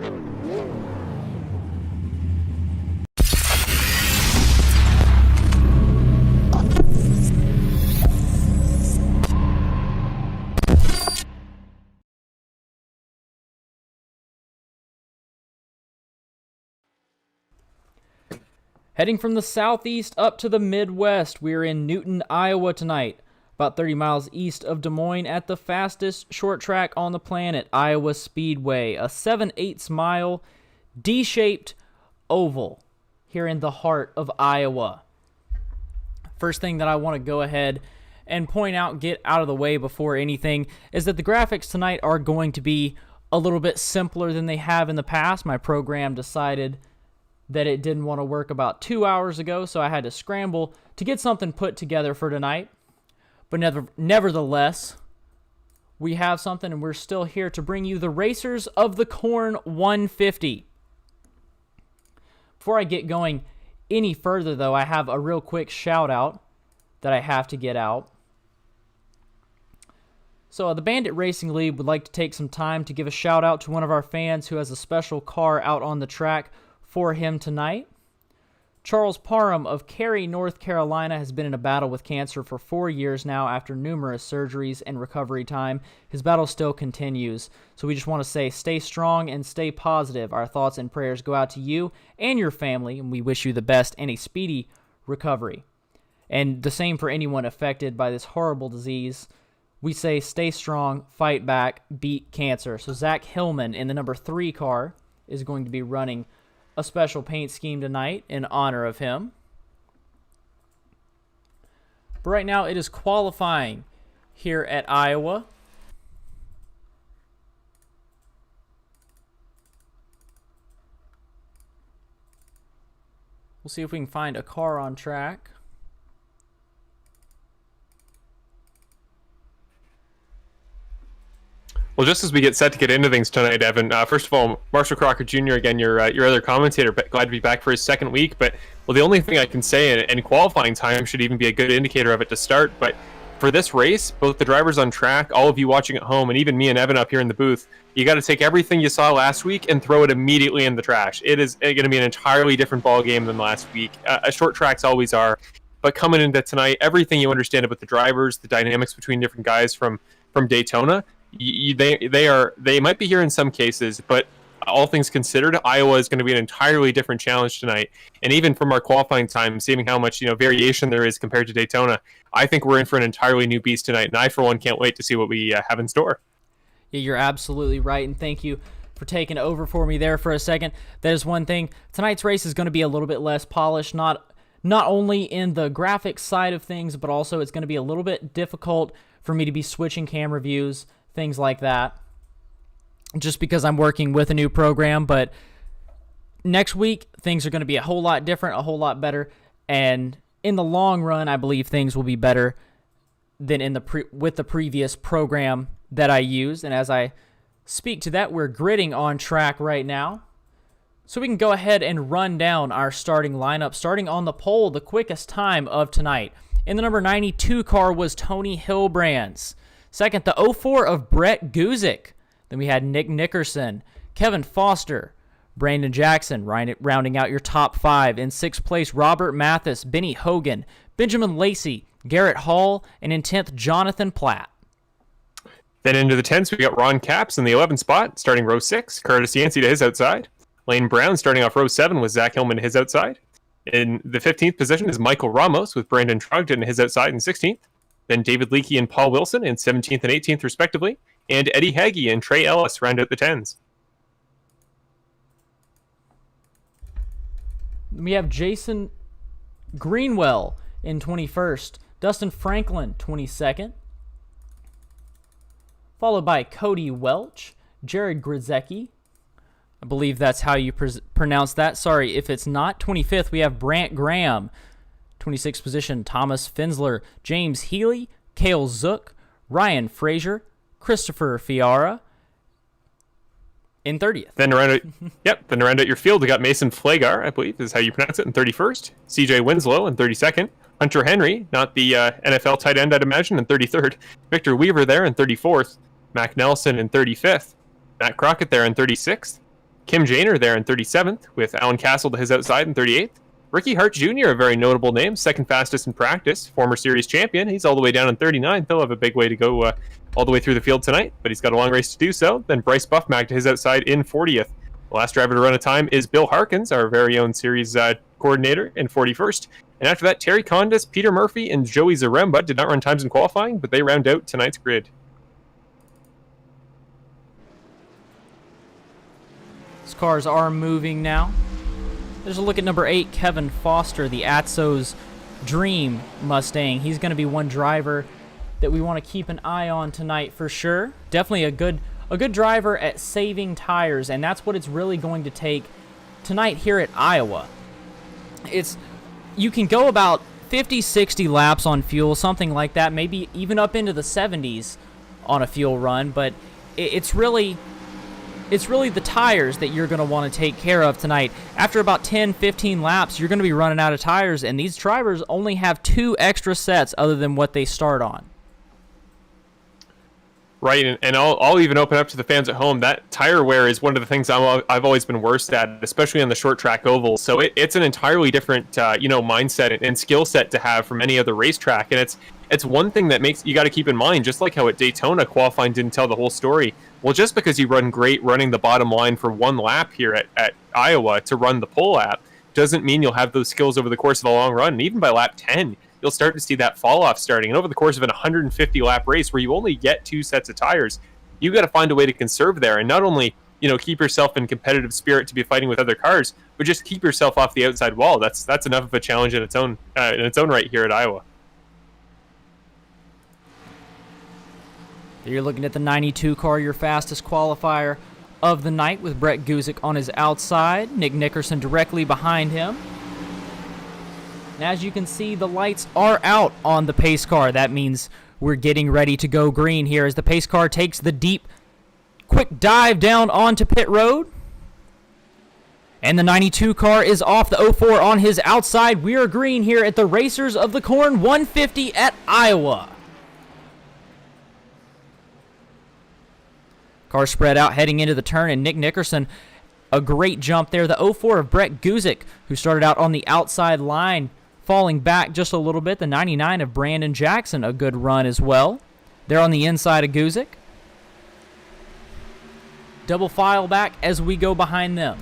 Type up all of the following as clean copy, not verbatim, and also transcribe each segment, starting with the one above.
Heading from the southeast up to the Midwest, we're in Newton, Iowa tonight, about 30 miles east of Des Moines at the fastest short track on the planet, Iowa Speedway, a 7/8 mile D-shaped oval here in the heart of Iowa. First thing that I want to go ahead and point out, get out of the way before anything, is that the graphics tonight are going to be a little bit simpler than they have in the past. My program decided that it didn't want to work about 2 hours ago, so I had to scramble to get something put together for tonight. But nevertheless, we have something, and we're still here to bring you the Racers of the Corn 150. Before I get going any further, though, I have a real quick shout-out that I have to get out. So the Bandit Racing League would like to take some time to give a shout-out to one of our fans who has a special car out on the track for him tonight. Charles Parham of Cary, North Carolina, has been in a battle with cancer for 4 years now after numerous surgeries and recovery time. His battle still continues. So we just want to say stay strong and stay positive. Our thoughts and prayers go out to you and your family, and we wish you the best and a speedy recovery. And the same for anyone affected by this horrible disease. We say stay strong, fight back, beat cancer. So Zack Hillman in the number 3 car is going to be running a special paint scheme tonight in honor of him. But right now it is qualifying here at Iowa. We'll see if we can find a car on track. Well, just as we get set to get into things tonight, Evan, first of all, Marshall Crocker Jr., again, your other commentator, glad to be back for his second week. But, well, the only thing I can say, and qualifying time should even be a good indicator of it to start, but for this race, both the drivers on track, all of you watching at home, and even me and Evan up here in the booth, you got to take everything you saw last week and throw it immediately in the trash. It is going to be an entirely different ball game than last week. Short tracks always are. But coming into tonight, everything you understand about the drivers, the dynamics between different guys from Daytona, they might be here in some cases, but all things considered, Iowa is going to be an entirely different challenge tonight. And even from our qualifying time, seeing how much variation there is compared to Daytona, I think we're in for an entirely new beast tonight. And I, for one, can't wait to see what we have in store. Yeah, you're absolutely right, and thank you for taking over for me there for a second. That is one thing. Tonight's race is going to be a little bit less polished, not only in the graphics side of things, but also it's going to be a little bit difficult for me to be switching camera views, things like that, just because I'm working with a new program. But next week, things are going to be a whole lot different, a whole lot better, and in the long run, I believe things will be better than with the previous program that I used. And as I speak to that, we're gridding on track right now. So we can go ahead and run down our starting lineup. Starting on the pole, the quickest time of tonight. In the number 92 car was Tony Hilbrands. Second, the 04 of Brett Guzik. Then we had Nick Nickerson, Kevin Foster, Brandon Jackson, rounding out your top 5. In 6th place, Robert Mathis, Benny Hogan, Benjamin Lacey, Garrett Hall, and in 10th, Jonathan Platt. Then into the 10s, we got Ron Capps in the 11th spot, starting row 6, Curtis Yancey to his outside. Lane Brown starting off row 7 with Zack Hillman to his outside. In the 15th position is Michael Ramos with Brandon Trogdon to his outside in 16th. Then David Leakey and Paul Wilson in 17th and 18th, respectively. And Eddie Hagee and Trey Ellis round out the 10s. We have Jason Greenwell in 21st. Dustin Franklin, 22nd. Followed by Cody Welch, Jared Grzecki. I believe that's how you pronounce that. Sorry if it's not. 25th, we have Brent Graham. 26th position, Thomas Finsler, James Healy, Cale Zook, Ryan Frazier, Christopher Fiara. In 30th. Then around out your field, we got Mason Flagar, I believe is how you pronounce it, in 31st. CJ Winslow in 32nd. Hunter Henry, not the NFL tight end, I'd imagine, in 33rd. Victor Weaver there in 34th. Mac Nelson in 35th. Matt Crockett there in 36th. Kim Janer there in 37th, with Alan Castle to his outside in 38th. Ricky Hart Jr., a very notable name, second fastest in practice, former series champion. He's all the way down in 39th. He'll have a big way to go all the way through the field tonight, but he's got a long race to do so. Then Bryce Buffmack to his outside in 40th. The last driver to run a time is Bill Harkins, our very own series coordinator, in 41st. And after that, Terry Condis, Peter Murphy, and Joey Zaremba did not run times in qualifying, but they round out tonight's grid. These cars are moving now. There's a look at number 8, Kevin Foster, the Atso's Dream Mustang. He's going to be one driver that we want to keep an eye on tonight for sure. Definitely a good driver at saving tires, and that's what it's really going to take tonight here at Iowa. You can go about 50, 60 laps on fuel, something like that, maybe even up into the 70s on a fuel run, but it's really the tires that you're going to want to take care of tonight. After about 10, 15 laps, you're going to be running out of tires, and these drivers only have 2 extra sets other than what they start on. Right, and I'll even open up to the fans at home. That tire wear is one of the things I've always been worst at, especially on the short track ovals. So it's an entirely different mindset and skill set to have from any other racetrack, and it's one thing that you got to keep in mind. Just like how at Daytona qualifying didn't tell the whole story. Well, just because you run great running the bottom line for one lap here at Iowa to run the pole lap doesn't mean you'll have those skills over the course of the long run. And even by lap 10. You'll start to see that fall off starting. And over the course of an 150 lap race where you only get 2 sets of tires, you got to find a way to conserve there and not only, keep yourself in competitive spirit to be fighting with other cars, but just keep yourself off the outside wall. That's enough of a challenge in its own right here at Iowa. You're looking at the 92 car, your fastest qualifier of the night, with Brett Guzik on his outside, Nick Nickerson directly behind him. And as you can see, the lights are out on the pace car. That means we're getting ready to go green here as the pace car takes the deep, quick dive down onto pit road. And the 92 car is off, the 04 on his outside. We are green here at the Racers of the Corn 150 at Iowa. Car spread out heading into the turn, and Nick Nickerson, a great jump there. The 04 of Brett Guzik, who started out on the outside line, falling back just a little bit. The 99 of Brandon Jackson, a good run as well. They're on the inside of Guzik. Double file back as we go behind them.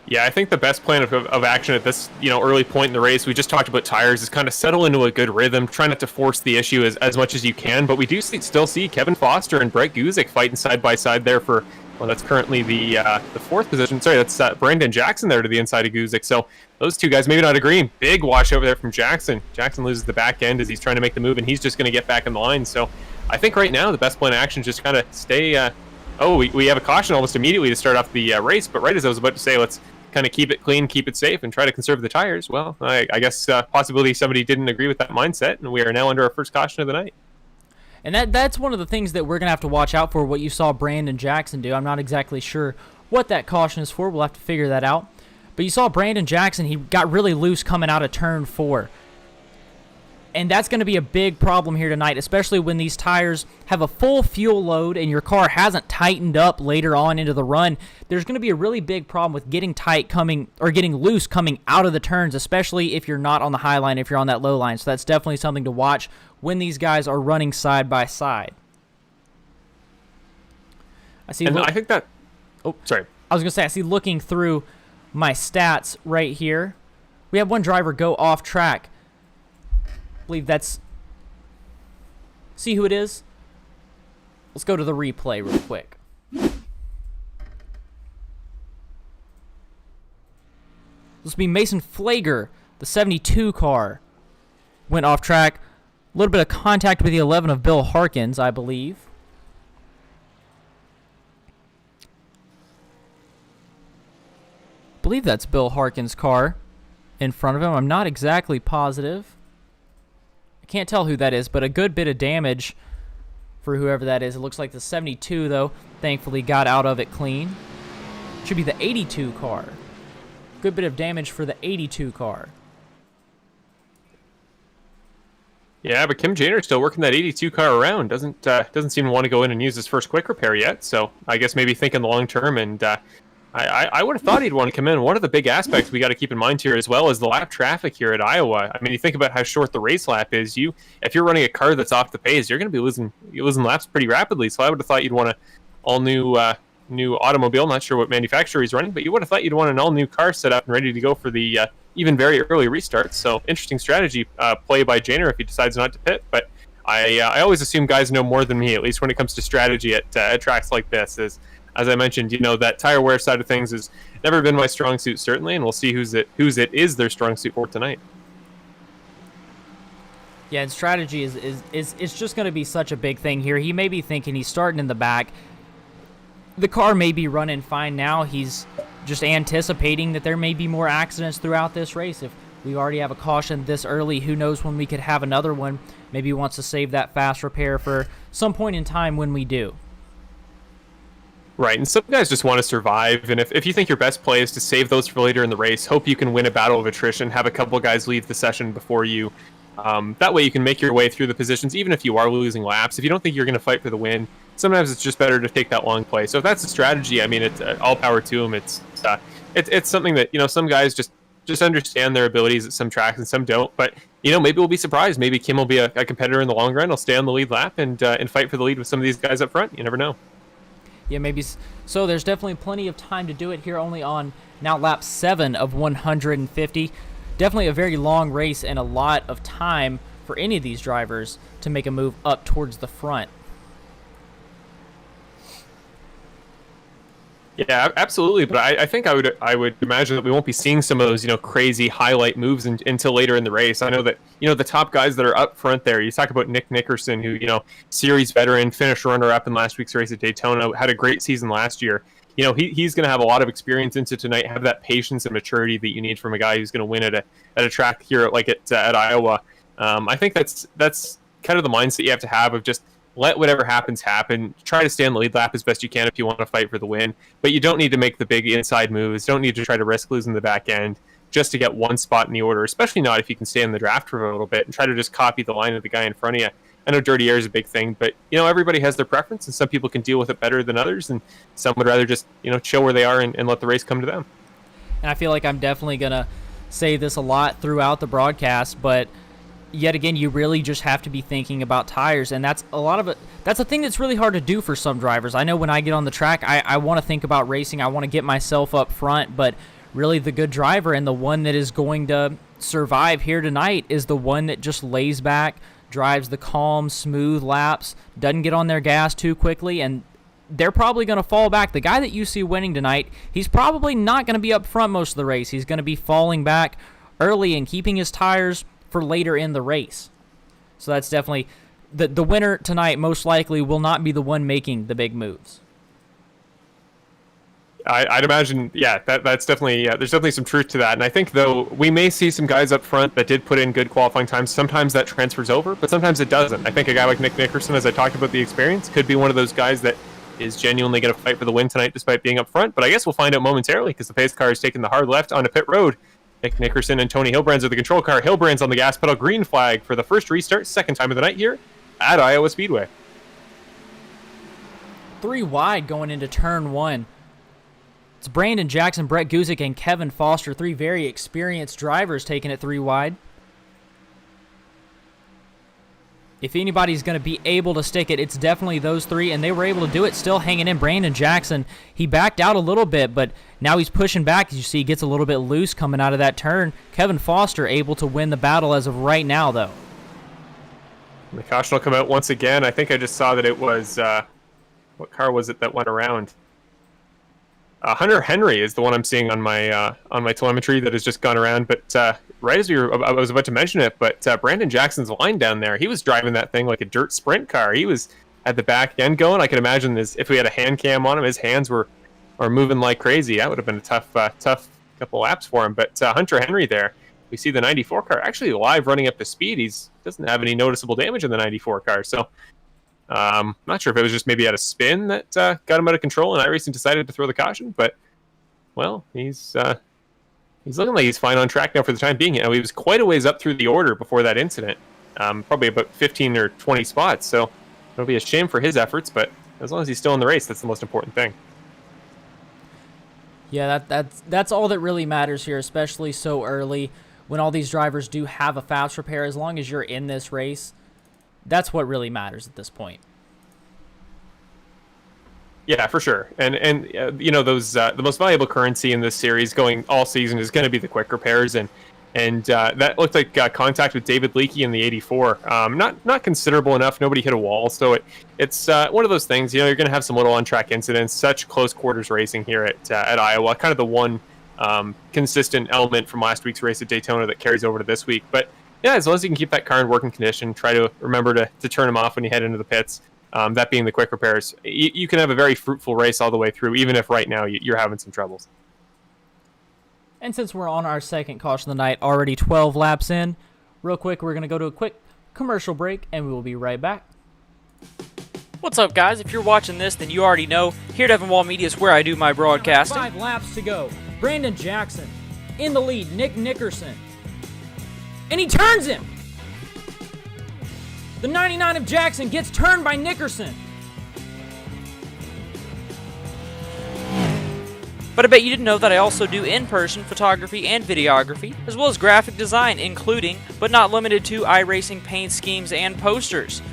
Yeah, I think the best plan of action at this early point in the race, we just talked about tires, is kind of settle into a good rhythm, try not to force the issue as much as you can, but we do still see Kevin Foster and Brett Guzik fighting side by side there for, well, that's currently the 4th position. Sorry, that's Brandon Jackson there to the inside of Guzik. So those two guys maybe not agreeing. Big wash over there from Jackson. Jackson loses the back end as he's trying to make the move, and he's just going to get back in the line. So I think right now the best plan of action is just kind of stay. We have a caution almost immediately to start off the race, but right as I was about to say, let's kind of keep it clean, keep it safe, and try to conserve the tires. Well, I guess possibly somebody didn't agree with that mindset, and we are now under our first caution of the night. And that's one of the things that we're going to have to watch out for, what you saw Brandon Jackson do. I'm not exactly sure what that caution is for. We'll have to figure that out. But you saw Brandon Jackson, he got really loose coming out of turn 4. And that's going to be a big problem here tonight, especially when these tires have a full fuel load and your car hasn't tightened up later on into the run. There's going to be a really big problem with getting getting loose coming out of the turns, especially if you're not on the high line, if you're on that low line. So that's definitely something to watch when these guys are running side by side. I think that... Oh, sorry. I was going to say, I see looking through my stats right here, we have one driver go off track. I believe that's... See who it is? Let's go to the replay real quick. This will be Mason Flager, the 72 car. Went off track. A little bit of contact with the 11 of Bill Harkins, I believe. I believe that's Bill Harkins' car in front of him. I'm not exactly positive. Can't tell who that is, but a good bit of damage for whoever that is. It looks like the 72, though, thankfully got out of it clean. Should be the 82 car. Good bit of damage for the 82 car. Yeah, but Kim Janer still working that 82 car around. Doesn't seem to want to go in and use his first quick repair yet. So I guess maybe thinking the long term. And I would have thought he'd want to come in. One of the big aspects we got to keep in mind here as well is the lap traffic here at Iowa. I mean, you think about how short the race lap is. If you're running a car that's off the pace, you're going to be losing laps pretty rapidly. So I would have thought you'd want an all new automobile. Not sure what manufacturer he's running, but you would have thought you'd want an all new car set up and ready to go for the even very early restarts. So interesting strategy play by Janer if he decides not to pit. But I always assume guys know more than me, at least when it comes to strategy at tracks like this. As I mentioned, that tire wear side of things has never been my strong suit, certainly, and we'll see whose it is their strong suit for tonight. Yeah, and strategy is it's just going to be such a big thing here. He may be thinking he's starting in the back. The car may be running fine now. He's just anticipating that there may be more accidents throughout this race. If we already have a caution this early, who knows when we could have another one. Maybe he wants to save that fast repair for some point in time when we do. Right, and some guys just want to survive, and if you think your best play is to save those for later in the race, hope you can win a battle of attrition, have a couple guys leave the session before you. That way you can make your way through the positions, even if you are losing laps. If you don't think you're going to fight for the win, sometimes it's just better to take that long play. So if that's the strategy, I mean, it's all power to them. It's something that, some guys just understand their abilities at some tracks and some don't. But, maybe we'll be surprised. Maybe Kim will be a competitor in the long run. He'll stay on the lead lap and fight for the lead with some of these guys up front. You never know. Yeah, maybe. So there's definitely plenty of time to do it here, only on now lap 7 of 150. Definitely a very long race and a lot of time for any of these drivers to make a move up towards the front. Yeah, absolutely. But I think I would imagine that we won't be seeing some of those crazy highlight moves until later in the race. I know that the top guys that are up front there. You talk about Nick Nickerson, who series veteran, finished runner-up in last week's race at Daytona, had a great season last year. He's going to have a lot of experience into tonight. Have that patience and maturity that you need from a guy who's going to win at a track here like at Iowa. I think that's kind of the mindset you have to have of just let whatever happens happen. Try to stay on the lead lap as best you can if you want to fight for the win. But you don't need to make the big inside moves. Don't need to try to risk losing the back end just to get one spot in the order, especially not if you can stay in the draft for a little bit and try to just copy the line of the guy in front of you. I know dirty air is a big thing, but everybody has their preference, and some people can deal with it better than others, and some would rather just chill where they are and let the race come to them. And I feel like I'm definitely going to say this a lot throughout the broadcast, but yet again, you really just have to be thinking about tires, and that's a lot of it. That's a thing that's really hard to do for some drivers. I know when I get on the track, I want to think about racing. I want to get myself up front, but really the good driver and the one that is going to survive here tonight is the one that just lays back, drives the calm, smooth laps, doesn't get on their gas too quickly, and they're probably going to fall back. The guy that you see winning tonight, he's probably not going to be up front most of the race. He's going to be falling back early and keeping his tires for later in the race. So that's definitely the winner tonight. Most likely will not be the one making the big moves. I'd imagine, yeah, that's definitely, there's definitely some truth to that. And I think, though, we may see some guys up front that did put in good qualifying times. Sometimes that transfers over, but sometimes it doesn't. I think a guy like Nick Nickerson, as I talked about the experience, could be one of those guys that is genuinely going to fight for the win tonight despite being up front. But I guess we'll find out momentarily because the pace car is taking the hard left onto pit road. Nick Nickerson and Tony Hilbrands are the control car. Hilbrands on the gas pedal, green flag for the first restart, second time of the night here at Iowa Speedway. 3 wide going into turn 1. It's Brandon Jackson, Brett Guzik, and Kevin Foster, 3 very experienced drivers taking it 3 wide. If anybody's going to be able to stick it, it's definitely those 3, and they were able to do it, still hanging in. Brandon Jackson, he backed out a little bit, but now he's pushing back. As you see, he gets a little bit loose coming out of that turn. Kevin Foster able to win the battle as of right now, though. The caution will come out once again. I think I just saw that it was, what car was it that went around? Hunter Henry is the one I'm seeing on my telemetry that has just gone around. But right as I was about to mention it, but Brandon Jackson's line down there, he was driving that thing like a dirt sprint car. He was at the back end going. I can imagine this, if we had a hand cam on him, his hands were moving like crazy. That would have been a tough couple laps for him. But Hunter Henry there, we see the 94 car actually live running up to speed. He doesn't have any noticeable damage in the 94 car. So not sure if it was just maybe at a spin that got him out of control and iRacing decided to throw the caution, but well, he's looking like he's fine on track now for the time being. He was quite a ways up through the order before that incident. probably about 15 or 20 spots. So it'll be a shame for his efforts, but as long as he's still in the race, that's the most important thing. Yeah, that's all that really matters here, especially so early when all these drivers do have a fast repair. As long as you're in this race, that's what really matters at this point. Yeah, for sure. And those the most valuable currency in this series going all season is going to be the quick repairs, and that looked like contact with David Leakey in the 84. Not considerable enough. Nobody hit a wall, so it's one of those things. You're going to have some little on-track incidents. Such close quarters racing here at Iowa. Kind of the one consistent element from last week's race at Daytona that carries over to this week. But yeah, as long as you can keep that car in working condition, try to remember to turn them off when you head into the pits. That being the quick repairs, you can have a very fruitful race all the way through, even if right now you're having some troubles. And since we're on our second caution of the night, already 12 laps in, real quick, we're going to go to a quick commercial break, and we will be right back. What's up, guys? If you're watching this, then you already know. Here at Evan Wall Media is where I do my broadcasting. 5 laps to go. Brandon Jackson in the lead. Nick Nickerson. And he turns him. The 99 of Jackson gets turned by Nickerson. But I bet you didn't know that I also do in-person photography and videography, as well as graphic design, including, but not limited to, iRacing paint schemes and posters.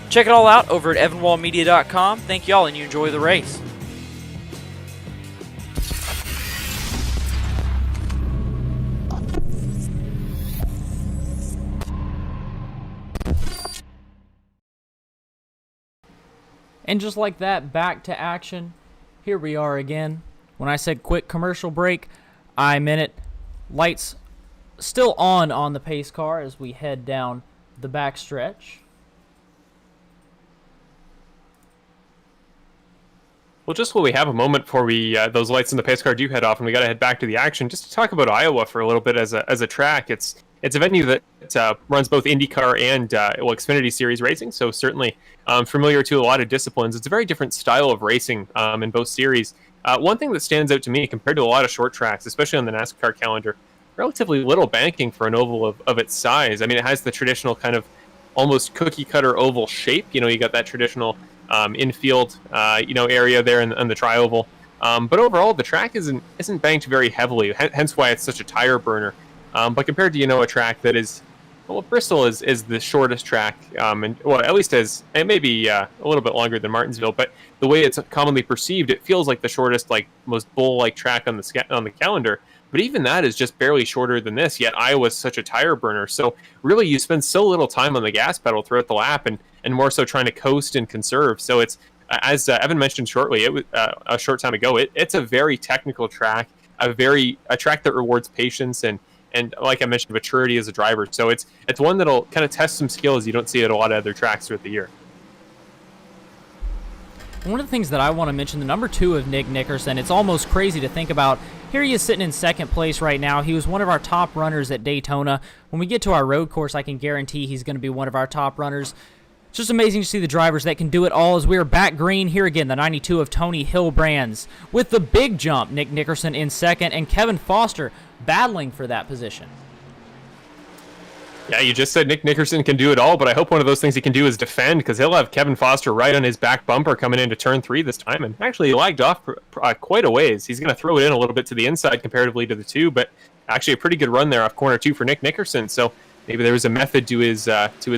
Check it all out over at evanwallmedia.com. Thank y'all, and you enjoy the race. And just like that, back to action. Here we are again. When I said quick commercial break, I meant it. Lights still on the pace car as we head down the back stretch. Well, just while we have a moment before those lights in the pace car do head off, and we got to head back to the action, just to talk about Iowa for a little bit as a track. It's a venue that runs both IndyCar and Xfinity Series racing, so certainly familiar to a lot of disciplines. It's a very different style of racing in both series. One thing that stands out to me compared to a lot of short tracks, especially on the NASCAR calendar, relatively little banking for an oval of its size. I mean, it has the traditional kind of almost cookie cutter oval shape. You got that traditional infield area there in the tri-oval. But overall, the track isn't banked very heavily, hence why it's such a tire burner. But compared to a track that is, well, Bristol is the shortest track, and well, at least it may be a little bit longer than Martinsville, but the way it's commonly perceived, it feels like the shortest, most bull-like track on the calendar. But even that is just barely shorter than this. Yet Iowa's such a tire burner, so really you spend so little time on the gas pedal throughout the lap, and more so trying to coast and conserve. So it's as Evan mentioned shortly, it was a short time ago. It's a very technical track, a track that rewards patience and like I mentioned, maturity as a driver. So it's one that'll kind of test some skills you don't see at a lot of other tracks throughout the year. One of the things that I want to mention, the number 2 of Nick Nickerson, it's almost crazy to think about. Here he is sitting in second place right now. He was one of our top runners at Daytona. When we get to our road course, I can guarantee he's going to be one of our top runners. It's just amazing to see the drivers that can do it all as we are back green. Here again, the 92 of Tony Hillbrands with the big jump. Nick Nickerson in second, and Kevin Foster battling for that position. Yeah, you just said Nick Nickerson can do it all, but I hope one of those things he can do is defend, because he'll have Kevin Foster right on his back bumper coming into turn 3 this time, and actually he lagged off quite a ways. He's going to throw it in a little bit to the inside comparatively to the 2, but actually a pretty good run there off corner 2 for Nick Nickerson, so maybe there was a method to his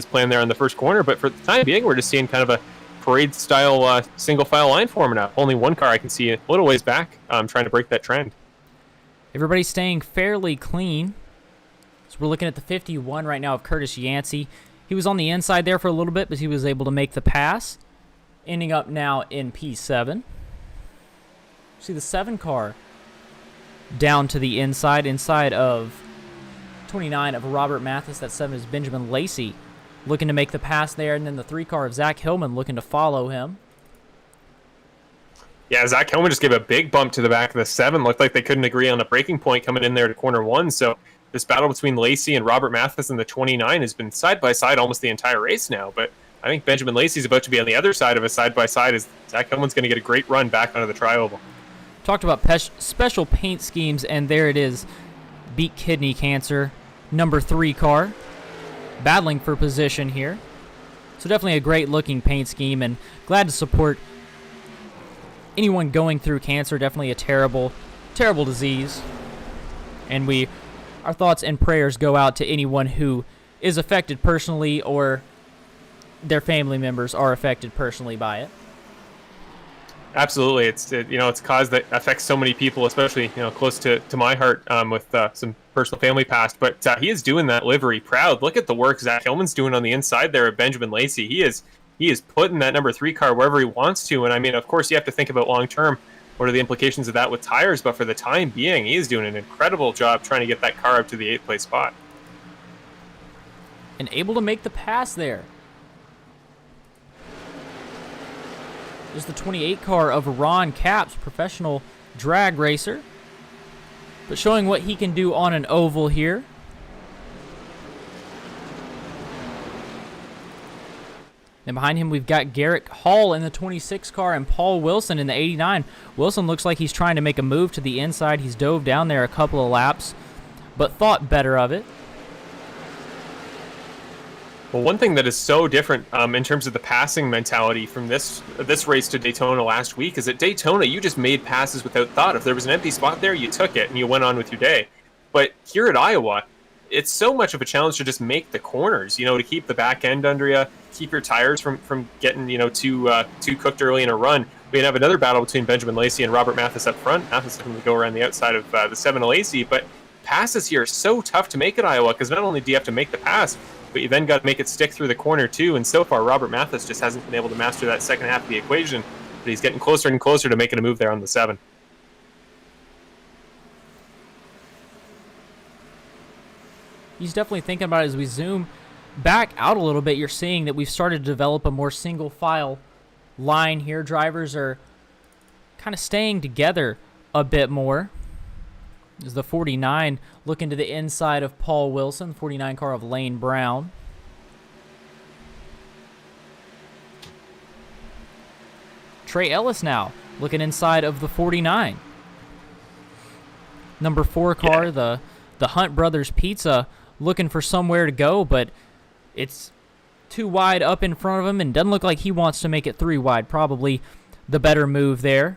plan there on the first corner, but for the time being, we're just seeing kind of a parade-style single-file line forming up. Only one car I can see a little ways back trying to break that trend. Everybody's staying fairly clean. So we're looking at the 51 right now of Curtis Yancey. He was on the inside there for a little bit, but he was able to make the pass, ending up now in P7. See the 7 car down to the inside of 29 of Robert Mathis. That 7 is Benjamin Lacey looking to make the pass there, and then the 3 car of Zack Hillman looking to follow him. Yeah, Zack Hillman just gave a big bump to the back of the 7. Looked like they couldn't agree on a braking point coming in there to corner 1, so this battle between Lacey and Robert Mathis in the 29 has been side-by-side almost the entire race now, but I think Benjamin Lacey's about to be on the other side of a side-by-side as Zack Hillman's going to get a great run back onto the tri-oval. Talked about special paint schemes, and there it is. Beat kidney cancer. number 3 car, battling for position here. So definitely a great looking paint scheme, and glad to support anyone going through cancer. Definitely a terrible, terrible disease. And our thoughts and prayers go out to anyone who is affected personally or their family members are affected personally by it. Absolutely, it's a cause that affects so many people, especially close to my heart with some personal family past. But he is doing that livery proud. Look at the work Zack Hillman's doing on the inside there of Benjamin Lacey. He is putting that number 3 car wherever he wants to. And I mean, of course, you have to think about long term. What are the implications of that with tires? But for the time being, he is doing an incredible job trying to get that car up to the 8th place spot. And able to make the pass there. Is the 28 car of Ron Capps, professional drag racer. But showing what he can do on an oval here. And behind him, we've got Garrett Hall in the 26 car and Paul Wilson in the 89. Wilson looks like he's trying to make a move to the inside. He's dove down there a couple of laps, but thought better of it. Well, one thing that is so different in terms of the passing mentality from this race to Daytona last week is at Daytona, you just made passes without thought. If there was an empty spot there, you took it and you went on with your day. But here at Iowa, it's so much of a challenge to just make the corners, to keep the back end under you, keep your tires from getting, too cooked early in a run. We have another battle between Benjamin Lacey and Robert Mathis up front. Mathis looking to go around the outside of the 7 of Lacey, but passes here are so tough to make at Iowa because not only do you have to make the pass, but you then got to make it stick through the corner too. And so far, Robert Mathis just hasn't been able to master that second half of the equation, but he's getting closer and closer to making a move there on the 7. He's definitely thinking about it. As we zoom back out a little bit, you're seeing that we've started to develop a more single file line here. Drivers are kind of staying together a bit more. Is the 49 looking to the inside of Paul Wilson, 49 car of Lane Brown. Trey Ellis now looking inside of the 49. Number 4 car, the Hunt Brothers Pizza, looking for somewhere to go, but it's too wide up in front of him and doesn't look like he wants to make it 3 wide. Probably the better move there.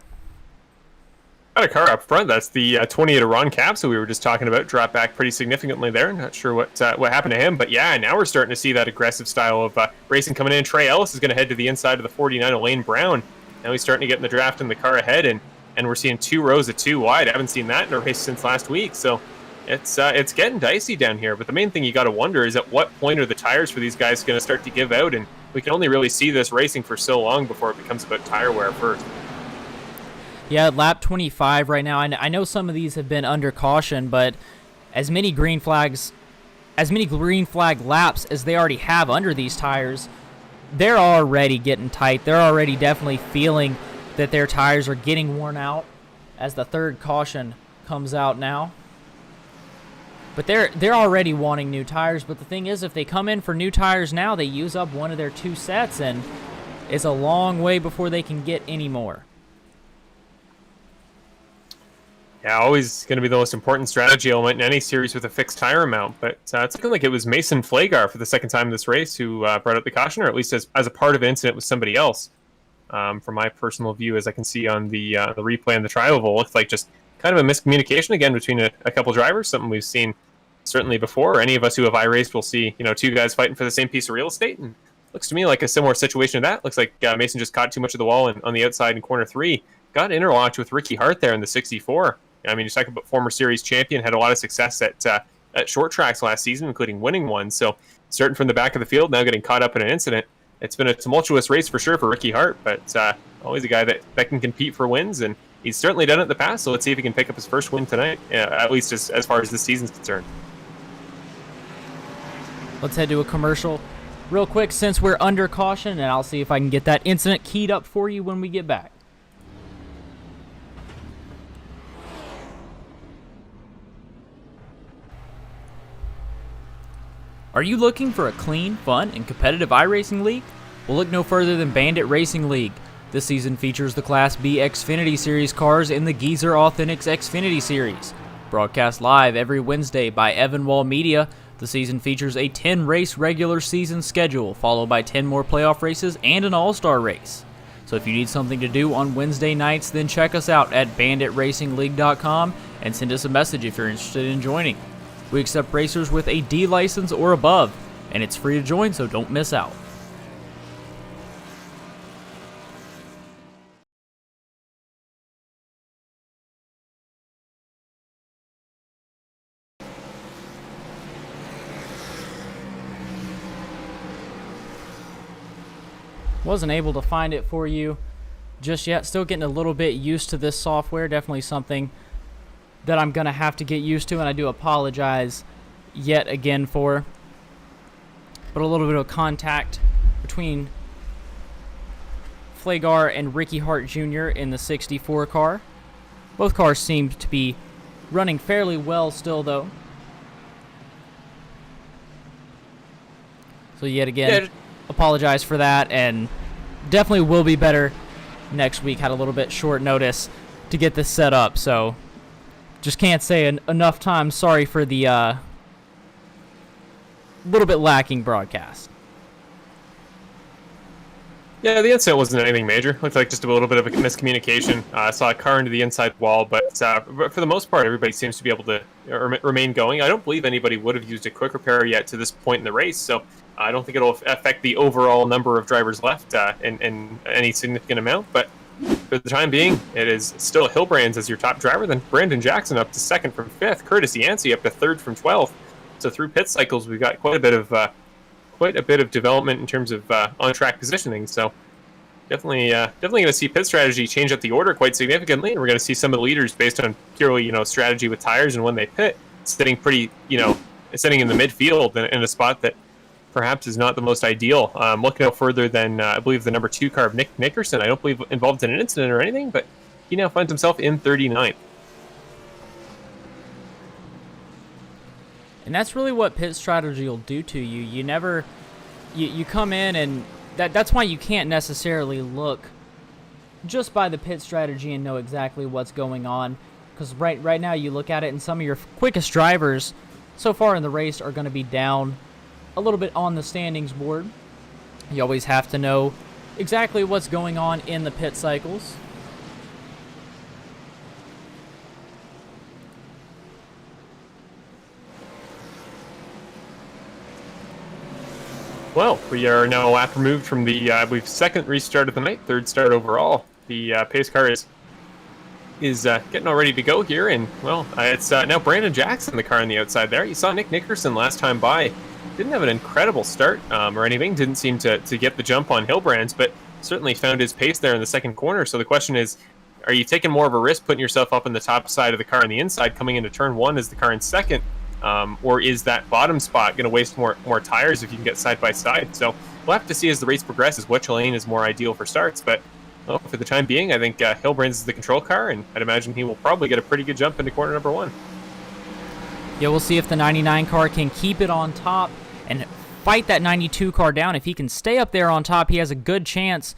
Got a car up front. That's the 28 of Ron Capps who we were just talking about. Dropped back pretty significantly there. Not sure what happened to him, but yeah, now we're starting to see that aggressive style of racing coming in. Trey Ellis is going to head to the inside of the 49 of Lane Brown. Now he's starting to get in the draft and the car ahead, and we're seeing 2 rows of 2 wide. I haven't seen that in a race since last week, so it's getting dicey down here. But the main thing you got to wonder is at what point are the tires for these guys going to start to give out, and we can only really see this racing for so long before it becomes about tire wear first. Yeah, lap 25 right now. I know some of these have been under caution, but as many green flag laps as they already have under these tires, they're already getting tight. They're already definitely feeling that their tires are getting worn out as the 3rd caution comes out now. But they're already wanting new tires. But the thing is, if they come in for new tires now, they use up one of their 2 sets, and it's a long way before they can get any more. Yeah, always going to be the most important strategy element in any series with a fixed tire amount. But it's looking like it was Mason Flagar for the second time in this race who brought out the caution, or at least as a part of an incident with somebody else. From my personal view, as I can see on the replay and the tri-oval, looks like just kind of a miscommunication again between a couple drivers, something we've seen certainly before. Any of us who have iRaced will see 2 guys fighting for the same piece of real estate, and looks to me like a similar situation to that. Looks like Mason just caught too much of the wall on the outside in corner 3. Got interlocked with Ricky Hart there in the 64. I mean, you're talking about former series champion, had a lot of success at short tracks last season, including winning one. So starting from the back of the field, now getting caught up in an incident. It's been a tumultuous race for sure for Ricky Hart, but always a guy that can compete for wins, and he's certainly done it in the past. So let's see if he can pick up his first win tonight, at least as far as this season's concerned. Let's head to a commercial real quick since we're under caution, and I'll see if I can get that incident keyed up for you when we get back. Are you looking for a clean, fun, and competitive iRacing league? Well, look no further than Bandit Racing League. This season features the Class B Xfinity Series cars in the Geezer Authentics Xfinity Series. Broadcast live every Wednesday by Evanwall Media, the season features a 10-race regular season schedule, followed by 10 more playoff races and an all-star race. So if you need something to do on Wednesday nights, then check us out at banditracingleague.com and send us a message if you're interested in joining. We accept racers with a D license or above, and it's free to join, so don't miss out. Wasn't able to find it for you just yet. Still getting a little bit used to this software. Definitely something that I'm going to have to get used to, and I do apologize yet again for. But a little bit of contact between Flagar and Ricky Hart Jr. in the 64 car. Both cars seem to be running fairly well still, though. So yet again, apologize for that, and definitely will be better next week. Had a little bit short notice to get this set up, so just can't say enough times sorry for the little bit lacking broadcast. Yeah, the incident wasn't anything major. Looked like just a little bit of a miscommunication. I saw a car into the inside wall, but for the most part, everybody seems to be able to remain going. I don't believe anybody would have used a quick repair yet to this point in the race, so I don't think it'll affect the overall number of drivers left in any significant amount. But for the time being, it is still Hillbrands as your top driver, then Brandon Jackson up to second from fifth, Curtis Yancey up to third from 12th. So through pit cycles, we've got quite a bit of development in terms of on-track positioning. So definitely going to see pit strategy change up the order quite significantly, and we're going to see some of the leaders based on purely strategy with tires and when they pit sitting pretty sitting in the midfield in a spot that perhaps is not the most ideal. Looking no further than I believe the number 2 car of Nick Nickerson. I don't believe involved in an incident or anything, but he now finds himself in 39th. And that's really what pit strategy will do to you. You come in, and that's why you can't necessarily look just by the pit strategy and know exactly what's going on. Because right now you look at it, and some of your quickest drivers so far in the race are going to be down a little bit on the standings board. You always have to know exactly what's going on in the pit cycles. Well, we are now a lap removed from the, I believe, second restart of the night, third start overall. The pace car is getting all ready to go here, and, well, it's now Brandon Jackson, the car on the outside there. You saw Nick Nickerson last time by. Didn't have an incredible start or anything. Didn't seem to get the jump on Hillbrands, but certainly found his pace there in the second corner. So the question is, are you taking more of a risk putting yourself up in the top side of the car on the inside coming into turn one as the car in second? Or is that bottom spot going to waste more tires if you can get side by side? So we'll have to see as the race progresses which lane is more ideal for starts. But for the time being, I think Hillbrands is the control car, and I'd imagine he will probably get a pretty good jump into corner number 1. Yeah, we'll see if the 99 car can keep it on top and fight that 92 car down. If he can stay up there on top, he has a good chance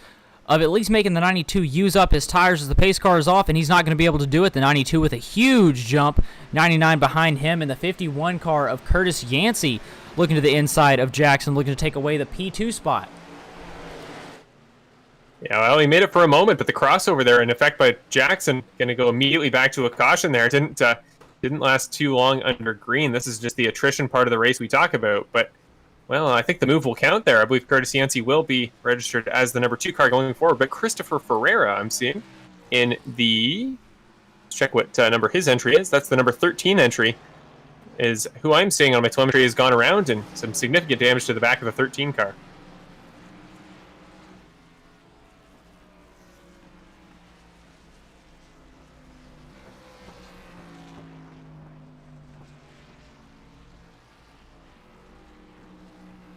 of at least making the 92 use up his tires as the pace car is off, and he's not going to be able to do it. The 92 with a huge jump, 99 behind him, and the 51 car of Curtis Yancey looking to the inside of Jackson, looking to take away the P2 spot. Yeah, well, he made it for a moment, but the crossover there, in effect by Jackson, going to go immediately back to a caution there. Didn't last too long under green. This is just the attrition part of the race we talk about, but well, I think the move will count there. I believe Curtis Yancey will be registered as the number 2 car going forward, but Christopher Ferreira, I'm seeing, in the... Let's check what number his entry is. That's the number 13 entry, is who I'm seeing on my telemetry has gone around, and some significant damage to the back of the 13 car.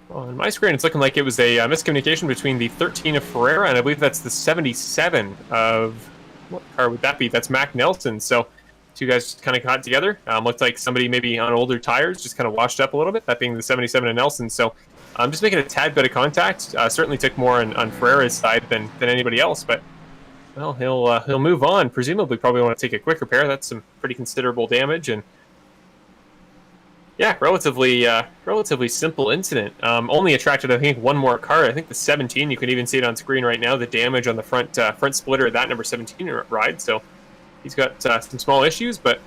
Well, on my screen, it's looking like it was a miscommunication between the 13 of Ferreira, and I believe that's the 77 of... What car would that be? That's Mac Nelson. So, two guys just kind of got together. Looked like somebody maybe on older tires just kind of washed up a little bit, that being the 77 of Nelson. So, just making a tad bit of contact. Certainly took more on Ferreira's side than anybody else, but Well, he'll move on. Presumably, probably want to take a quick repair. That's some pretty considerable damage, and yeah, relatively simple incident. Only attracted, I think, one more car. I think the 17. You can even see it on screen right now. The damage on the front splitter of that number 17 ride. So he's got some small issues, but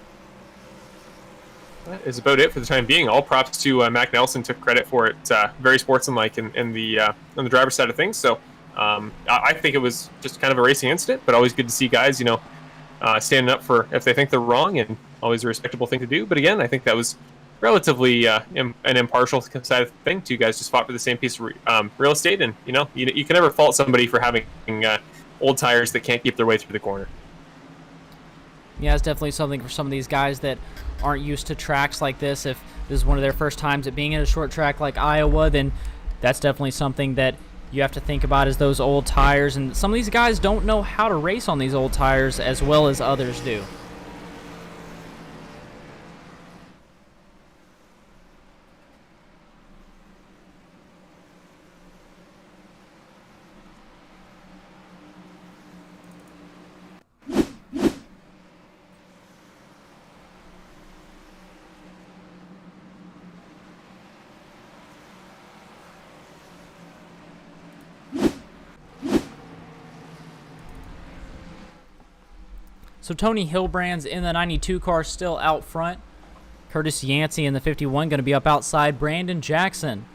that is about it for the time being. All props to Mac Nelson. Took credit for it. Very sportsmanlike in the on the driver's side of things. So I think it was just kind of a racing incident, but always good to see guys, standing up for if they think they're wrong, and always a respectable thing to do. But again, I think that was relatively an impartial side of the thing. Two guys just fought for the same piece of real estate, and you can never fault somebody for having old tires that can't keep their way through the corner. Yeah, it's definitely something for some of these guys that aren't used to tracks like this. If this is one of their first times at being in a short track like Iowa, then that's definitely something that you have to think about, is those old tires. And some of these guys don't know how to race on these old tires as well as others do. So Tony Hilbrand's in the 92 car still out front. Curtis Yancey in the 51 going to be up outside. Brandon Jackson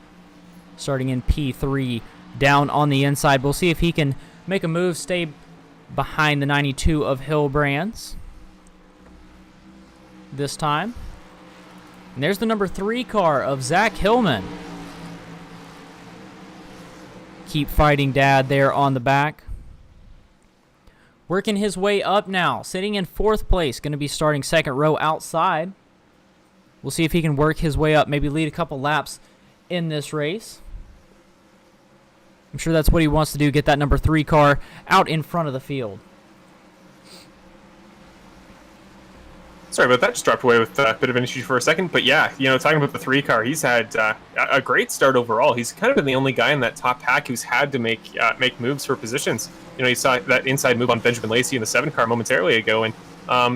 starting in P3 down on the inside. We'll see if he can make a move, stay behind the 92 of Hilbrand's this time. And there's the number 3 car of Zack Hillman. Keep fighting dad there on the back. Working his way up now, sitting in 4th place, going to be starting second row outside. We'll see if he can work his way up, maybe lead a couple laps in this race. I'm sure that's what he wants to do, get that number 3 car out in front of the field. Sorry about that, just dropped away with a bit of an issue for a second. But yeah, talking about the 3 car, he's had a great start overall. He's kind of been the only guy in that top pack who's had to make moves for positions. You saw that inside move on Benjamin Lacey in the 7 car momentarily ago. And,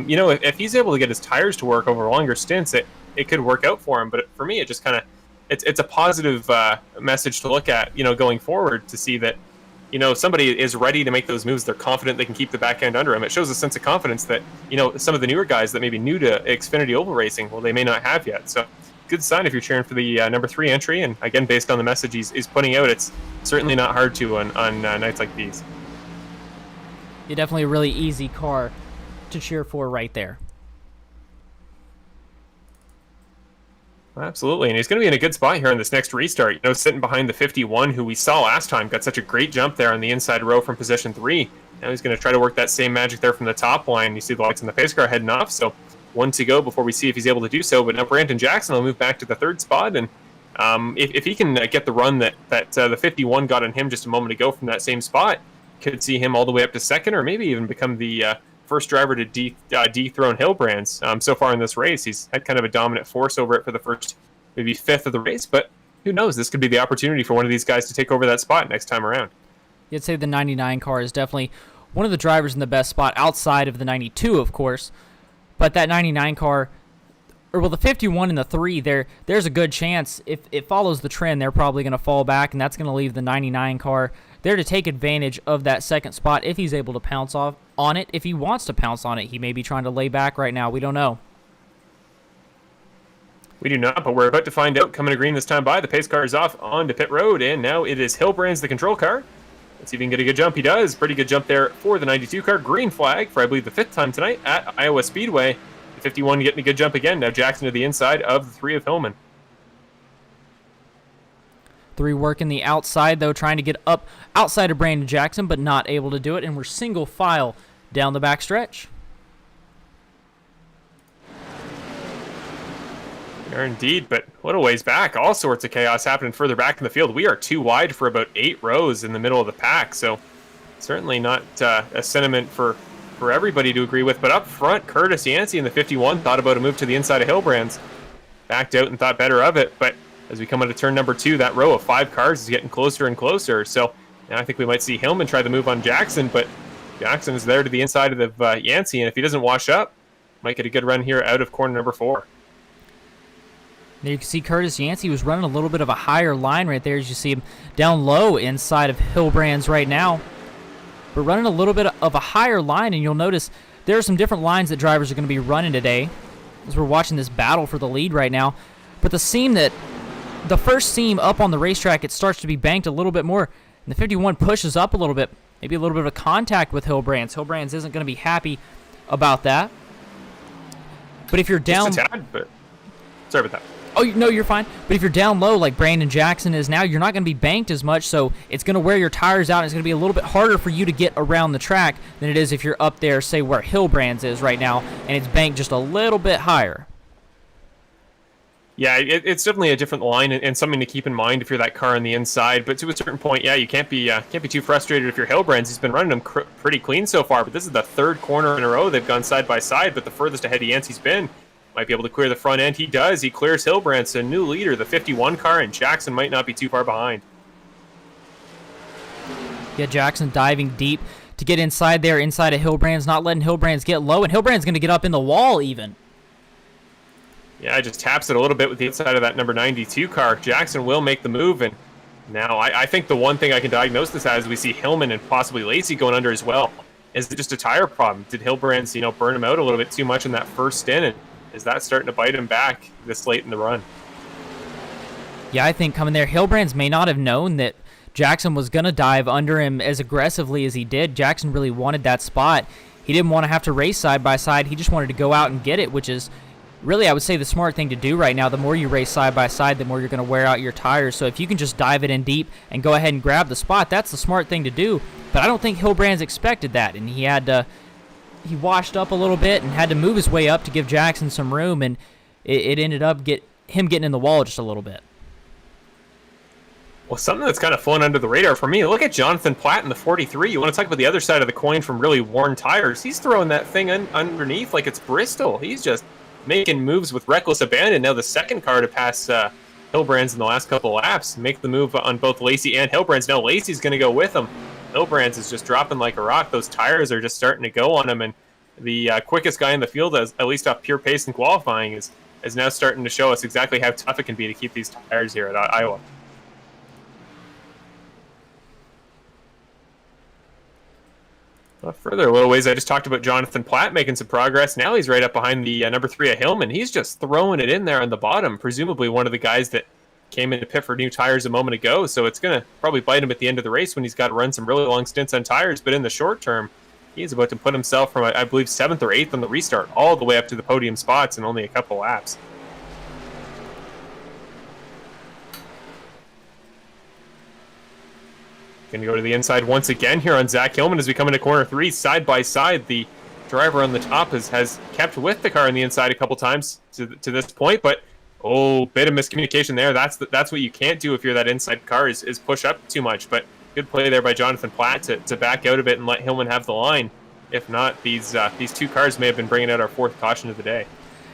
if he's able to get his tires to work over longer stints, it could work out for him. But for me, it just kind of, it's a positive message to look at, going forward, to see that, somebody is ready to make those moves. They're confident they can keep the back end under him. It shows a sense of confidence that, some of the newer guys that may be new to Xfinity Oval Racing, well, they may not have yet. So good sign if you're cheering for the number 3 entry. And again, based on the message he's putting out, it's certainly not hard to on nights like these. Yeah, definitely a really easy car to cheer for right there. Absolutely, and he's going to be in a good spot here on this next restart. Sitting behind the 51, who we saw last time, got such a great jump there on the inside row from position 3. Now he's going to try to work that same magic there from the top line. You see the lights on the pace car heading off, so 1 to go before we see if he's able to do so. But now Brandon Jackson will move back to the 3rd spot, and if he can get the run that the 51 got on him just a moment ago from that same spot, could see him all the way up to 2nd, or maybe even become the first driver to dethrone Hilbrand's. So far in this race, he's had kind of a dominant force over it for the first maybe 5th of the race, but who knows? This could be the opportunity for one of these guys to take over that spot next time around. You'd say the 99 car is definitely one of the drivers in the best spot outside of the 92, of course, but that 99 car, the 51 and the 3, there's a good chance if it follows the trend, they're probably going to fall back, and that's going to leave the 99 car there to take advantage of that 2nd spot if he's able to pounce off on it. If he wants to pounce on it, he may be trying to lay back right now. We don't know. We do not, but we're about to find out. Coming to green this time by, the pace car is off onto pit road, and now it is Hilbrand's the control car. Let's see if he can get a good jump. He does. Pretty good jump there for the 92 car. Green flag for, I believe, the 5th time tonight at Iowa Speedway. The 51 getting a good jump again. Now Jackson to the inside of the 3 of Hillman. 3 working the outside, though, trying to get up outside of Brandon Jackson, but not able to do it, and we're single file down the back stretch. We are indeed, but what a ways back. All sorts of chaos happening further back in the field. We are too wide for about 8 rows in the middle of the pack, so certainly not a sentiment for everybody to agree with. But up front, Curtis Yancey in the 51 thought about a move to the inside of Hilbrand's. Backed out and thought better of it, but as we come into turn number 2, that row of 5 cars is getting closer and closer. So now I think we might see Hillman try the move on Jackson, but Jackson is there to the inside of the Yancey, and if he doesn't wash up, might get a good run here out of corner number 4. There you can see Curtis Yancey was running a little bit of a higher line right there as you see him down low inside of Hillbrand's right now. But running a little bit of a higher line, and you'll notice there are some different lines that drivers are going to be running today as we're watching this battle for the lead right now. But the first seam up on the racetrack, it starts to be banked a little bit more, and the 51 pushes up a little bit, maybe a little bit of a contact with Hillbrand's. Hillbrand's isn't going to be happy about that. But if you're down... Just a tad, but sorry about that. Oh, no, you're fine. But if you're down low like Brandon Jackson is now, you're not going to be banked as much, so it's going to wear your tires out, and it's going to be a little bit harder for you to get around the track than it is if you're up there, say, where Hillbrand's is right now, and it's banked just a little bit higher. Yeah, it's definitely a different line and something to keep in mind if you're that car on the inside. But to a certain point, yeah, you can't be too frustrated if you're Hillbrand's. He's been running them pretty clean so far, but this is the 3rd corner in a row they've gone side by side, but the furthest ahead Yancey's been. Might be able to clear the front end. He does. He clears Hillbrand's, a new leader, the 51 car, and Jackson might not be too far behind. Yeah, Jackson diving deep to get inside there, inside of Hillbrand's, not letting Hillbrand's get low, and Hillbrand's going to get up in the wall even. Yeah, just taps it a little bit with the inside of that number 92 car. Jackson will make the move, and now I think the one thing I can diagnose this as, we see Hillman and possibly Lacey going under as well. Is it just a tire problem? Did Hillbrand's, burn him out a little bit too much in that first stint, and is that starting to bite him back this late in the run? Yeah, I think coming there, Hillbrand's may not have known that Jackson was going to dive under him as aggressively as he did. Jackson really wanted that spot. He didn't want to have to race side by side. He just wanted to go out and get it, which is really, I would say, the smart thing to do right now. The more you race side by side, the more you're going to wear out your tires. So if you can just dive it in deep and go ahead and grab the spot, that's the smart thing to do. But I don't think Hillbrand's expected that, and he washed up a little bit and had to move his way up to give Jackson some room, and it ended up him getting in the wall just a little bit. Well, something that's kind of flown under the radar for me, look at Jonathan Platt in the 43. You want to talk about the other side of the coin from really worn tires. He's throwing that thing underneath like it's Bristol. He's just making moves with reckless abandon. Now the second car to pass Hillbrand's in the last couple of laps, make the move on both Lacey and Hillbrand's. Now Lacey's going to go with him. Hillbrand's is just dropping like a rock. Those tires are just starting to go on him, and the quickest guy in the field, at least off pure pace and qualifying, is now starting to show us exactly how tough it can be to keep these tires here at Iowa. Further a little ways, I just talked about Jonathan Platt making some progress. Now he's right up behind the number 3 at Hillman. He's just throwing it in there on the bottom, presumably one of the guys that came in to pit for new tires a moment ago, so it's going to probably bite him at the end of the race when he's got to run some really long stints on tires. But in the short term, he's about to put himself from, I believe, 7th or 8th on the restart all the way up to the podium spots in only a couple laps. Going to go to the inside once again here on Zack Hillman as we come into corner 3, side by side. The driver on the top has kept with the car on the inside a couple times to this point, but bit of miscommunication there. That's what you can't do if you're that inside car, is push up too much. But good play there by Jonathan Platt to back out a bit and let Hillman have the line. If not, these 2 cars may have been bringing out our 4th caution of the day.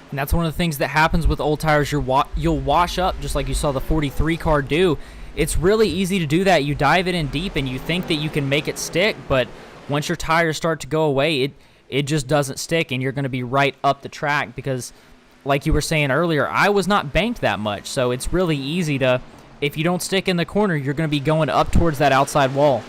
And that's one of the things that happens with old tires. You'll wash up just like you saw the 43 car do. It's really easy to do that. You dive it in deep and you think that you can make it stick, but once your tires start to go away, it just doesn't stick, and you're going to be right up the track because, like you were saying earlier, I was not banked that much, so it's really easy to, if you don't stick in the corner, you're going to be going up towards that outside wall.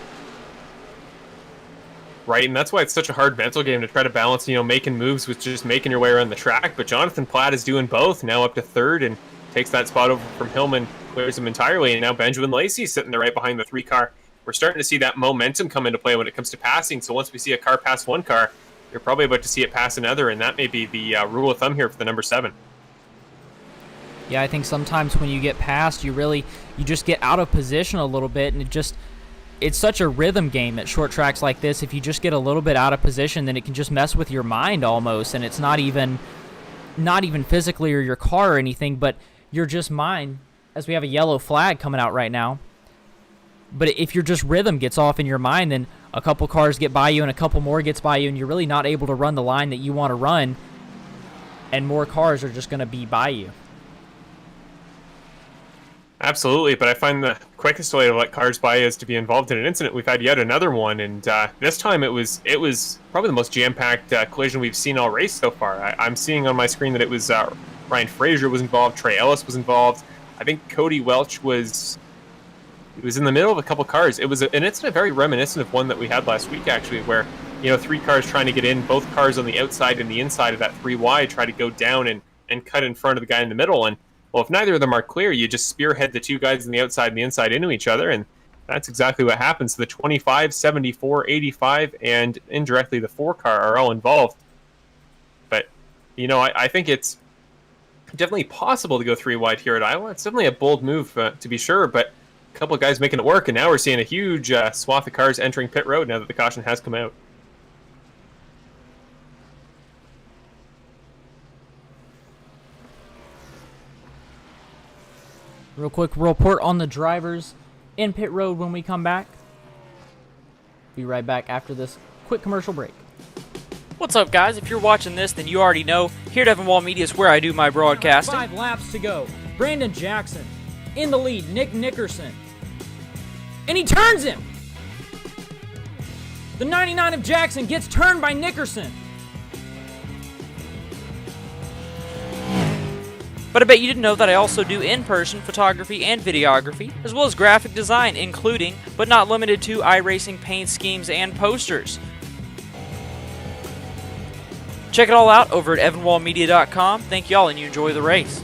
Right, and that's why it's such a hard mental game to try to balance, making moves with just making your way around the track. But Jonathan Platt is doing both, now up to 3rd, and takes that spot over from Hillman, clears him entirely, and now Benjamin Lacey sitting there right behind the 3 car. We're starting to see that momentum come into play when it comes to passing, so once we see a car pass one car, you're probably about to see it pass another, and that may be the rule of thumb here for the number 7. Yeah, I think sometimes when you get past, you just get out of position a little bit, and it's such a rhythm game at short tracks like this. If you just get a little bit out of position, then it can just mess with your mind almost, and it's not even physically or your car or anything, but your just mind, as we have a yellow flag coming out right now. But if your just rhythm gets off in your mind, then a couple cars get by you and a couple more gets by you, and you're really not able to run the line that you want to run, and more cars are just going to be by you. Absolutely, but I find the quickest way to let cars by is to be involved in an incident. We've had yet another one, and this time it was probably the most jam-packed collision we've seen all race so far. I'm seeing on my screen that it was Ryan Fraser was involved, Trey Ellis was involved. I think Cody Welch was in the middle of a couple cars. It was an incident very reminiscent of one that we had last week, actually, where three cars trying to get in, both cars on the outside and the inside of that three wide try to go down and cut in front of the guy in the middle. And well, if neither of them are clear, you just spearhead the two guys on the outside and the inside into each other, and that's exactly what happens. The 25, 74, 85, and indirectly the 4 car are all involved. But, I think it's definitely possible to go 3 wide here at Iowa. It's definitely a bold move, to be sure, but a couple of guys making it work, and now we're seeing a huge swath of cars entering pit road now that the caution has come out. Real quick report on the drivers in pit road when we come back. Be right back after this quick commercial break. What's up, guys? If you're watching this, then you already know. Here at Evanwald Media is where I do my broadcasting. 5 laps to go. Brandon Jackson in the lead. Nick Nickerson. And he turns him. The 99 of Jackson gets turned by Nickerson. But I bet you didn't know that I also do in-person photography and videography, as well as graphic design, including, but not limited to, iRacing paint schemes and posters. Check it all out over at evanwaldmedia.com. Thank y'all, and you enjoy the race.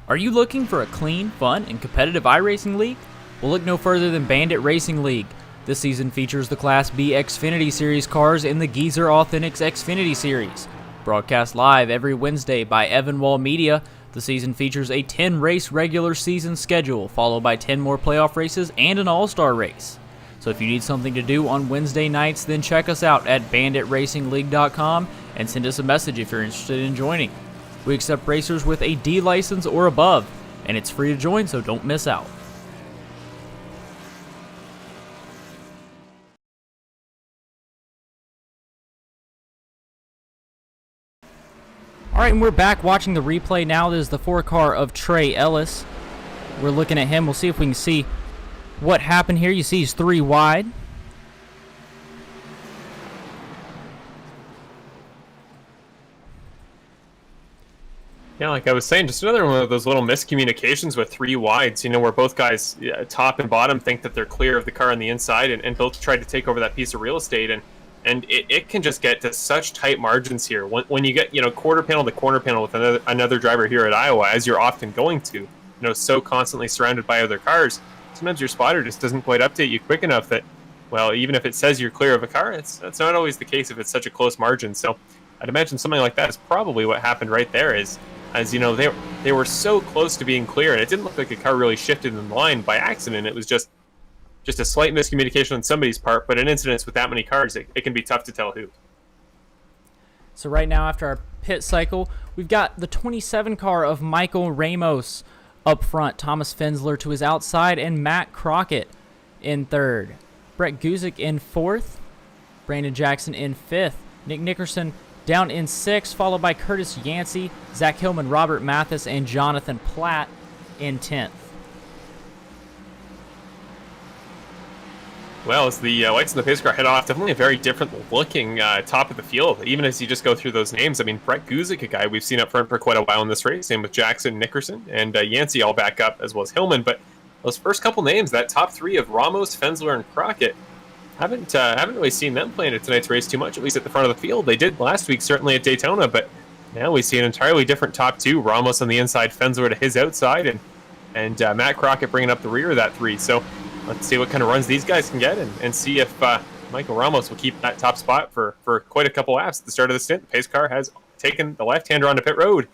Are you looking for a clean, fun, and competitive iRacing league? Well, look no further than Bandit Racing League. This season features the Class B Xfinity Series cars in the Geezer Authentics Xfinity Series. Broadcast live every Wednesday by Evanwald Media, the season features a 10-race regular season schedule, followed by 10 more playoff races and an all-star race. So if you need something to do on Wednesday nights, then check us out at banditracingleague.com and send us a message if you're interested in joining. We accept racers with a D license or above, and it's free to join, so don't miss out. Alright, and we're back watching the replay now. This is the 4 car of Trey Ellis. We're looking at him. We'll see if we can see what happened here. You see he's 3 wide. Yeah, like I was saying, just another one of those little miscommunications with 3 wides, where both guys, top and bottom, think that they're clear of the car on the inside, and both try to take over that piece of real estate, and it can just get to such tight margins here. When you get, quarter panel to corner panel with another driver here at Iowa, as you're often going to, so constantly surrounded by other cars, sometimes your spotter just doesn't quite update you quick enough that, well, even if it says you're clear of a car, that's not always the case if it's such a close margin. So I'd imagine something like that is probably what happened right there, as they were so close to being clear, and it didn't look like the car really shifted in the line by accident. It was just a slight miscommunication on somebody's part, but in incidents with that many cars, it can be tough to tell who. So right now, after our pit cycle, we've got the 27 car of Michael Ramos up front, Thomas Fensler to his outside, and Matt Crockett in 3rd. Brett Guzik in 4th, Brandon Jackson in 5th, Nick Nickerson down in 6th, followed by Curtis Yancey, Zack Hillman, Robert Mathis, and Jonathan Platt in 10th. Well, as the lights in the pace car head off, definitely a very different looking top of the field, even as you just go through those names. I mean, Brett Guzik, a guy we've seen up front for quite a while in this race, same with Jackson, Nickerson, and Yancey all back up, as well as Hillman. But those first couple names, that top 3 of Ramos, Fensler, and Crockett, haven't really seen them play in tonight's race too much, at least at the front of the field. They did last week, certainly at Daytona, but now we see an entirely different top 2. Ramos on the inside, Fensler to his outside, and Matt Crockett bringing up the rear of that 3. So let's see what kind of runs these guys can get, and see if Michael Ramos will keep that top spot for quite a couple laps at the start of the stint. The pace car has taken the left-hander onto pit road.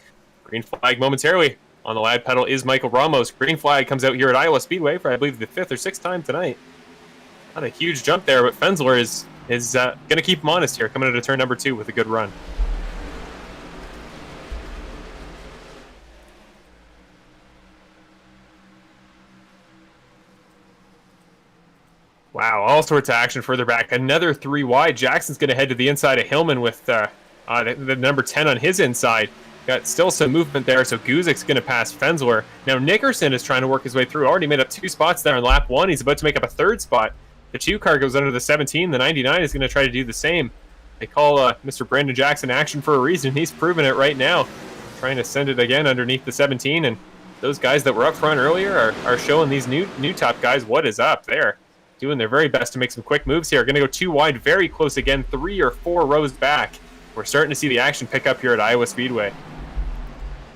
Green flag momentarily. On the lad pedal is Michael Ramos. Green flag comes out here at Iowa Speedway for, I believe, the 5th or 6th time tonight. Not a huge jump there, but Fensler is is going to keep him honest here, coming into turn number 2 with a good run. Wow, all sorts of action further back. Another 3 wide. Jackson's going to head to the inside of Hillman with the number 10 on his inside. Got still some movement there, so Guzik's going to pass Fensler. Now Nickerson is trying to work his way through. Already made up 2 spots there in lap 1. He's about to make up a 3rd spot. The 2 car goes under the 17. The 99 is going to try to do the same. They call Mr. Brandon Jackson action for a reason. He's proven it right now. Trying to send it again underneath the 17. And those guys that were up front earlier are showing these new top guys what is up there. Doing their very best to make some quick moves here. Going to go 2 wide, very close again, 3 or 4 rows back. We're starting to see the action pick up here at Iowa Speedway.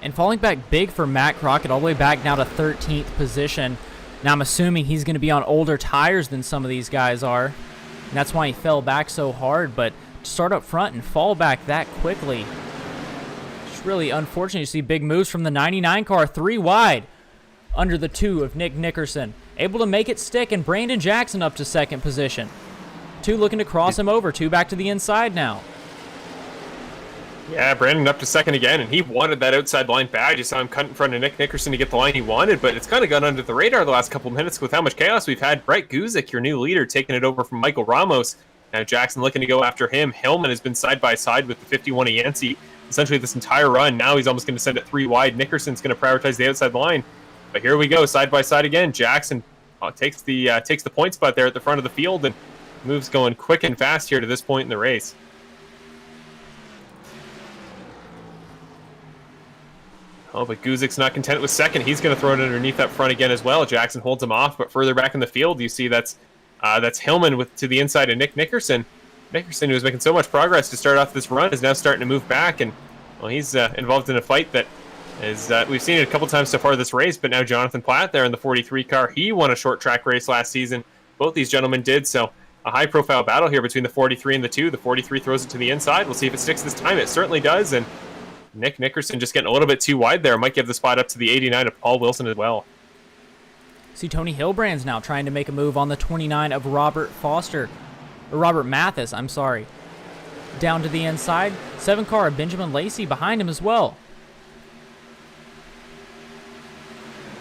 And falling back big for Matt Crockett, all the way back now to 13th position. Now I'm assuming he's going to be on older tires than some of these guys are. And that's why he fell back so hard. But to start up front and fall back that quickly, it's really unfortunate. You see big moves from the 99 car, 3 wide under the 2 of Nick Nickerson. Able to make it stick, and Brandon Jackson up to 2nd position. 2 looking to cross him over, 2 back to the inside now. Yeah, Brandon up to 2nd again, and he wanted that outside line badge. You saw him cut in front of Nick Nickerson to get the line he wanted, but it's kind of gone under the radar the last couple of minutes with how much chaos we've had. Brett Guzik, your new leader, taking it over from Michael Ramos. Now Jackson looking to go after him. Hillman has been side by side with the 51 of Yancey essentially this entire run. Now he's almost going to send it 3 wide. Nickerson's going to prioritize the outside line. But here we go, side by side again. Jackson takes the point spot there at the front of the field and moves going quick and fast here to this point in the race. Oh, but Guzik's not content with 2nd. He's going to throw it underneath that front again as well. Jackson holds him off, but further back in the field, you see that's Hillman to the inside of Nick Nickerson. Nickerson, who was making so much progress to start off this run, is now starting to move back, and well, he's involved in a fight that is we've seen it a couple times so far this race. But now Jonathan Platt there in the 43 car, he won a short track race last season. Both these gentlemen did, so a high-profile battle here between the 43 and the 2. The 43 throws it to the inside. We'll see if it sticks this time. It certainly does, and Nick Nickerson just getting a little bit too wide there. Might give the spot up to the 89 of Paul Wilson as well. See, Tony Hilbrand's now trying to make a move on the 29 of Robert Mathis, I'm sorry. Down to the inside. 7 car of Benjamin Lacey behind him as well.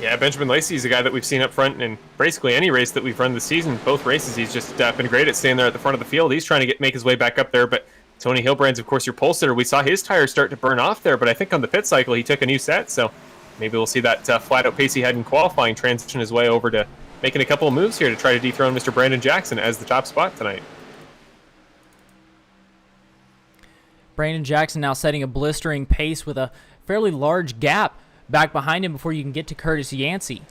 Yeah, Benjamin Lacey is a guy that we've seen up front in basically any race that we've run this season. Both races, he's just been great at staying there at the front of the field. He's trying to make his way back up there, but Tony Hilbrand's, of course, your pole sitter. We saw his tires start to burn off there, but I think on the pit cycle he took a new set, so maybe we'll see that flat-out pace he had in qualifying transition his way over to making a couple of moves here to try to dethrone Mr. Brandon Jackson as the top spot tonight. Brandon Jackson now setting a blistering pace with a fairly large gap back behind him before you can get to Curtis Yancey.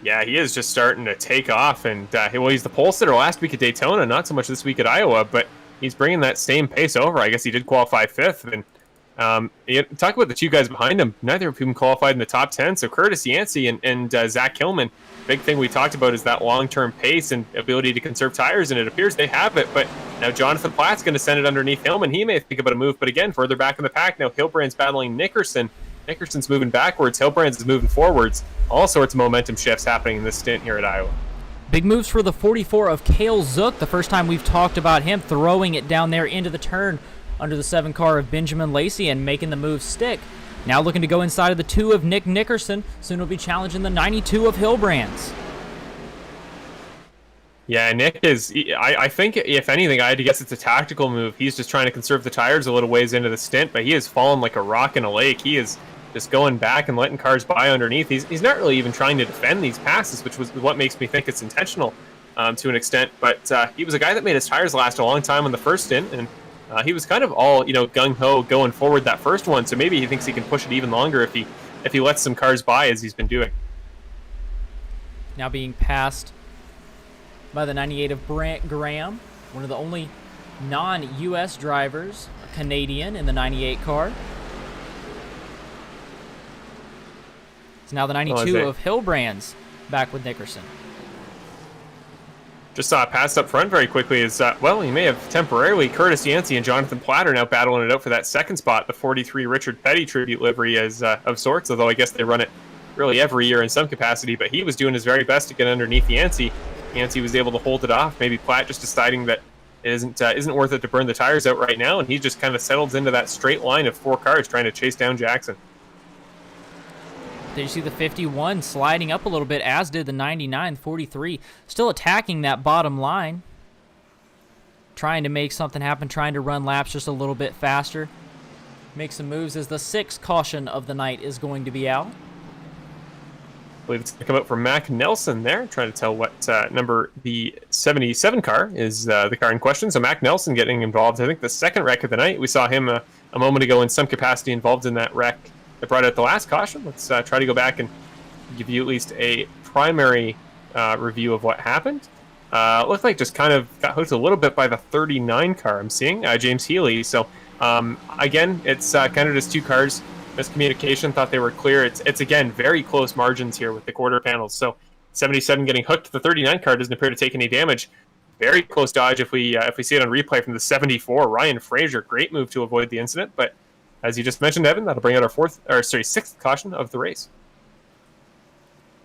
Yeah, he is just starting to take off, and well, he's the pole sitter last week at Daytona, not so much this week at Iowa, but he's bringing that same pace over. I guess he did qualify 5th, and talk about the 2 guys behind him. Neither of whom qualified in the top 10, so Curtis Yancey and Zack Hillman. Big thing we talked about is that long-term pace and ability to conserve tires, and it appears they have it, but now Jonathan Platt's going to send it underneath Hillman. He may think about a move, but again, further back in the pack, now Hilbrand's battling Nickerson. Nickerson's moving backwards, Hilbrand's is moving forwards. All sorts of momentum shifts happening in this stint here at Iowa. Big moves for the 44 of Cale Zook. The first time we've talked about him throwing it down there into the turn under the 7 car of Benjamin Lacey and making the move stick. Now looking to go inside of the 2 of Nick Nickerson. Soon will be challenging the 92 of Hilbrand's. Yeah, Nick is, I think, if anything, I had to guess it's a tactical move. He's just trying to conserve the tires a little ways into the stint, but he has fallen like a rock in a lake. He is just going back and letting cars by underneath. He's not really even trying to defend these passes, which was what makes me think it's intentional to an extent. But he was a guy that made his tires last a long time on the first stint, and he was kind of all, gung-ho going forward that first one, so maybe he thinks he can push it even longer if he lets some cars by as he's been doing. Now being passed by the 98 of Brent Graham, one of the only non-U.S. drivers, a Canadian in the 98 car. It's now the 92 of Hilbrand's back with Nickerson. Just saw it passed up front very quickly as, he may have temporarily. Curtis Yancey and Jonathan Platt are now battling it out for that second spot, the 43 Richard Petty tribute livery as of sorts, although I guess they run it really every year in some capacity, but he was doing his very best to get underneath Yancey. Yancey was able to hold it off. Maybe Platt just deciding that it isn't worth it to burn the tires out right now, and he just kind of settles into that straight line of 4 cars trying to chase down Jackson. There you see the 51 sliding up a little bit, as did the 99, 43. Still attacking that bottom line. Trying to make something happen, trying to run laps just a little bit faster. Make some moves as the 6th caution of the night is going to be out. I believe it's going to come out from Mac Nelson there, trying to tell what number the 77 car is the car in question. So Mac Nelson getting involved. I think the 2nd wreck of the night. We saw him a moment ago in some capacity involved in that wreck that brought out the last caution. Let's try to go back and give you at least a primary review of what happened. Looked like just kind of got hooked a little bit by the 39 car I'm seeing, James Healy. So again, it's kind of just 2 cars. Miscommunication, thought they were clear. It's again very close margins here with the quarter panels. So 77 getting hooked. The 39 car doesn't appear to take any damage. Very close dodge if we see it on replay from the 74. Ryan Fraser, great move to avoid the incident. But as you just mentioned, Evan, that'll bring out our 6th caution of the race.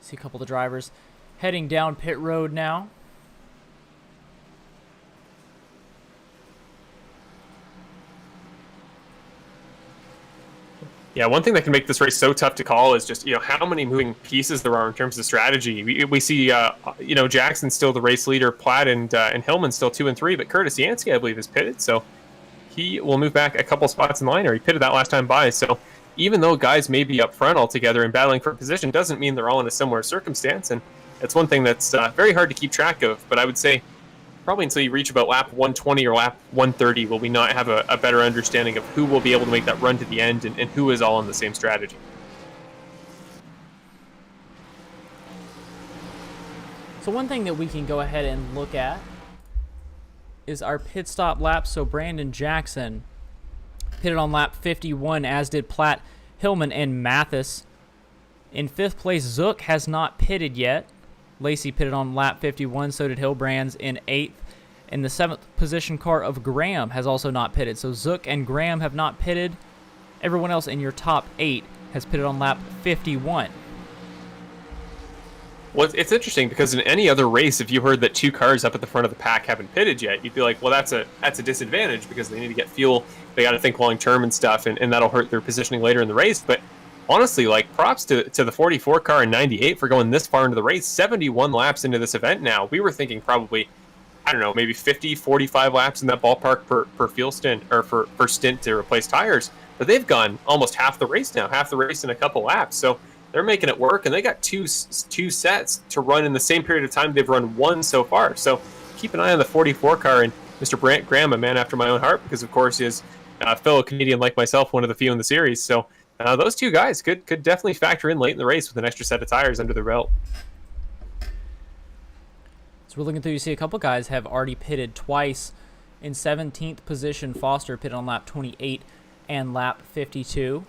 See a couple of the drivers heading down pit road now. Yeah, one thing that can make this race so tough to call is just, how many moving pieces there are in terms of strategy. We see, Jackson still the race leader, Platt and Hillman still 2 and 3, but Curtis Yancey, I believe, is pitted, so he will move back a couple spots in line, or he pitted that last time by. So even though guys may be up front altogether and battling for position, doesn't mean they're all in a similar circumstance, and it's one thing that's very hard to keep track of. But I would say probably until you reach about lap 120 or lap 130 will we not have a better understanding of who will be able to make that run to the end and who is all on the same strategy. So one thing that we can go ahead and look at is our pit stop laps. So Brandon Jackson pitted on lap 51, as did Platt, Hillman, and Mathis. In 5th place, Zook has not pitted yet. Lacey pitted on lap 51, so did Hillbrands in 8th. And the 7th position car of Graham has also not pitted. So Zook and Graham have not pitted. Everyone else in your top 8 has pitted on lap 51. Well, it's interesting because in any other race, if you heard that 2 cars up at the front of the pack haven't pitted yet, you'd be like, well, that's a disadvantage because they need to get fuel. They got to think long term and stuff, and that'll hurt their positioning later in the race. But honestly, props to the 44 car and 98 for going this far into the race. 71 laps into this event now. We were thinking probably, I don't know, maybe 50, 45 laps in that ballpark per fuel stint, or per stint to replace tires. But they've gone almost half the race now, half the race in a couple laps. So they're making it work, and they got two sets to run in the same period of time they've run 1 so far. So keep an eye on the 44 car and Mr. Brent Graham, a man after my own heart, because of course he is a fellow Canadian like myself, one of the few in the series. So those 2 guys could definitely factor in late in the race with an extra set of tires under their belt. So we're looking through, you see a couple guys have already pitted twice. In 17th position, Foster pitted on lap 28 and lap 52.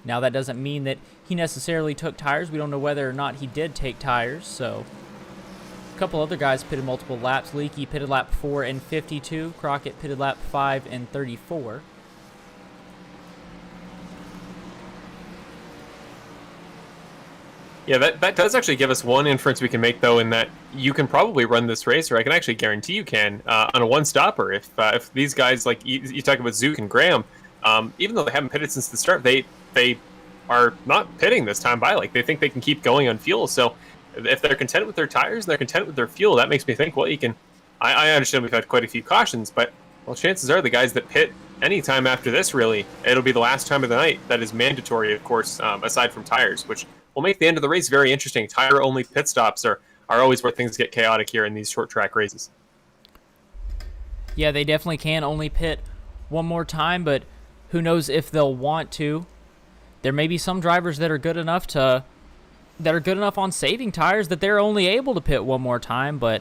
Now that doesn't mean that he necessarily took tires. We don't know whether or not he did take tires. So a couple other guys pitted multiple laps. Leakey pitted lap 4 and 52. Crockett pitted lap 5 and 34. Yeah, that does actually give us one inference we can make, though, in that you can probably run this race, or I can actually guarantee you can, on a one-stopper. If these guys, like you talk about Zook and Graham, even though they haven't pitted since the start, they are not pitting this time by. They think they can keep going on fuel. So if they're content with their tires and they're content with their fuel, that makes me think, well, you can. I understand we've had quite a few cautions, but well, chances are the guys that pit any time after this, really, it'll be the last time of the night. That is mandatory, of course, aside from tires, which will make the end of the race very interesting. Tire-only pit stops are always where things get chaotic here in these short track races. Yeah, they definitely can only pit one more time, but who knows if they'll want to. There may be some drivers that are good enough on saving tires that they're only able to pit one more time, but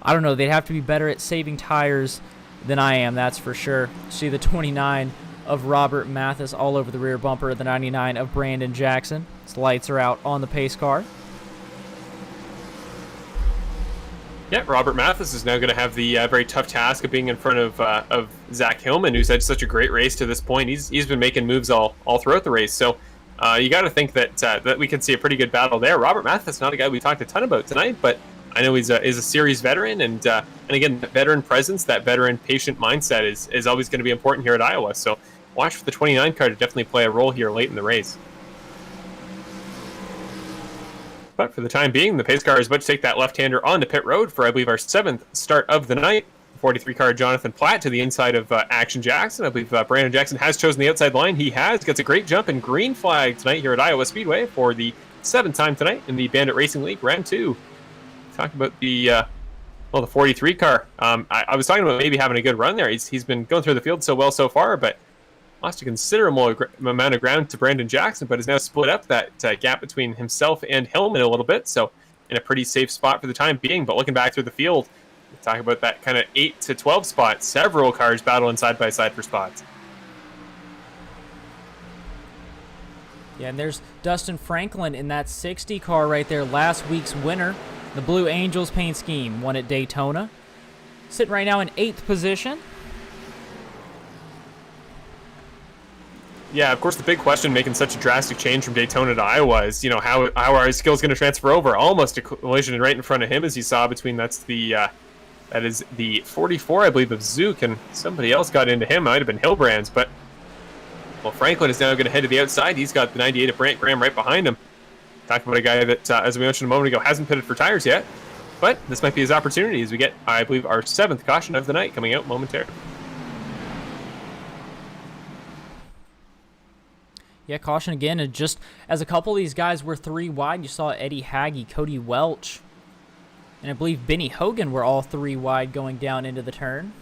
I don't know. They'd have to be better at saving tires than I am, that's for sure. See the 29 of Robert Mathis all over the rear bumper of the 99 of Brandon Jackson. His lights are out on the pace car. Yeah, Robert Mathis is now going to have the very tough task of being in front of Zack Hillman, who's had such a great race to this point. He's been making moves all throughout the race. So you got to think that we can see a pretty good battle there. Robert Mathis, not a guy we talked a ton about tonight, but I know he's a series veteran, and again, that veteran presence, that veteran patient mindset is always going to be important here at Iowa. So watch for the 29 car to definitely play a role here late in the race. But for the time being, the pace car is about to take that left-hander onto pit road for, I believe, our 7th start of the night. 43 car Jonathan Platt to the inside of Action Jackson. I believe Brandon Jackson has chosen the outside line. He gets a great jump and green flag tonight here at Iowa Speedway for the 7th time tonight in the Bandit Racing League Round 2. Talk about the 43 car. I was talking about maybe having a good run there. He's been going through the field so well so far, but lost a considerable amount of ground to Brandon Jackson, but has now split up that gap between himself and Hillman a little bit. So in a pretty safe spot for the time being. But looking back through the field, talk about that kind of 8 to 12 spot. Several cars battling side by side for spots. Yeah, and there's Dustin Franklin in that 60 car right there, last week's winner. The Blue Angels paint scheme, won at Daytona. Sitting right now in 8th position. Yeah, of course, the big question making such a drastic change from Daytona to Iowa is, how are his skills going to transfer over? Almost a collision right in front of him, as you saw between that is the 44, I believe, of Zook, and somebody else got into him. It might have been Hillbrands, but Franklin is now going to head to the outside. He's got the 98 of Brent Graham right behind him. Talking about a guy that, as we mentioned a moment ago, hasn't pitted for tires yet, but this might be his opportunity as we get, I believe, our 7th caution of the night coming out momentarily. Yeah, caution again. And just as a couple of these guys were 3 wide, you saw Eddie Hagge, Cody Welch, and I believe Benny Hogan were all 3 wide going down into the turn.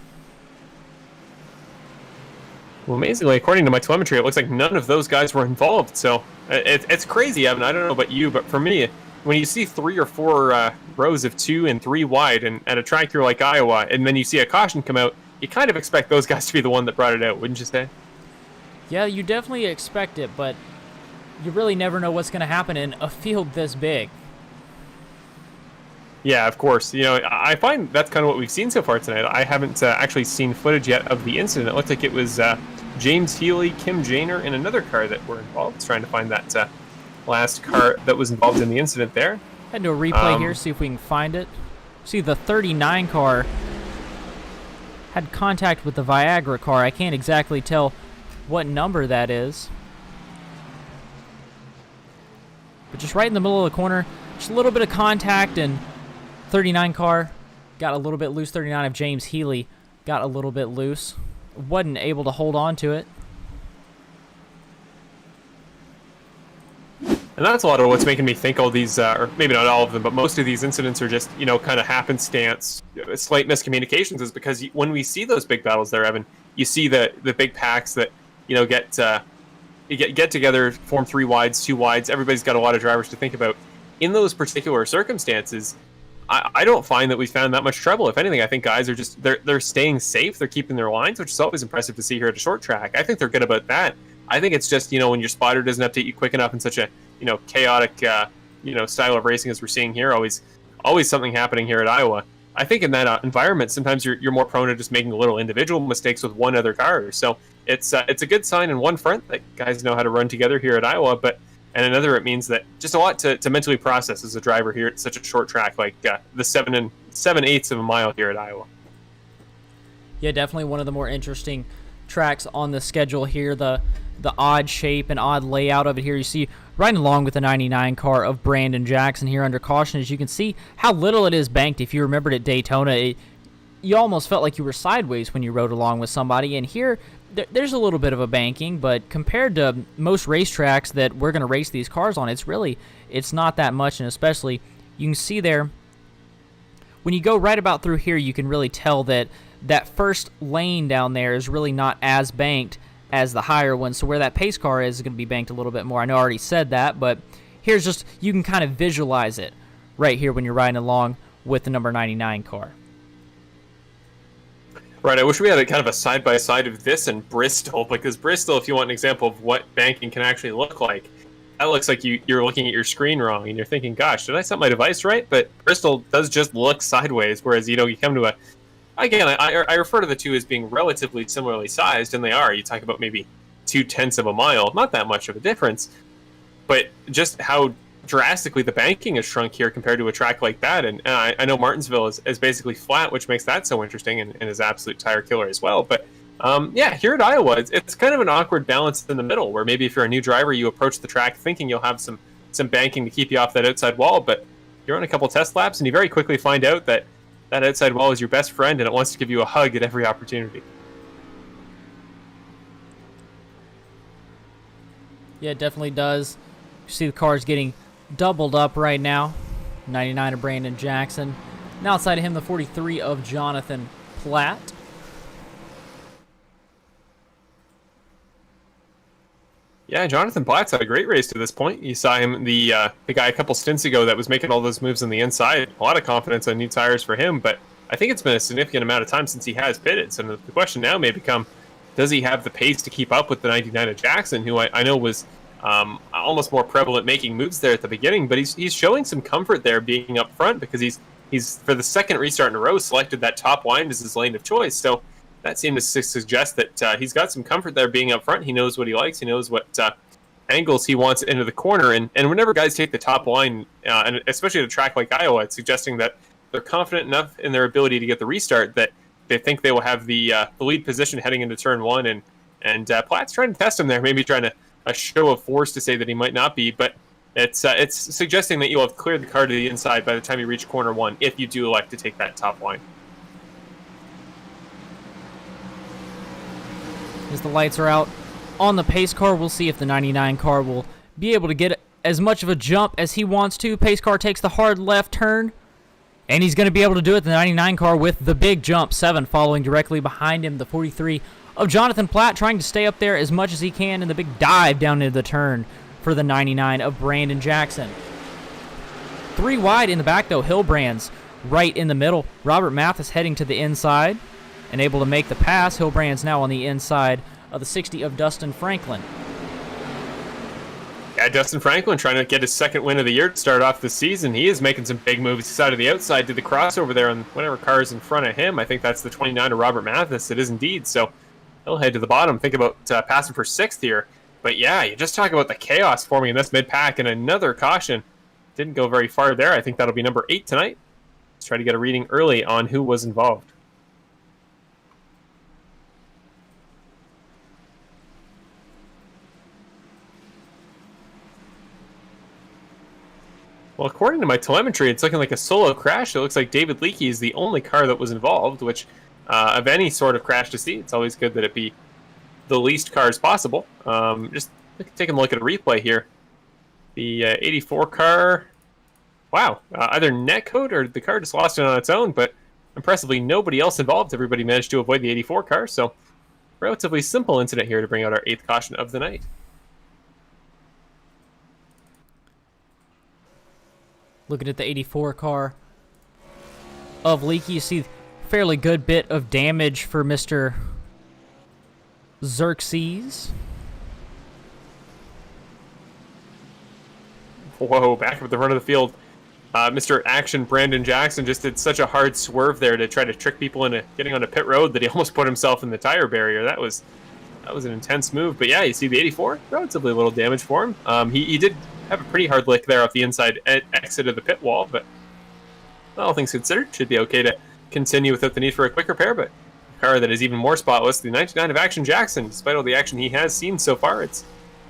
Well, amazingly, according to my telemetry, it looks like none of those guys were involved. So it's crazy, Evan. I don't know about you, but for me, when you see 3 or 4 rows of 2 and 3 wide and at a track here like Iowa, and then you see a caution come out, you kind of expect those guys to be the one that brought it out, wouldn't you say? Yeah, you definitely expect it, but you really never know what's going to happen in a field this big. Yeah, of course. I find that's kind of what we've seen so far tonight. I haven't actually seen footage yet of the incident. It looked like it was James Healy, Kim Janer, and another car that were involved. It's trying to find that last car that was involved in the incident there. Head to a replay here, see if we can find it. See, the 39 car had contact with the Viagra car. I can't exactly tell what number that is. But just right in the middle of the corner, just a little bit of contact, and 39 car got a little bit loose. 39 of James Healy got a little bit loose. Wasn't able to hold on to it. And that's a lot of what's making me think all these, or maybe not all of them, but most of these incidents are just, kind of happenstance, slight miscommunications, is because when we see those big battles there, Evan, you see the big packs that get together, form 3 wides, 2 wides. Everybody's got a lot of drivers to think about. In those particular circumstances, I don't find that we found that much trouble. If anything, I think guys are just they're staying safe. They're keeping their lines, which is always impressive to see here at a short track. I think they're good about that. I think it's just when your spotter doesn't update you quick enough in such a chaotic style of racing as we're seeing here. Always something happening here at Iowa. I think in that environment, sometimes you're more prone to just making little individual mistakes with one other car. So it's a good sign in one front that guys know how to run together here at Iowa, and another, it means that just a lot to mentally process as a driver here at such a short track like the 7/8 of a mile here at Iowa. Yeah, definitely one of the more interesting tracks on the schedule here. The odd shape and odd layout of it here. You see right along with the 99 car of Brandon Jackson here under caution. As you can see how little it is banked. If you remembered at Daytona, you almost felt like you were sideways when you rode along with somebody. And here, there's a little bit of a banking, but compared to most racetracks that we're going to race these cars on, it's not that much. And especially, you can see there, when you go right about through here, you can really tell that first lane down there is really not as banked as the higher one. So where that pace car is going to be banked a little bit more. I know I already said that, but here's just, you can kind of visualize it right here when you're riding along with the number 99 car. Right, I wish we had a kind of a side-by-side of this and Bristol, because Bristol, if you want an example of what banking can actually look like, that looks like you're looking at your screen wrong, and you're thinking, gosh, did I set my device right? But Bristol does just look sideways, whereas, you come to again, I refer to the two as being relatively similarly sized, and they are. You talk about maybe 0.2 of a mile, not that much of a difference, but just how drastically the banking has shrunk here compared to a track like that. And I know Martinsville is basically flat, which makes that so interesting and is absolute tire killer as well. But yeah, here at Iowa, it's kind of an awkward balance in the middle where maybe if you're a new driver, you approach the track thinking you'll have some banking to keep you off that outside wall, but you're on a couple test laps and you very quickly find out that that outside wall is your best friend and it wants to give you a hug at every opportunity. Yeah, it definitely does. You see the cars getting doubled up right now. 99 of Brandon Jackson. And outside of him, the 43 of Jonathan Platt. Yeah, Jonathan Platt's had a great race to this point. You saw him, the guy a couple stints ago that was making all those moves on the inside. A lot of confidence on new tires for him, but I think it's been a significant amount of time since he has pitted. So the question now may become, does he have the pace to keep up with the 99 of Jackson, who I know was almost more prevalent making moves there at the beginning, but he's showing some comfort there being up front because he's for the second restart in a row selected that top line as his lane of choice. So that seemed to suggest that he's got some comfort there being up front. He knows what he likes. He knows what angles he wants into the corner. And whenever guys take the top line, and especially at a track like Iowa, it's suggesting that they're confident enough in their ability to get the restart that they think they will have the lead position heading into turn one. And Platt's trying to test him there, maybe trying to a show of force to say that he might not be. But it's suggesting that you'll have cleared the car to the inside by the time you reach corner one if you do elect to take that top line. As the lights are out on the pace car, we'll see if the 99 car will be able to get as much of a jump as he wants to. Pace car takes the hard left turn, and he's going to be able to do it. The 99 car with the big jump, 7 following directly behind him. The 43 of Jonathan Platt trying to stay up there as much as he can, and the big dive down into the turn for the 99 of Brandon Jackson. 3 wide in the back, though. Hilbrand's right in the middle. Robert Mathis heading to the inside and able to make the pass. Hilbrand's now on the inside of the 60 of Dustin Franklin. Yeah, Dustin Franklin trying to get his second win of the year to start off the season. He is making some big moves. He's out of the outside, did the crossover there on whatever car is in front of him. I think that's the 29 of Robert Mathis. It is indeed. So he'll head to the bottom. Think about passing for 6th here. But yeah, you just talk about the chaos forming in this mid-pack, and another caution. Didn't go very far there. I think that'll be number 8 tonight. Let's try to get a reading early on who was involved. Well, according to my telemetry, it's looking like a solo crash. It looks like David Leakey is the only car that was involved, which, of any sort of crash to see, it's always good that it be the least cars possible. Just taking a look at a replay here. The 84 car, wow, either netcode or the car just lost it on its own, but impressively nobody else involved. Everybody managed to avoid the 84 car, so relatively simple incident here to bring out our 8th caution of the night. Looking at the 84 car of Leakey, you see fairly good bit of damage for Mr. Xerxes. Whoa, back up at the front of the field. Mr. Action Brandon Jackson just did such a hard swerve there to try to trick people into getting onto pit road that he almost put himself in the tire barrier. That was an intense move. But yeah, you see the 84, relatively little damage for him. He did have a pretty hard lick there off the inside exit of the pit wall, but all things considered, should be okay to continue without the need for a quick repair. But a car that is even more spotless, the 99 of Action Jackson, despite all the action he has seen so far, it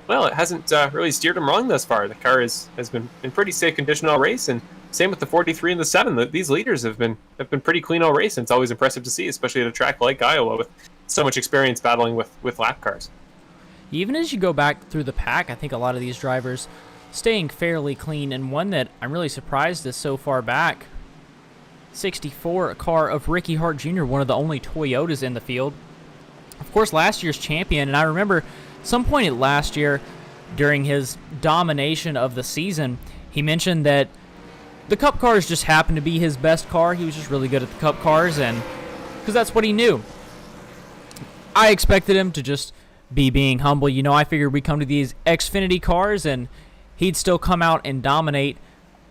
hasn't really steered him wrong thus far. The car has been in pretty safe condition all race, and same with the 43 and the 7. These leaders have been pretty clean all race, and it's always impressive to see, especially at a track like Iowa with so much experience battling with lap cars. Even as you go back through the pack, I think a lot of these drivers staying fairly clean, and one that I'm really surprised is so far back. 64, a car of Ricky Hart Jr., one of the only Toyotas in the field. Of course, last year's champion, and I remember some point at last year, during his domination of the season, he mentioned that the Cup cars just happened to be his best car. He was just really good at the Cup cars, and because that's what he knew. I expected him to just be being humble. You know, I figured we'd come to these Xfinity cars, and he'd still come out and dominate,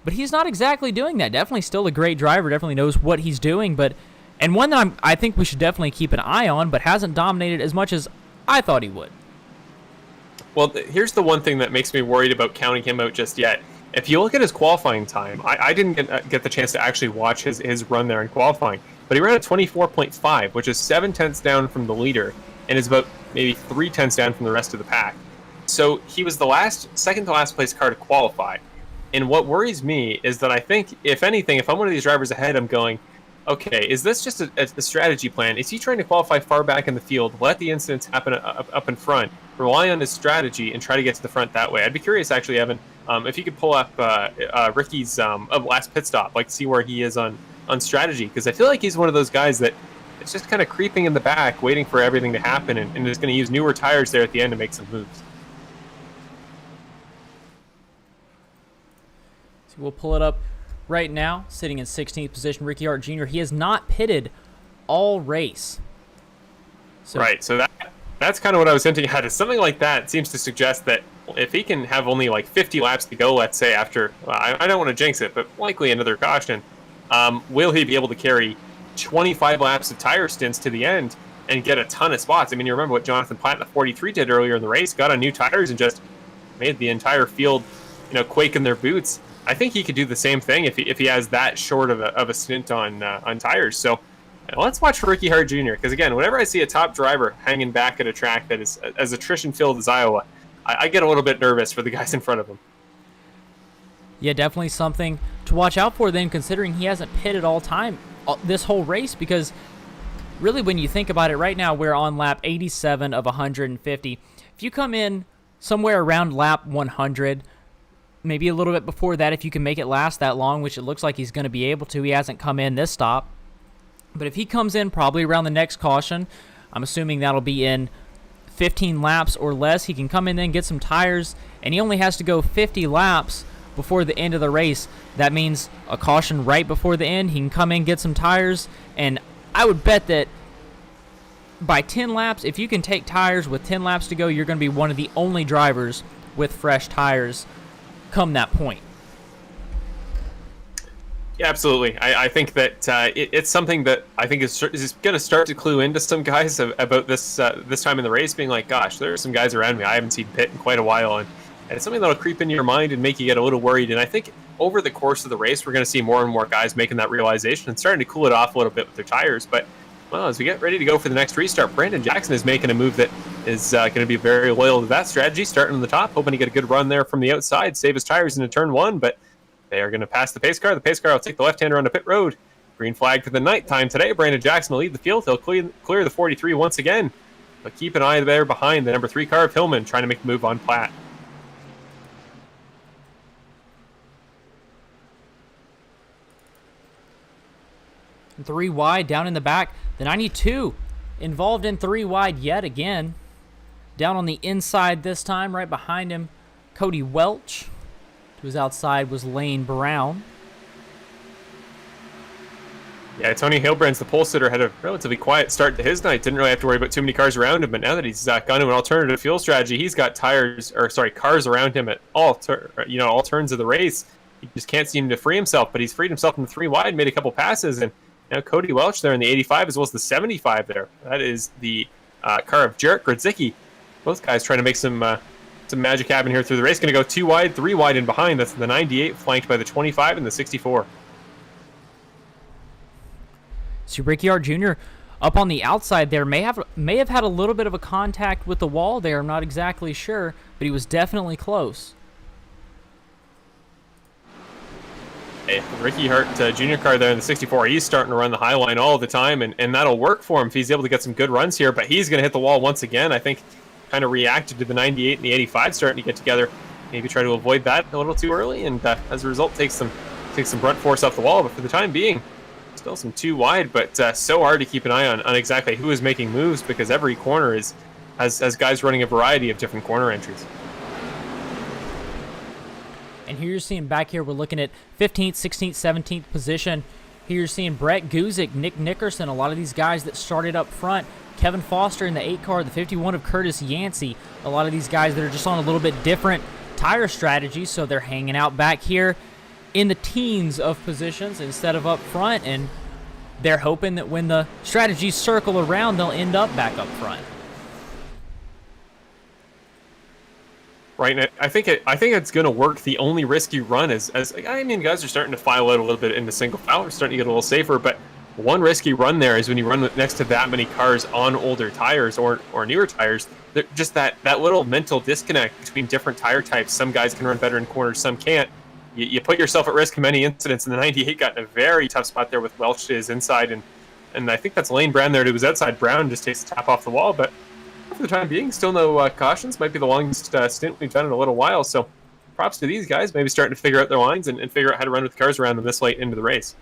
but he's not exactly doing that. Definitely still a great driver, definitely knows what he's doing, and one that I think we should definitely keep an eye on, but hasn't dominated as much as I thought he would. Well, here's the one thing that makes me worried about counting him out just yet. if you look at his qualifying time, I didn't get the chance to actually watch his run there in qualifying, but he ran a 24.5, which is 7/10 down from the leader, and is about maybe 3/10 down from the rest of the pack. So he was the second to last place car to qualify. And what worries me is that I think, if anything, if I'm one of these drivers ahead, I'm going, okay, is this just a strategy plan? Is he trying to qualify far back in the field, let the incidents happen up in front, rely on his strategy, and try to get to the front that way? I'd be curious, actually, Evan, if you could pull up Ricky's last pit stop, like see where he is on strategy, because I feel like he's one of those guys that is just kind of creeping in the back, waiting for everything to happen, and is going to use newer tires there at the end to make some moves. So we'll pull it up right now, sitting in 16th position, Ricky Hart Jr. He has not pitted all race. Right, so that's kind of what I was hinting at. Is something like that seems to suggest that if he can have only like 50 laps to go, let's say, after, I don't want to jinx it, but likely another caution, will he be able to carry 25 laps of tire stints to the end and get a ton of spots? I mean, you remember what Jonathan Platt in the 43 did earlier in the race, got on new tires and just made the entire field, quake in their boots. I think he could do the same thing if he has that short of a stint on tires. So let's watch for Ricky Hart Jr. because, again, whenever I see a top driver hanging back at a track that is as attrition-filled as Iowa, I get a little bit nervous for the guys in front of him. Yeah, definitely something to watch out for then, considering he hasn't pitted all time this whole race, because really when you think about it right now, we're on lap 87 of 150. If you come in somewhere around lap 100, maybe a little bit before that, if you can make it last that long, which it looks like he's going to be able to. He hasn't come in this stop. But if he comes in probably around the next caution, I'm assuming that'll be in 15 laps or less. He can come in and get some tires, and he only has to go 50 laps before the end of the race. That means a caution right before the end. He can come in, get some tires, and I would bet that by 10 laps, if you can take tires with 10 laps to go, you're going to be one of the only drivers with fresh tires come that point. Yeah, absolutely. I think that it's something that I think is going to start to clue into some guys about this time in the race, being like, gosh, there are some guys around me I haven't seen pit in quite a while, and it's something that'll creep into your mind and make you get a little worried. And I think over the course of the race, we're going to see more and more guys making that realization and starting to cool it off a little bit with their tires. But well, as we get ready to go for the next restart, Brandon Jackson is making a move that is going to be very loyal to that strategy, starting on the top, hoping to get a good run there from the outside, save his tires into turn one, but they are going to pass the pace car. The pace car will take the left-hander onto pit road. Green flag for the night time today. Brandon Jackson will lead the field. He'll clear the 43 once again, but keep an eye there behind the number 3 car of Hillman, trying to make the move on Platt. Three wide down in the back. The 92 involved in three wide yet again. Down on the inside this time, right behind him, Cody Welch. To his outside was Lane Brown. Yeah, Tony Hilbrand's the pole sitter, had a relatively quiet start to his night. Didn't really have to worry about too many cars around him, but now that he's gone to an alternative fuel strategy, he's got cars around him at all turns of the race. He just can't seem to free himself, but he's freed himself in the three wide, made a couple passes, and now Cody Welch there in the 85 as well as the 75 there. That is the car of Jarek Grodzicki. Both guys trying to make some magic happen here through the race. Going to go 2 wide, 3 wide in behind. That's the 98 flanked by the 25 and the 64. So Ricky Hart Jr. up on the outside there may have had a little bit of a contact with the wall there. I'm not exactly sure, but he was definitely close. Hey, Ricky Hart Jr. car there in the 64, he's starting to run the high line all the time, and that'll work for him if he's able to get some good runs here, but he's going to hit the wall once again. I think kind of reacted to the 98 and the 85 starting to get together. Maybe try to avoid that a little too early, and as a result takes some brunt force off the wall, but for the time being, still some 2 wide, but so hard to keep an eye on exactly who is making moves, because every corner has guys running a variety of different corner entries. And here you're seeing back here, we're looking at 15th, 16th, 17th position. Here you're seeing Brett Guzik, Nick Nickerson, a lot of these guys that started up front. Kevin Foster in the 8 car, the 51 of Curtis Yancey. A lot of these guys that are just on a little bit different tire strategies, so they're hanging out back here in the teens of positions instead of up front, and they're hoping that when the strategies circle around, they'll end up back up front. Right, and I think it's going to work. The only risky run is, I mean, guys are starting to file out a little bit into single file. We're starting to get a little safer, but one risky run there is when you run next to that many cars on older tires or newer tires. Just that little mental disconnect between different tire types. Some guys can run better in corners, some can't. You put yourself at risk in many incidents, and the 98 got in a very tough spot there with Welch to his inside, and I think that's Lane Brown there to his outside. Brown just takes a tap off the wall, but for the time being, still no cautions. Might be the longest stint we've done in a little while, so props to these guys, maybe starting to figure out their lines and figure out how to run with cars around them this late into the race.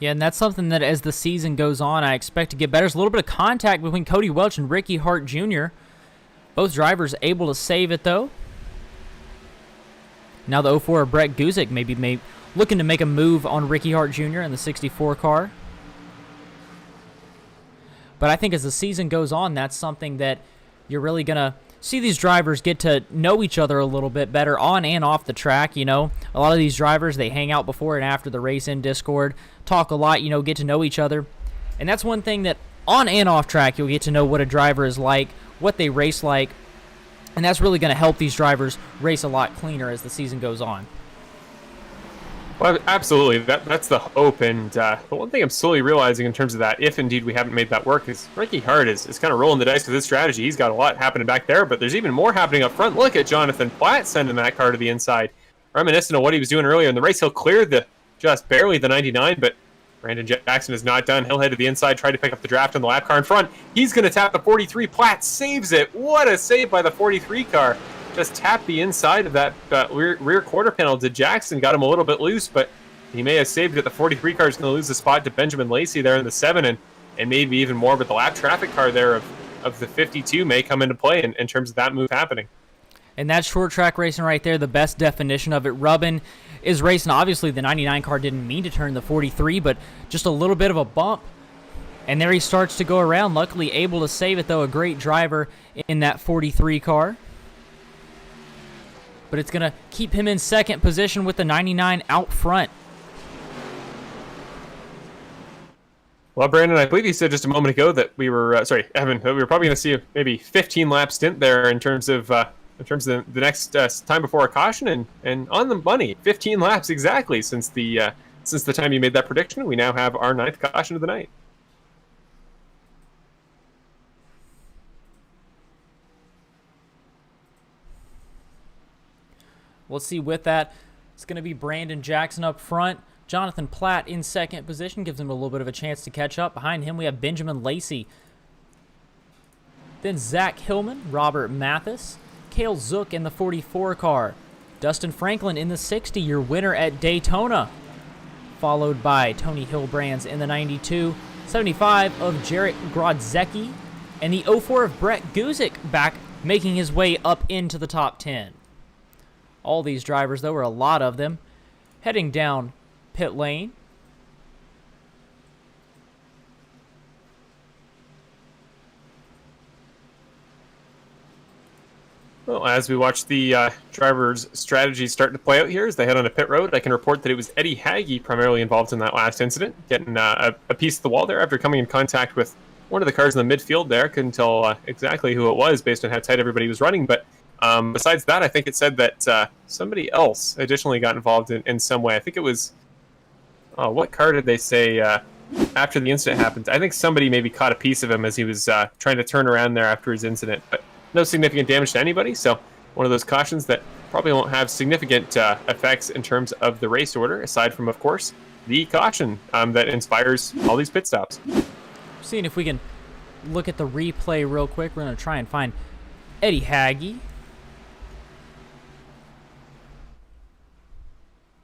Yeah, and that's something that as the season goes on, I expect to get better. There's a little bit of contact between Cody Welch and Ricky Hart Jr. Both drivers able to save it, though. Now the 04 of Brett Guzik maybe looking to make a move on Ricky Hart Jr. in the 64 car. But I think as the season goes on, that's something that you're really going to see these drivers get to know each other a little bit better on and off the track. You know, a lot of these drivers, they hang out before and after the race in Discord, talk a lot, you know, get to know each other. And that's one thing that on and off track, you'll get to know what a driver is like, what they race like. And that's really going to help these drivers race a lot cleaner as the season goes on. Well, absolutely. That's the hope. And the one thing I'm slowly realizing in terms of that, if indeed we haven't made that work, is Ricky Hart is kind of rolling the dice with his strategy. He's got a lot happening back there, but there's even more happening up front. Look at Jonathan Platt sending that car to the inside. Reminiscent of what he was doing earlier in the race. He'll clear just barely the 99, but Brandon Jackson is not done. He'll head to the inside, try to pick up the draft on the lap car in front. He's going to tap the 43. Platt saves it. What a save by the 43 car. Just tapped the inside of that rear quarter panel to Jackson. Got him a little bit loose, but he may have saved it. The 43 car is going to lose the spot to Benjamin Lacey there in the 7, and maybe even more. But the lap traffic car there of the 52 may come into play in terms of that move happening. And that short track racing right there, the best definition of it. Rubbin is racing. Obviously, the 99 car didn't mean to turn the 43, but just a little bit of a bump. And there he starts to go around. Luckily able to save it, though. A great driver in that 43 car. But it's going to keep him in second position with the 99 out front. Well, Brandon, I believe you said just a moment ago that we were, Evan, that we were probably going to see maybe 15 lap stint there in terms of the next time before a caution, and on the money, 15 laps exactly since the time you made that prediction. We now have our 9th caution of the night. Let's see, with that, it's going to be Brandon Jackson up front. Jonathan Platt in second position, gives him a little bit of a chance to catch up. Behind him, we have Benjamin Lacey. Then Zack Hillman, Robert Mathis, Cale Zook in the 44 car. Dustin Franklin in the 60, your winner at Daytona. Followed by Tony Hillbrands in the 92. 75 of Jarek Grodzecki. And the 04 of Brett Guzik back, making his way up into the top 10. All these drivers, though, were a lot of them, heading down pit lane. Well, as we watch the drivers' strategies start to play out here as they head on a pit road, I can report that it was Eddie Hagee primarily involved in that last incident, getting a piece of the wall there after coming in contact with one of the cars in the midfield there. Couldn't tell exactly who it was based on how tight everybody was running, but besides that, I think it said that somebody else additionally got involved in some way. I think it was, what car did they say after the incident happened? I think somebody maybe caught a piece of him as he was trying to turn around there after his incident, but no significant damage to anybody. So one of those cautions that probably won't have significant effects in terms of the race order, aside from, of course, the caution that inspires all these pit stops. Seeing if we can look at the replay real quick. We're going to try and find Eddie Hagee,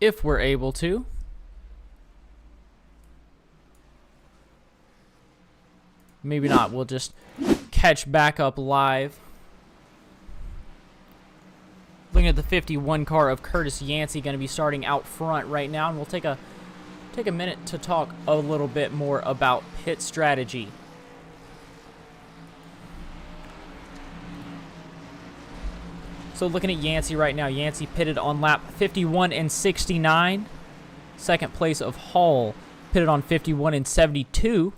if we're able to. Maybe not. We'll just catch back up live. Looking at the 51 car of Curtis Yancey, going to be starting out front right now, and we'll take a minute to talk a little bit more about pit strategy. So looking at Yancey right now, Yancey pitted on lap 51 and 69. Second place of Hall pitted on 51 and 72.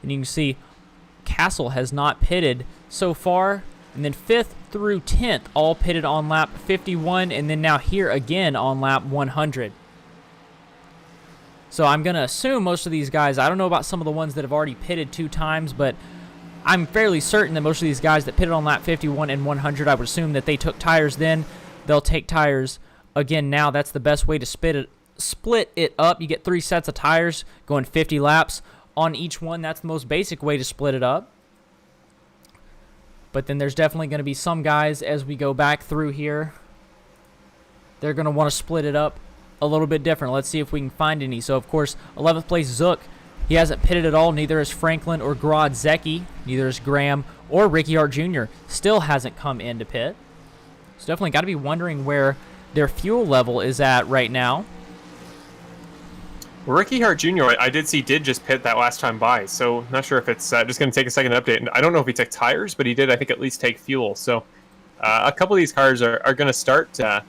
And you can see Castle has not pitted so far. And then 5th through 10th all pitted on lap 51, and then now here again on lap 100. So I'm going to assume most of these guys, I don't know about some of the ones that have already pitted 2 times, but I'm fairly certain that most of these guys that pitted on lap 51 and 100, I would assume that they took tires then. They'll take tires again now. That's the best way to split it up. You get 3 sets of tires going 50 laps on each one. That's the most basic way to split it up. But then there's definitely going to be some guys as we go back through here. They're going to want to split it up a little bit different. Let's see if we can find any. So, of course, 11th place Zook. He hasn't pitted at all. Neither is Franklin or Grodzecki. Neither is Graham or Ricky Hart Jr. Still hasn't come in to pit. So definitely got to be wondering where their fuel level is at right now. Ricky Hart Jr., I did see, did just pit that last time by, so not sure if it's just going to take a second update. And I don't know if he took tires, but he did, I think, at least take fuel. So a couple of these cars are going to start to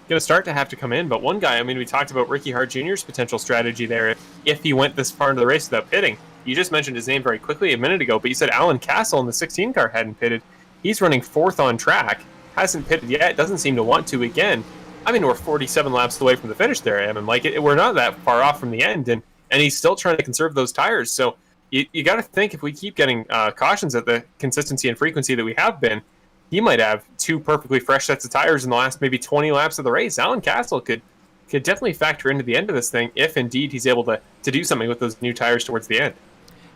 have to come in. But one guy, I mean, we talked about Ricky Hart Jr.'s potential strategy there if he went this far into the race without pitting. You just mentioned his name very quickly a minute ago, but you said Alan Castle in the 16 car hadn't pitted. He's running 4th on track, hasn't pitted yet, doesn't seem to want to again. I mean, we're 47 laps away from the finish there, Evan. Like, we're not that far off from the end, and he's still trying to conserve those tires. So you got to think if we keep getting cautions at the consistency and frequency that we have been, he might have 2 perfectly fresh sets of tires in the last maybe 20 laps of the race. Alan Castle could definitely factor into the end of this thing if indeed he's able to do something with those new tires towards the end.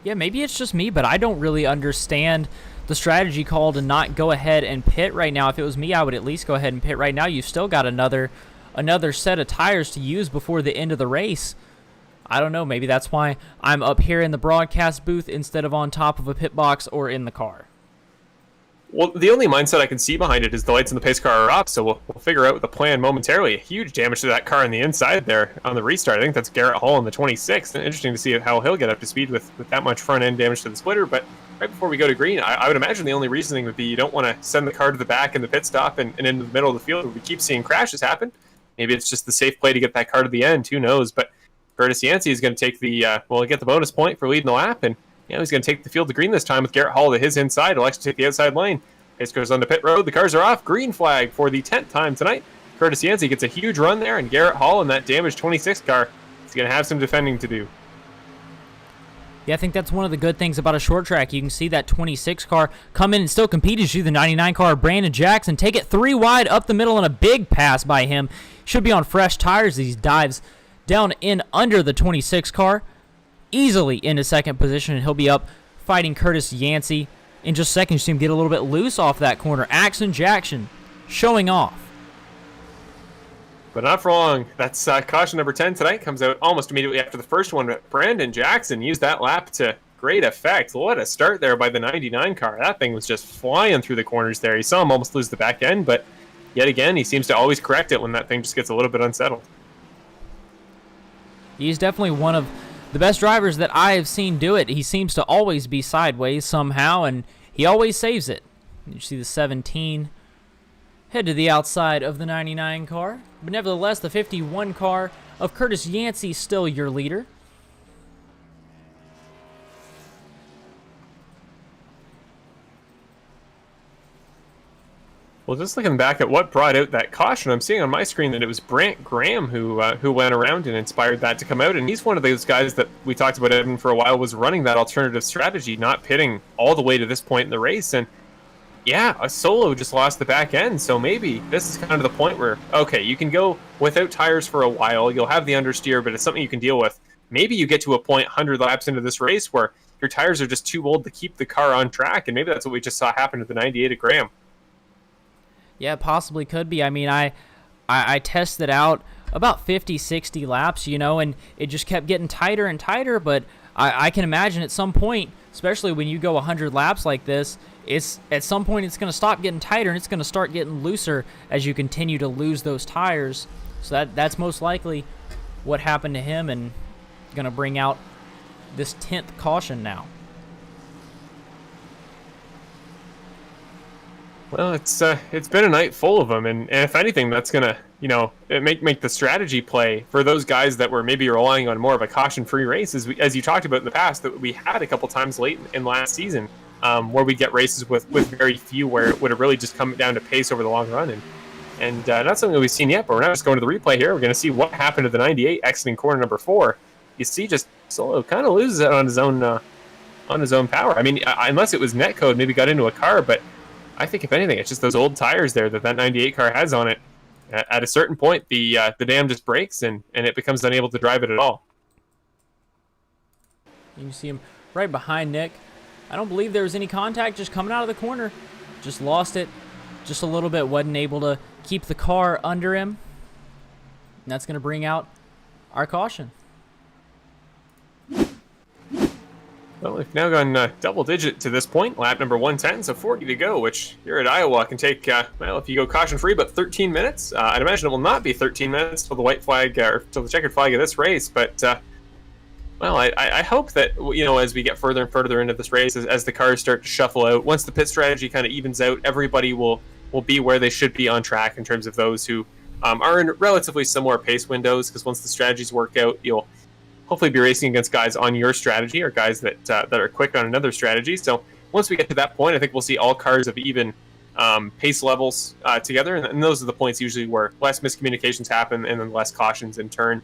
Yeah, maybe it's just me, but I don't really understand the strategy call to not go ahead and pit right now. If it was me, I would at least go ahead and pit right now. You've still got another set of tires to use before the end of the race. I don't know. Maybe that's why I'm up here in the broadcast booth instead of on top of a pit box or in the car. Well, the only mindset I can see behind it is the lights in the pace car are up, so we'll figure out the plan momentarily. Huge damage to that car on the inside there on the restart. I think that's Garrett Hall in the 26th. Interesting to see how he'll get up to speed with that much front-end damage to the splitter. But right before we go to green, I would imagine the only reasoning would be you don't want to send the car to the back in the pit stop and into the middle of the field where we keep seeing crashes happen. Maybe it's just the safe play to get that car to the end. Who knows? But Curtis Yancey is going to take get the bonus point for leading the lap, and he's going to take the field to green this time with Garrett Hall to his inside. He'll actually take the outside lane. Pace goes on the pit road. The cars are off. Green flag for the 10th time tonight. Curtis Yancey gets a huge run there, and Garrett Hall in that damaged 26 car is going to have some defending to do. Yeah, I think that's one of the good things about a short track. You can see that 26 car come in and still compete as you. The 99 car, Brandon Jackson, take it 3 wide up the middle, and a big pass by him. Should be on fresh tires as he dives down in under the 26 car, easily into second position, and he'll be up fighting Curtis Yancey. In just seconds, you see him get a little bit loose off that corner. Axon Jackson showing off. But not for long. That's caution number 10 tonight. Comes out almost immediately after the first one. But Brandon Jackson used that lap to great effect. What a start there by the 99 car. That thing was just flying through the corners there. You saw him almost lose the back end, but yet again, he seems to always correct it when that thing just gets a little bit unsettled. He's definitely one of the best drivers that I have seen do it. He seems to always be sideways somehow, and he always saves it. You see the 17 head to the outside of the 99 car. But nevertheless, the 51 car of Curtis Yancey still your leader. Well, just looking back at what brought out that caution, I'm seeing on my screen that it was Brent Graham who went around and inspired that to come out. And he's one of those guys that we talked about, Evan, for a while, was running that alternative strategy, not pitting all the way to this point in the race. And yeah, a solo just lost the back end. So maybe this is kind of the point where, okay, you can go without tires for a while. You'll have the understeer, but it's something you can deal with. Maybe you get to a point 100 laps into this race where your tires are just too old to keep the car on track. And maybe that's what we just saw happen to the 98 at Graham. Yeah, possibly could be. I mean, I tested out about 50, 60 laps, and it just kept getting tighter and tighter. But I can imagine at some point, especially when you go 100 laps like this, at some point it's going to stop getting tighter and it's going to start getting looser as you continue to lose those tires. So that's most likely what happened to him, and going to bring out this 10th caution now. Well, it's been a night full of them, and if anything, that's gonna make the strategy play for those guys that were maybe relying on more of a caution-free race, as you talked about in the past that we had a couple times late in last season. where we get races with very few, where it would have really just come down to pace over the long run. And not something that we've seen yet, but we're not just going to the replay here. We're going to see what happened to the 98 exiting corner number 4. You see, just Solo kind of loses it on his own power. I mean, unless it was netcode, maybe got into a car, but I think if anything, it's just those old tires there that 98 car has on it. At a certain point, the dam just breaks and it becomes unable to drive it at all. You can see him right behind Nick. I don't believe there was any contact just coming out of the corner. Just lost it just a little bit. Wasn't able to keep the car under him. And that's going to bring out our caution. Well, we've now gone double digit to this point. Lap number 110, so 40 to go, which here at Iowa can take, well, if you go caution free, about 13 minutes. I'd imagine it will not be 13 minutes till the white flag, or till the checkered flag of this race, but well, I hope that, you know, as we get further and further into this race, as the cars start to shuffle out, once the pit strategy kind of evens out, everybody will be where they should be on track in terms of those who are in relatively similar pace windows, because once the strategies work out, you'll hopefully be racing against guys on your strategy or guys that are quick on another strategy. So once we get to that point, I think we'll see all cars of even pace levels together, and those are the points usually where less miscommunications happen and then less cautions in turn.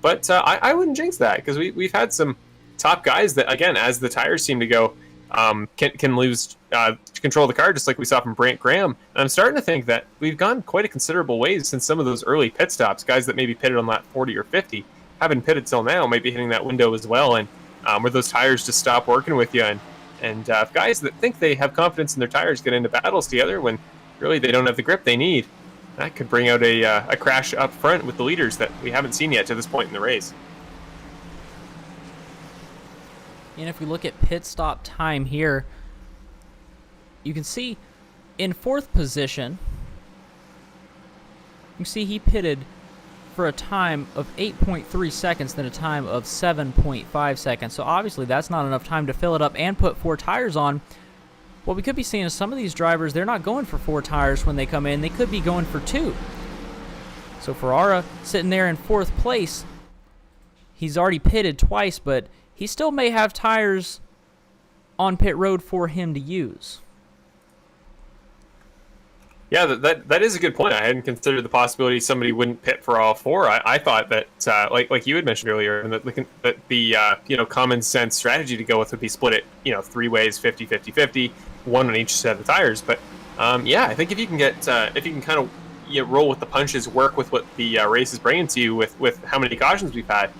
But I wouldn't jinx that, because we've had some top guys that, again, as the tires seem to go, can lose control of the car, just like we saw from Brent Graham. And I'm starting to think that we've gone quite a considerable ways since some of those early pit stops. Guys that maybe pitted on lap 40 or 50 haven't pitted till now might be hitting that window as well, and where those tires just stop working with you. And if guys that think they have confidence in their tires get into battles together when really they don't have the grip they need, that could bring out a crash up front with the leaders that we haven't seen yet to this point in the race. And if we look at pit stop time here, you can see in 4th position, you can see he pitted for a time of 8.3 seconds than a time of 7.5 seconds. So obviously that's not enough time to fill it up and put 4 tires on. What we could be seeing is some of these drivers, they're not going for 4 tires when they come in. They could be going for 2. So Ferrara sitting there in 4th place. He's already pitted twice, but he still may have tires on pit road for him to use. Yeah, that is a good point. I hadn't considered the possibility somebody wouldn't pit for all 4. I thought that, like you had mentioned earlier, that the common sense strategy to go with would be split it 3 ways, 50-50-50, 1 on each set of tires. But yeah, I think if you can get if you can kind of roll with the punches, work with what the race is bringing to you with how many cautions we've had,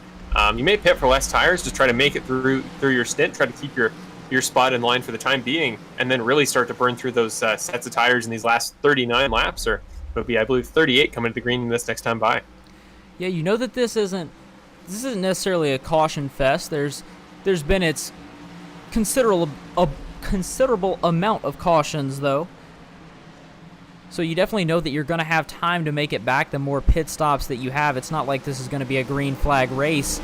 you may pit for less tires, just try to make it through your stint, try to keep your spot in line for the time being, and then really start to burn through those sets of tires in these last 39 laps, or it'll be, I believe, 38 coming to the green this next time by. Yeah, you know that this isn't necessarily a caution fest. There's been its considerable amount of cautions though. So you definitely know that you're going to have time to make it back the more pit stops that you have. It's not like this is going to be a green flag race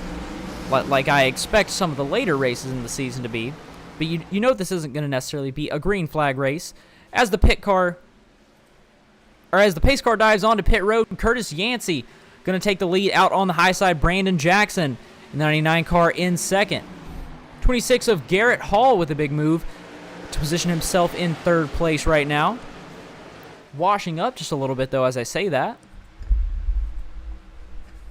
like I expect some of the later races in the season to be. But you know this isn't going to necessarily be a green flag race. As the pace car dives onto pit road, Curtis Yancey going to take the lead out on the high side. Brandon Jackson, the 99 car, in second. 26 of Garrett Hall with a big move to position himself in 3rd place right now. Washing up just a little bit, though, as I say that.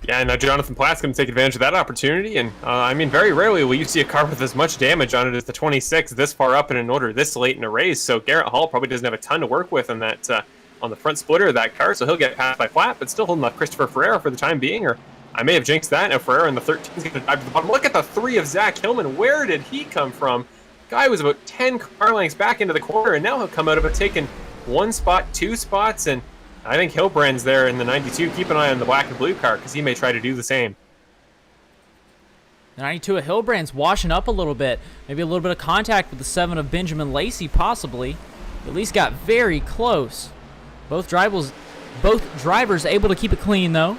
Yeah, now Jonathan Platt's going to take advantage of that opportunity, and I mean, very rarely will you see a car with as much damage on it as the 26 this far up in an order this late in a race. So Garrett Hall probably doesn't have a ton to work with on that on the front splitter of that car, so he'll get passed by Platt, but still holding off Christopher Ferreira for the time being. Or I may have jinxed that. Now Ferreira in the 13 is going to dive to the bottom. Look at the 3 of Zack Hillman. Where did he come from? Guy was about 10 car lengths back into the corner, and now he'll come out of it taking 1 spot, 2 spots, and I think Hilbrand's there in the 92. Keep an eye on the black and blue car, because he may try to do the same. The 92 of Hilbrand's washing up a little bit. Maybe a little bit of contact with the 7 of Benjamin Lacey, possibly. At least got very close. Both drivers able to keep it clean, though.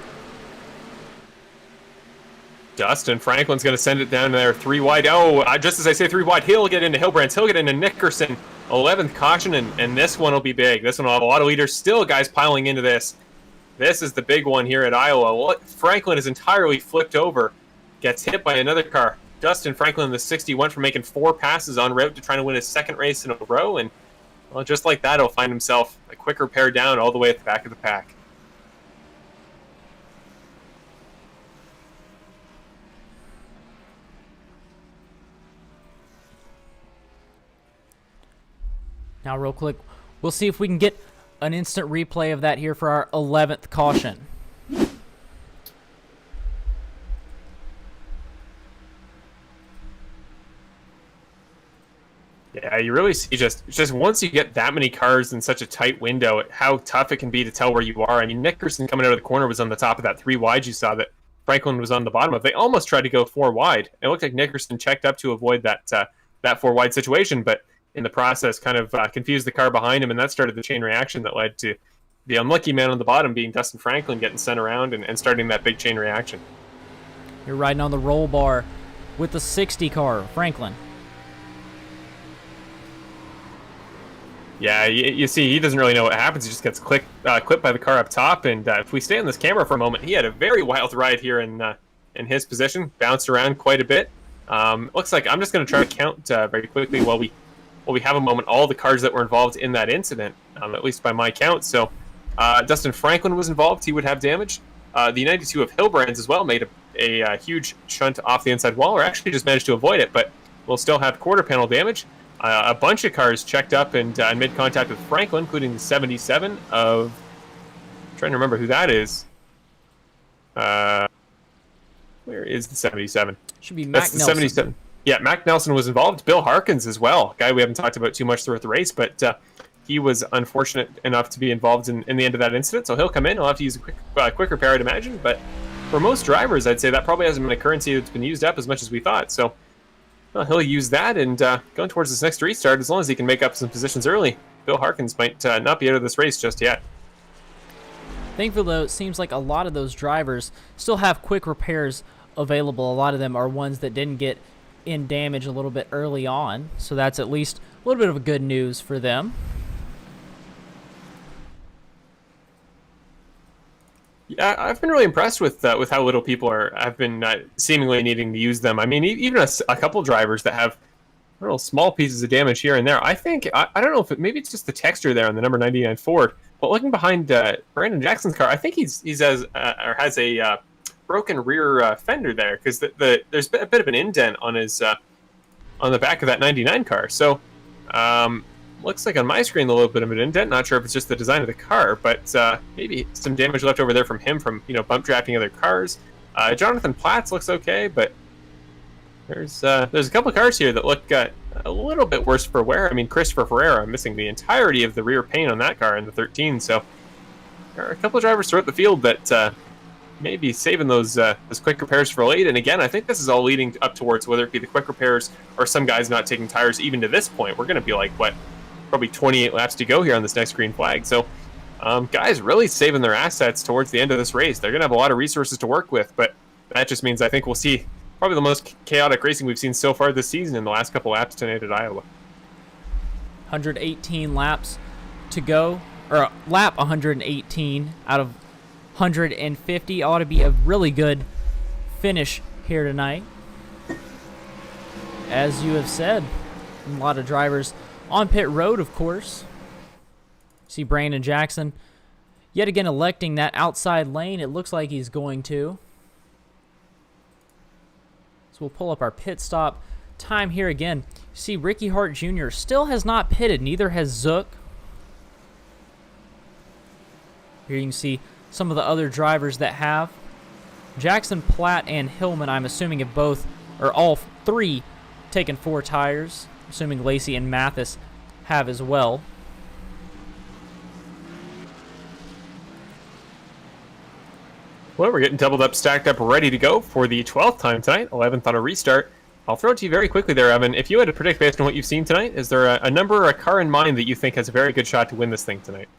Dustin Franklin's going to send it down there 3 wide. Oh, just as I say 3 wide, he'll get into Hilbrand's. He'll get into Nickerson. 11th caution, and this one will be big. This one will have a lot of leaders. Still guys piling into this. This is the big one here at Iowa. Well, Franklin is entirely flipped over. Gets hit by another car. Dustin Franklin, the 60, went from making 4 passes en route to trying to win his second race in a row, and well, just like that, he'll find himself a quick repair down all the way at the back of the pack. Now, real quick, we'll see if we can get an instant replay of that here for our 11th caution. Yeah, you really see just once you get that many cars in such a tight window, how tough it can be to tell where you are. I mean, Nickerson coming out of the corner was on the top of that 3 wide you saw that Franklin was on the bottom of. They almost tried to go 4 wide. It looked like Nickerson checked up to avoid that 4 wide situation, but in the process kind of confused the car behind him, and that started the chain reaction that led to the unlucky man on the bottom being Dustin Franklin getting sent around and starting that big chain reaction. You're riding on the roll bar with the 60 car, Franklin. Yeah, you see, he doesn't really know what happens. He just gets clipped by the car up top, and if we stay on this camera for a moment, he had a very wild ride here in his position, bounced around quite a bit. Looks like I'm just going to try to count very quickly while we have a moment all the cars that were involved in that incident, at least by my count. So Dustin Franklin was involved. He would have damage. The 92 of Hilbrand's as well made a huge shunt off the inside wall, or actually just managed to avoid it, but will still have quarter panel damage. A bunch of cars checked up and made contact with Franklin, including the 77 of... I'm trying to remember who that is. Where is the 77? Should be Mac Nelson. Nelson. 77. Yeah, Mac Nelson was involved. Bill Harkins as well. Guy we haven't talked about too much throughout the race, but he was unfortunate enough to be involved in the end of that incident, so he'll come in. He'll have to use a quick repair, I'd imagine, but for most drivers, I'd say that probably hasn't been a currency that's been used up as much as we thought, so well, he'll use that, and going towards this next restart, as long as he can make up some positions early, Bill Harkins might not be out of this race just yet. Thankfully, though, it seems like a lot of those drivers still have quick repairs available. A lot of them are ones that didn't get in damage a little bit early on, so that's at least a little bit of a good news for them. Yeah, I've been really impressed with how little people have been seemingly needing to use them. I mean, even a couple drivers that have little small pieces of damage here and there. I think I don't know if maybe it's just the texture there on the number 99 Ford. But looking behind Brandon Jackson's car, I think he's has a broken rear fender there, because there's a bit of an indent on his on the back of that 99 car. So looks like on my screen a little bit of an indent. Not sure if it's just the design of the car, but maybe some damage left over there from him from bump drafting other cars. Jonathan Platt's looks okay, but there's a couple of cars here that look a little bit worse for wear. I mean, Christopher Ferreira missing the entirety of the rear paint on that car in the 13. So there are a couple of drivers throughout the field that maybe saving those quick repairs for late. And again, I think this is all leading up towards whether it be the quick repairs or some guys not taking tires even to this point. We're going to be like, probably 28 laps to go here on this next green flag. So guys really saving their assets towards the end of this race. They're going to have a lot of resources to work with, but that just means I think we'll see probably the most chaotic racing we've seen so far this season in the last couple laps tonight at Iowa. 118 laps to go, or lap 118 out of 150. Ought to be a really good finish here tonight. As you have said, a lot of drivers on pit road, of course. See Brandon Jackson yet again electing that outside lane. It looks like he's going to. So we'll pull up our pit stop time here again. See Ricky Hart Jr. still has not pitted. Neither has Zook. Here you can see some of the other drivers that have. Jackson, Platt, and Hillman, I'm assuming have both, or all three, taken 4 tires. Assuming Lacey and Mathis have as well. Well, we're getting doubled up, stacked up, ready to go for the 12th time tonight, 11th on a restart. I'll throw it to you very quickly there, Evan. If you had to predict based on what you've seen tonight, is there a number or a car in mind that you think has a very good shot to win this thing tonight?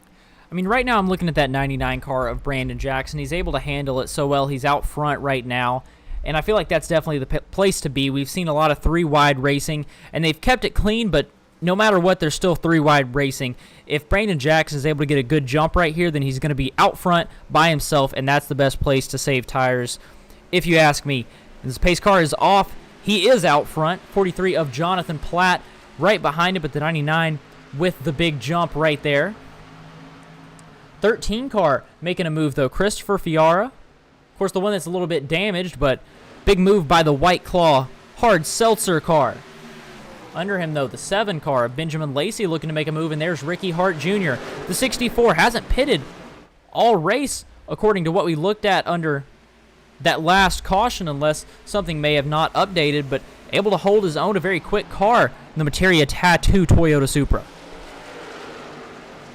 I mean, right now I'm looking at that 99 car of Brandon Jackson. He's able to handle it so well. He's out front right now. And I feel like that's definitely the place to be. We've seen a lot of 3-wide racing, and they've kept it clean, but no matter what, they're still 3-wide racing. If Brandon Jackson is able to get a good jump right here, then he's going to be out front by himself, and that's the best place to save tires, if you ask me. This pace car is off He is out front. 43 of Jonathan Platt right behind him, but the 99 with the big jump right there. 13 car making a move, though. Christopher Fiara. Of course, the one that's a little bit damaged, but big move by the White Claw Hard Seltzer car. Under him, though, the 7 car of Benjamin Lacey looking to make a move, and there's Ricky Hart Jr. The 64 hasn't pitted all race, according to what we looked at under that last caution, unless something may have not updated, but able to hold his own, a very quick car, the Materia Tattoo Toyota Supra.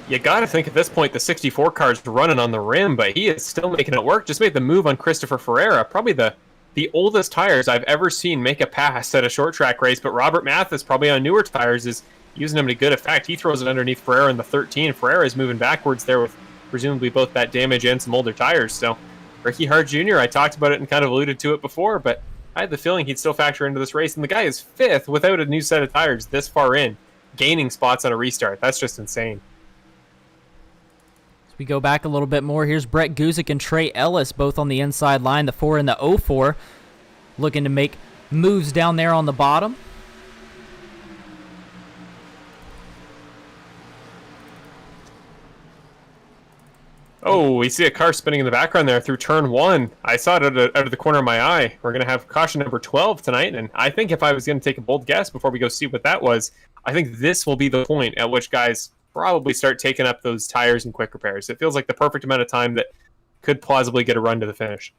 You got to think at this point the 64 car's running on the rim, but he is still making it work. Just made the move on Christopher Ferreira, probably the oldest tires I've ever seen make a pass at a short track race, but Robert Mathis, probably on newer tires, is using them to good effect. He throws it underneath Ferreira in the 13. Ferreira is moving backwards there with presumably both that damage and some older tires. So Ricky Hart Jr., I talked about it and kind of alluded to it before, but I had the feeling he'd still factor into this race, and the guy is 5th without a new set of tires this far in, gaining spots on a restart. That's just insane. We go back a little bit more. Here's Brett Guzik and Trey Ellis, both on the inside line, the 4 and the 04, looking to make moves down there on the bottom. Oh, we see a car spinning in the background there through turn 1. I saw it out of the corner of my eye. We're going to have caution number 12 tonight, and I think if I was going to take a bold guess before we go see what that was, I think this will be the point at which guys probably start taking up those tires and quick repairs. It feels like the perfect amount of time that could plausibly get a run to the finish.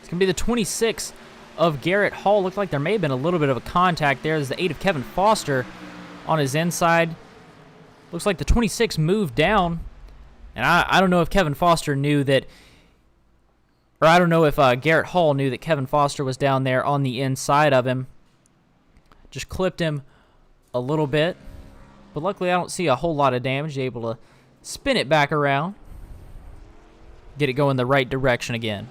It's going to be the 26 of Garrett Hall. Looked like there may have been a little bit of a contact there. There's the 8 of Kevin Foster on his inside. Looks like the 26 moved down. And I don't know if Kevin Foster knew that, or I don't know if Garrett Hall knew that Kevin Foster was down there on the inside of him. Just clipped him a little bit. But luckily, I don't see a whole lot of damage. Able to spin it back around. Get it going the right direction again.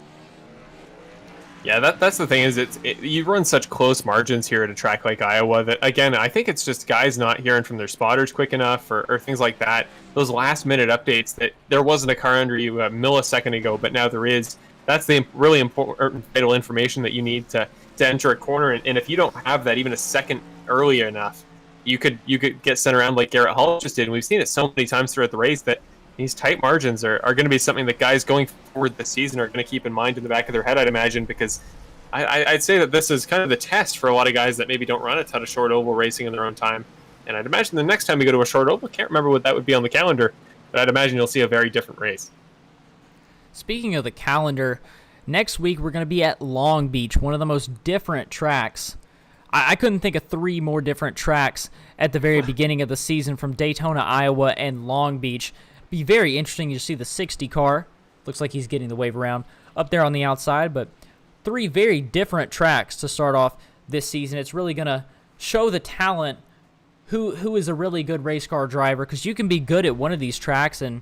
Yeah, that's the thing is you run such close margins here at a track like Iowa that, again, I think it's just guys not hearing from their spotters quick enough or things like that. Those last-minute updates that there wasn't a car under you a millisecond ago, but now there is. That's the really important vital information that you need to enter a corner. And if you don't have that even a second early enough, you could get sent around like Garrett Hall just did. And we've seen it so many times throughout the race that these tight margins are going to be something that guys going forward this season are going to keep in mind in the back of their head, I'd imagine, because I'd say that this is kind of the test for a lot of guys that maybe don't run a ton of short oval racing in their own time. And I'd imagine the next time we go to a short oval, I can't remember what that would be on the calendar, but I'd imagine you'll see a very different race. Speaking of the calendar, next week we're going to be at Long Beach, one of the most different tracks. I couldn't think of 3 more different tracks at the very beginning of the season, from Daytona, Iowa, and Long Beach. Be very interesting to see the 60 car. Looks like he's getting the wave around up there on the outside, but 3 very different tracks to start off this season. It's really going to show the talent, who is a really good race car driver, because you can be good at one of these tracks and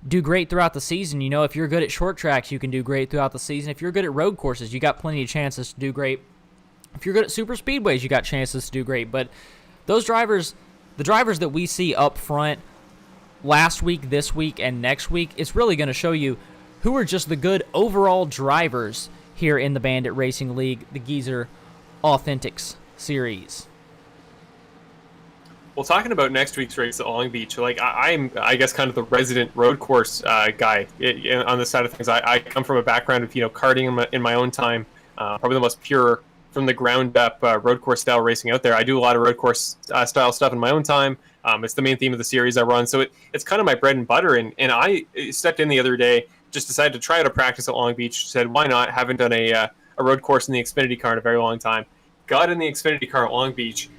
do great throughout the season. You know, if you're good at short tracks, you can do great throughout the season. If you're good at road courses, you got plenty of chances to do great. If you're good at super speedways, you got chances to do great. But those drivers, the drivers that we see up front last week, this week, and next week, it's really going to show you who are just the good overall drivers here in the Bandit Racing League, the Geezer Authentics Series. Well, talking about next week's race at Long Beach, like I'm, I guess, kind of the resident road course guy on this side of things. I come from a background of karting in my own time, probably the most pure from the ground up road course style racing out there. I do a lot of road course style stuff in my own time. It's the main theme of the series I run, so it's kind of my bread and butter. And I stepped in the other day, just decided to try out a practice at Long Beach. Said, why not? Haven't done a road course in the Xfinity car in a very long time. Got in the Xfinity car at Long Beach.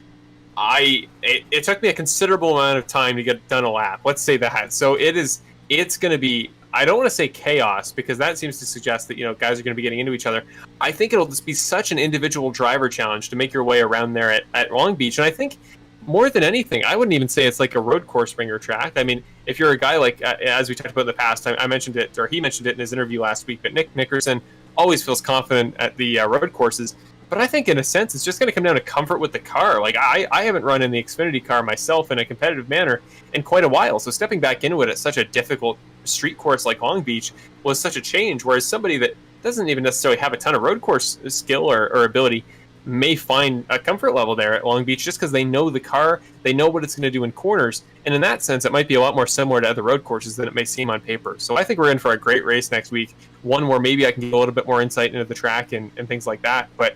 It took me a considerable amount of time to get done a lap. Let's say that. So it's going to be, I don't want to say chaos, because that seems to suggest that guys are going to be getting into each other. I think it'll just be such an individual driver challenge to make your way around there at Long Beach. And I think more than anything, I wouldn't even say it's like a road course ringer track. I mean, if you're a guy like, as we talked about in the past, I mentioned it, or he mentioned it in his interview last week, but Nick Nickerson always feels confident at the road courses. But I think in a sense, it's just going to come down to comfort with the car. Like I haven't run in the Xfinity car myself in a competitive manner in quite a while. So stepping back into it at such a difficult street course like Long Beach was such a change. Whereas somebody that doesn't even necessarily have a ton of road course skill or ability may find a comfort level there at Long Beach just because they know the car, they know what it's going to do in corners, and in that sense, it might be a lot more similar to other road courses than it may seem on paper. So I think we're in for a great race next week, one where maybe I can get a little bit more insight into the track and things like that. But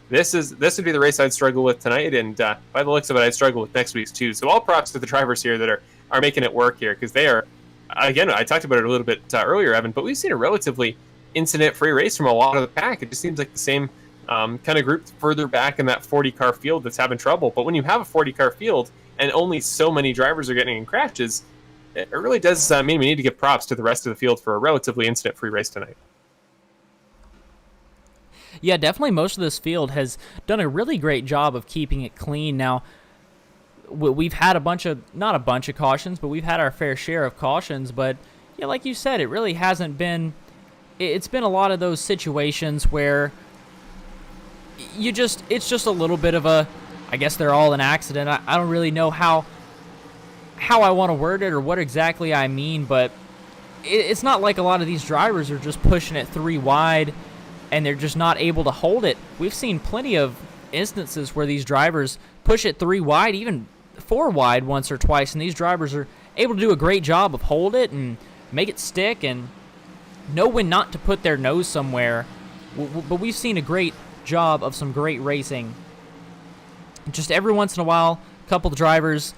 this would be the race I'd struggle with tonight, and by the looks of it, I'd struggle with next week's too. So all props to the drivers here that are making it work here, because they are, again, I talked about it a little bit earlier, Evan, but we've seen a relatively incident-free race from a lot of the pack. It just seems like the same kind of group further back in that 40-car field that's having trouble. But when you have a 40-car field and only so many drivers are getting in crashes, it really does mean we need to give props to the rest of the field for a relatively incident-free race tonight. Yeah, definitely most of this field has done a really great job of keeping it clean. Now, we've had not a bunch of cautions, but we've had our fair share of cautions. But yeah, like you said, it really hasn't been, it's been a lot of those situations where it's just a little bit of a, I guess they're all an accident. I don't really know how I want to word it or what exactly I mean, but it's not like a lot of these drivers are just pushing it 3 wide and they're just not able to hold it. We've seen plenty of instances where these drivers push it 3 wide, even 4 wide once or twice, and these drivers are able to do a great job of hold it and make it stick and know when not to put their nose somewhere. But we've seen a great job of some great racing. Just every once in a while, a couple of drivers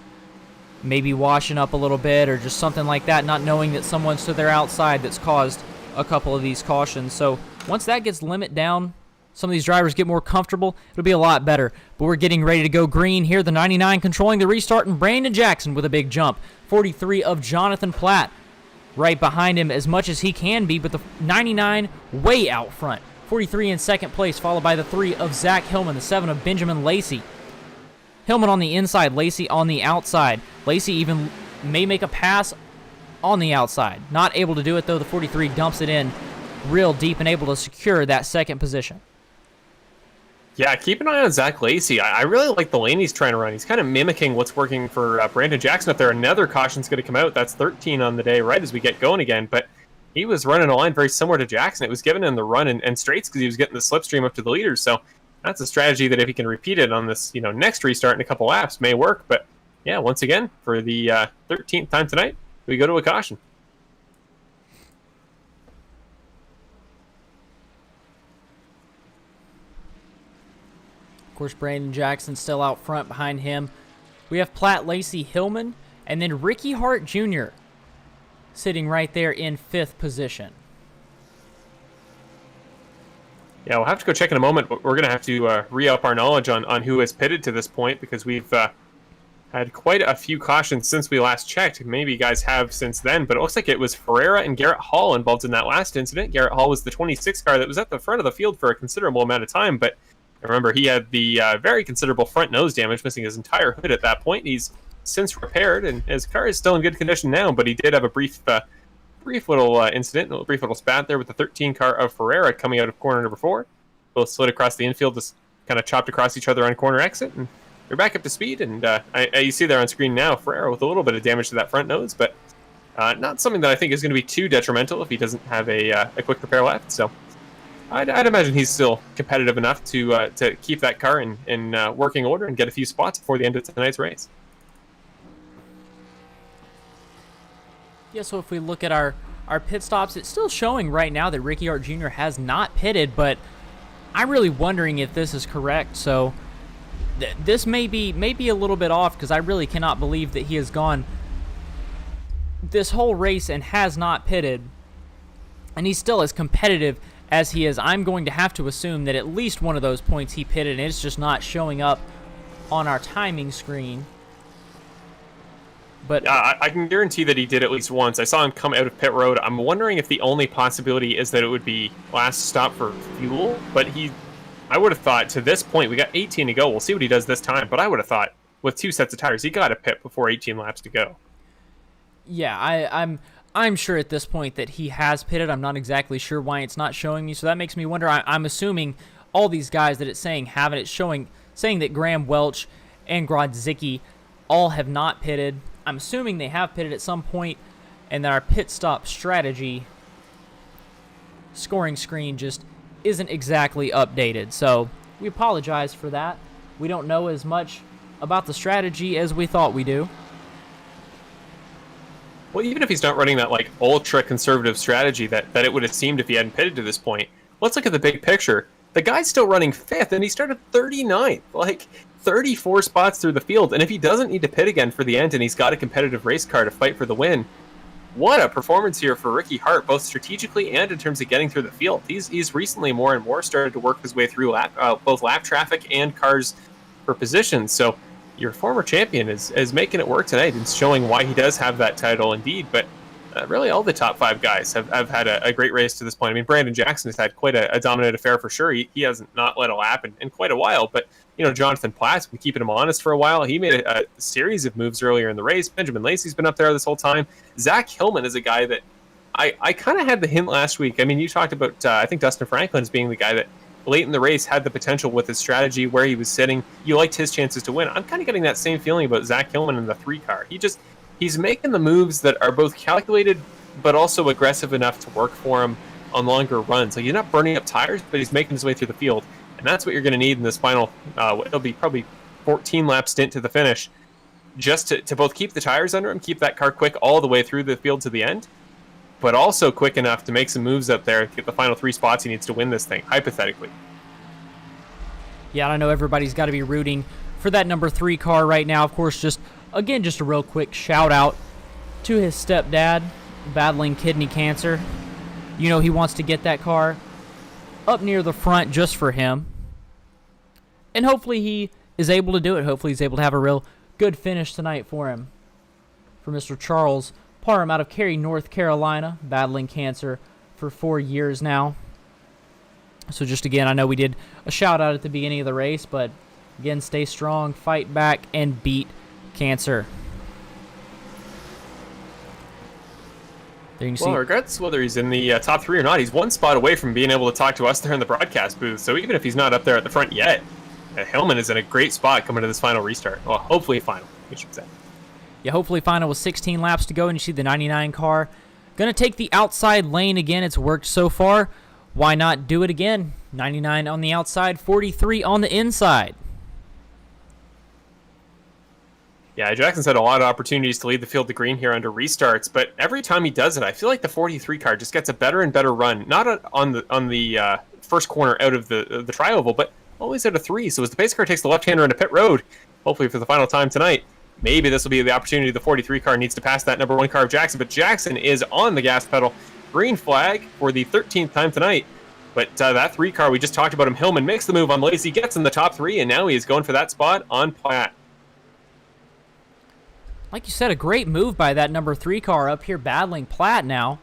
maybe washing up a little bit or just something like that, not knowing that someone's to their outside that's caused a couple of these cautions. So once that gets limit down, some of these drivers get more comfortable, it'll be a lot better. But we're getting ready to go green here. The 99 controlling the restart, and Brandon Jackson with a big jump. 43 of Jonathan Platt right behind him as much as he can be, but the 99 way out front. 43 in second place, followed by the 3 of Zack Hillman, the 7 of Benjamin Lacey. Hillman on the inside, Lacey on the outside. Lacey even may make a pass on the outside. Not able to do it, though. The 43 dumps it in real deep and able to secure that second position. Yeah, keep an eye on Zach Lacey. I really like the lane he's trying to run. He's kind of mimicking what's working for Brandon Jackson up there. Another caution's going to come out. That's 13 on the day right as we get going again. But he was running a line very similar to Jackson. It was giving him the run and straights because he was getting the slipstream up to the leaders. So that's a strategy that if he can repeat it on this next restart in a couple laps may work. But yeah, once again, for the 13th time tonight, we go to a caution. Of course, Brandon Jackson still out front. Behind him, we have Platt, Lacey, Hillman, and then Ricky Hart Jr. sitting right there in 5th position. Yeah, we'll have to go check in a moment, but we're going to have to re-up our knowledge on who has pitted to this point, because we've had quite a few cautions since we last checked. Maybe you guys have since then, but it looks like it was Ferreira and Garrett Hall involved in that last incident. Garrett Hall was the 26 car that was at the front of the field for a considerable amount of time, but remember, he had the very considerable front nose damage, missing his entire hood at that point. He's since repaired, and his car is still in good condition now, but he did have a brief little incident, a brief little spat there with the 13 car of Ferreira coming out of corner number 4. Both slid across the infield, just kind of chopped across each other on corner exit, and they're back up to speed. And you see there on screen now, Ferreira with a little bit of damage to that front nose, but not something that I think is going to be too detrimental if he doesn't have a quick repair left. So I'd imagine he's still competitive enough to keep that car in working order and get a few spots before the end of tonight's race. Yeah, so if we look at our pit stops, it's still showing right now that Ricky Hart Jr. has not pitted, but I'm really wondering if this is correct. So this may be a little bit off, because I really cannot believe that he has gone this whole race and has not pitted, and he's still as competitive as he is. I'm going to have to assume that at least one of those points he pitted, and it's just not showing up on our timing screen. But I can guarantee that he did at least once. I saw him come out of pit road. I'm wondering if the only possibility is that it would be last stop for fuel. But I would have thought to this point, we got 18 to go. We'll see what he does this time. But I would have thought with 2 sets of tires, he got a pit before 18 laps to go. Yeah, I'm sure at this point that he has pitted. I'm not exactly sure why it's not showing me. So that makes me wonder. I'm assuming all these guys that it's saying haven't. It's saying that Graham, Welch, and Grodzicki all have not pitted. I'm assuming they have pitted at some point, and that our pit stop strategy scoring screen just isn't exactly updated. So we apologize for that. We don't know as much about the strategy as we thought we do. Well, even if he's not running that like ultra conservative strategy that it would have seemed if he hadn't pitted to this point, let's look at the big picture. The guy's still running 5th, and he started 39th, like 34 spots through the field. And if he doesn't need to pit again for the end, and he's got a competitive race car to fight for the win, what a performance here for Ricky Hart, both strategically and in terms of getting through the field. He's recently more and more started to work his way through both lap traffic and cars for positions. So your former champion is making it work tonight and showing why he does have that title indeed. But really all the top 5 guys have had a great race to this point. I mean, Brandon Jackson has had quite a dominant affair for sure. He hasn't not led a lap in quite a while. But, Jonathan Platt's been keeping him honest for a while. He made a series of moves earlier in the race. Benjamin Lacey's been up there this whole time. Zack Hillman is a guy that I kind of had the hint last week. I mean, you talked about, I think, Dustin Franklin as being the guy that late in the race had the potential with his strategy, where he was sitting. You liked his chances to win. I'm kind of getting that same feeling about Zack Hillman in the 3 car. He's making the moves that are both calculated but also aggressive enough to work for him on longer runs. Like, he's not burning up tires, but he's making his way through the field. And that's what you're going to need in this final, it'll be probably 14-lap stint to the finish, just to both keep the tires under him, keep that car quick all the way through the field to the end, but also quick enough to make some moves up there, get the final 3 spots he needs to win this thing, hypothetically. Yeah, I know everybody's got to be rooting for that number 3 car right now. Of course, just a real quick shout out to his stepdad battling kidney cancer. He wants to get that car up near the front just for him. And hopefully he is able to do it. Hopefully he's able to have a real good finish tonight for him. For Mr. Charles Parham out of Cary, North Carolina, battling cancer for 4 years now. So just again, I know we did a shout out at the beginning of the race, but again, stay strong, fight back, and beat cancer. There you can see. Well, regardless whether he's in the top 3 or not, he's 1 spot away from being able to talk to us there in the broadcast booth. So even if he's not up there at the front yet, Hillman is in a great spot coming to this final restart. Well, hopefully final, we should say. Yeah, hopefully final with 16 laps to go, and you see the 99 car going to take the outside lane again. It's worked so far. Why not do it again? 99 on the outside, 43 on the inside. Yeah, Jackson's had a lot of opportunities to lead the field to green here under restarts, but every time he does it, I feel like the 43 car just gets a better and better run. Not on the first corner out of the tri-oval, but always at a 3. So as the pace car takes the left-hander into pit road, hopefully for the final time tonight, maybe this will be the opportunity the 43 car needs to pass that number 1 car of Jackson, but Jackson is on the gas pedal. Green flag for the 13th time tonight. But that 3 car, we just talked about him, Hillman, makes the move on Lacey, gets in the top 3, and now he is going for that spot on Platt. Like you said, a great move by that number 3 car up here battling Platt now.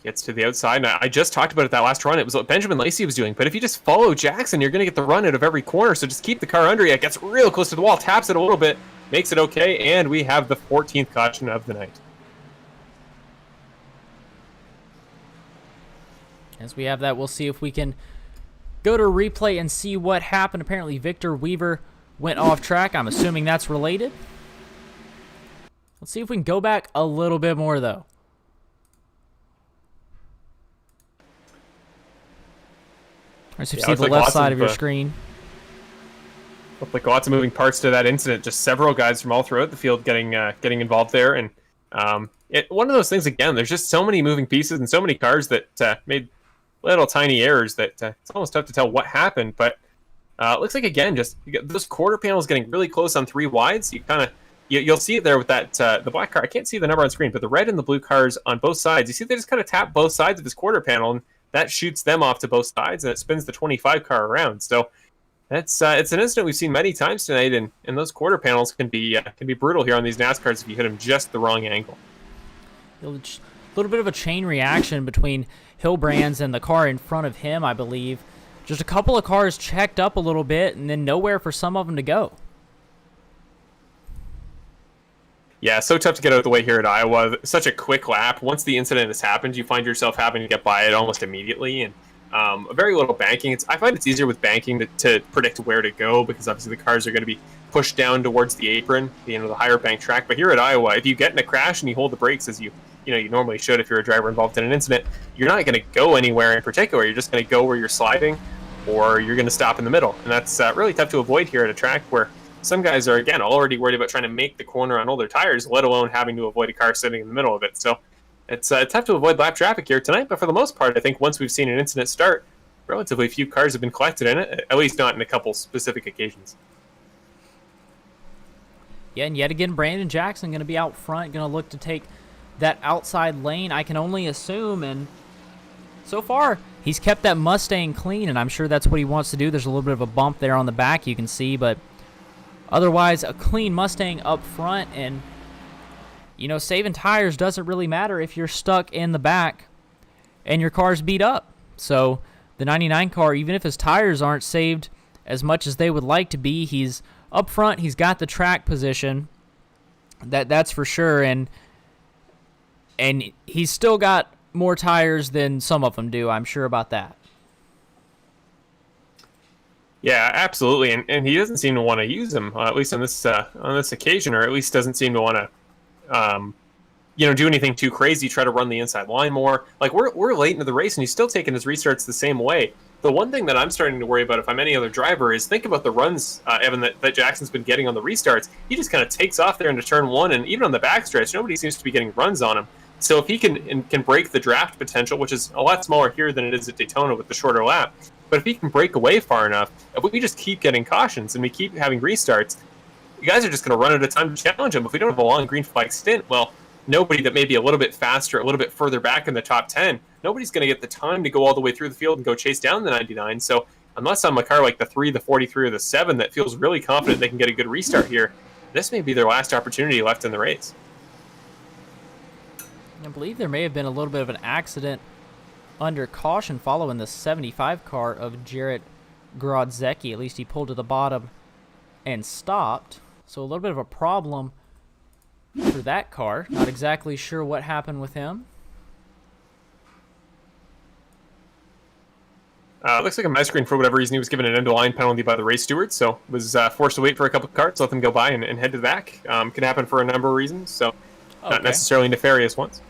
Gets to the outside, and I just talked about it that last run. It was what Benjamin Lacey was doing, but if you just follow Jackson, you're going to get the run out of every corner, so just keep the car under you. It gets real close to the wall, taps it a little bit, makes it okay, and we have the 14th caution of the night. As we have that, we'll see if we can go to replay and see what happened. Apparently, Victor Weaver went off track. I'm assuming that's related. Let's see if we can go back a little bit more, though. All right, so you see the left side of your screen. Looked like lots of moving parts to that incident. Just several guys from all throughout the field getting involved there. And one of those things, again, there's just so many moving pieces and so many cars that made little tiny errors that it's almost tough to tell what happened. But it looks like, again, just those quarter panels getting really close on 3 wides. You'll see it there with that the black car. I can't see the number on screen, but the red and the blue cars on both sides. You see they just kind of tap both sides of his quarter panel, and that shoots them off to both sides, and it spins the 25 car around. So it's an incident we've seen many times tonight, and those quarter panels can be brutal here on these NASCARs if you hit them just the wrong angle. A little bit of a chain reaction between Hilbrand's and the car in front of him, I believe. Just a couple of cars checked up a little bit, and then nowhere for some of them to go. Yeah, so tough to get out of the way here at Iowa. Such a quick lap. Once the incident has happened, you find yourself having to get by it almost immediately, and very little banking. I find it's easier with banking to predict where to go, because obviously the cars are going to be pushed down towards the apron, the higher bank track. But here at Iowa, if you get in a crash and you hold the brakes as you normally should if you're a driver involved in an incident, you're not going to go anywhere in particular. You're just going to go where you're sliding, or you're going to stop in the middle. And that's really tough to avoid here at a track where some guys are, again, already worried about trying to make the corner on older tires, let alone having to avoid a car sitting in the middle of it. So it's tough to avoid lap traffic here tonight, but for the most part, I think once we've seen an incident start, relatively few cars have been collected in it, at least not in a couple specific occasions. Yeah, and yet again, Brandon Jackson going to be out front, going to look to take that outside lane, I can only assume, and so far, he's kept that Mustang clean, and I'm sure that's what he wants to do. There's a little bit of a bump there on the back you can see, but otherwise, a clean Mustang up front, and, you know, saving tires doesn't really matter if you're stuck in the back and your car's beat up. So the 99 car, even if his tires aren't saved as much as they would like to be, he's up front, he's got the track position, that's for sure, and he's still got more tires than some of them do. I'm sure about that. Yeah, absolutely, and he doesn't seem to want to use them, at least on this occasion, or at least doesn't seem to want to, do anything too crazy. Try to run the inside line more. Like we're late into the race, and he's still taking his restarts the same way. The one thing that I'm starting to worry about, if I'm any other driver, is think about the runs, Evan, that Jackson's been getting on the restarts. He just kind of takes off there into turn one, and even on the backstretch, nobody seems to be getting runs on him. So if he can break the draft potential, which is a lot smaller here than it is at Daytona with the shorter lap, but if he can break away far enough, if we just keep getting cautions and we keep having restarts, you guys are just going to run out of time to challenge him. If we don't have a long green flag stint, well, nobody that may be a little bit faster, a little bit further back in the top 10, nobody's going to get the time to go all the way through the field and go chase down the 99. So unless I'm a car like the 3, the 43, or the 7 that feels really confident they can get a good restart here, this may be their last opportunity left in the race. I believe there may have been a little bit of an accident under caution following the 75 car of Jarrett Grodzecki. At least he pulled to the bottom and stopped. So a little bit of a problem for that car. Not exactly sure what happened with him. Looks like a my screen, for whatever reason, he was given an end-of-line penalty by the race steward, so was forced to wait for a couple of carts, let them go by and head to the back. Can happen for a number of reasons, so not necessarily nefarious ones.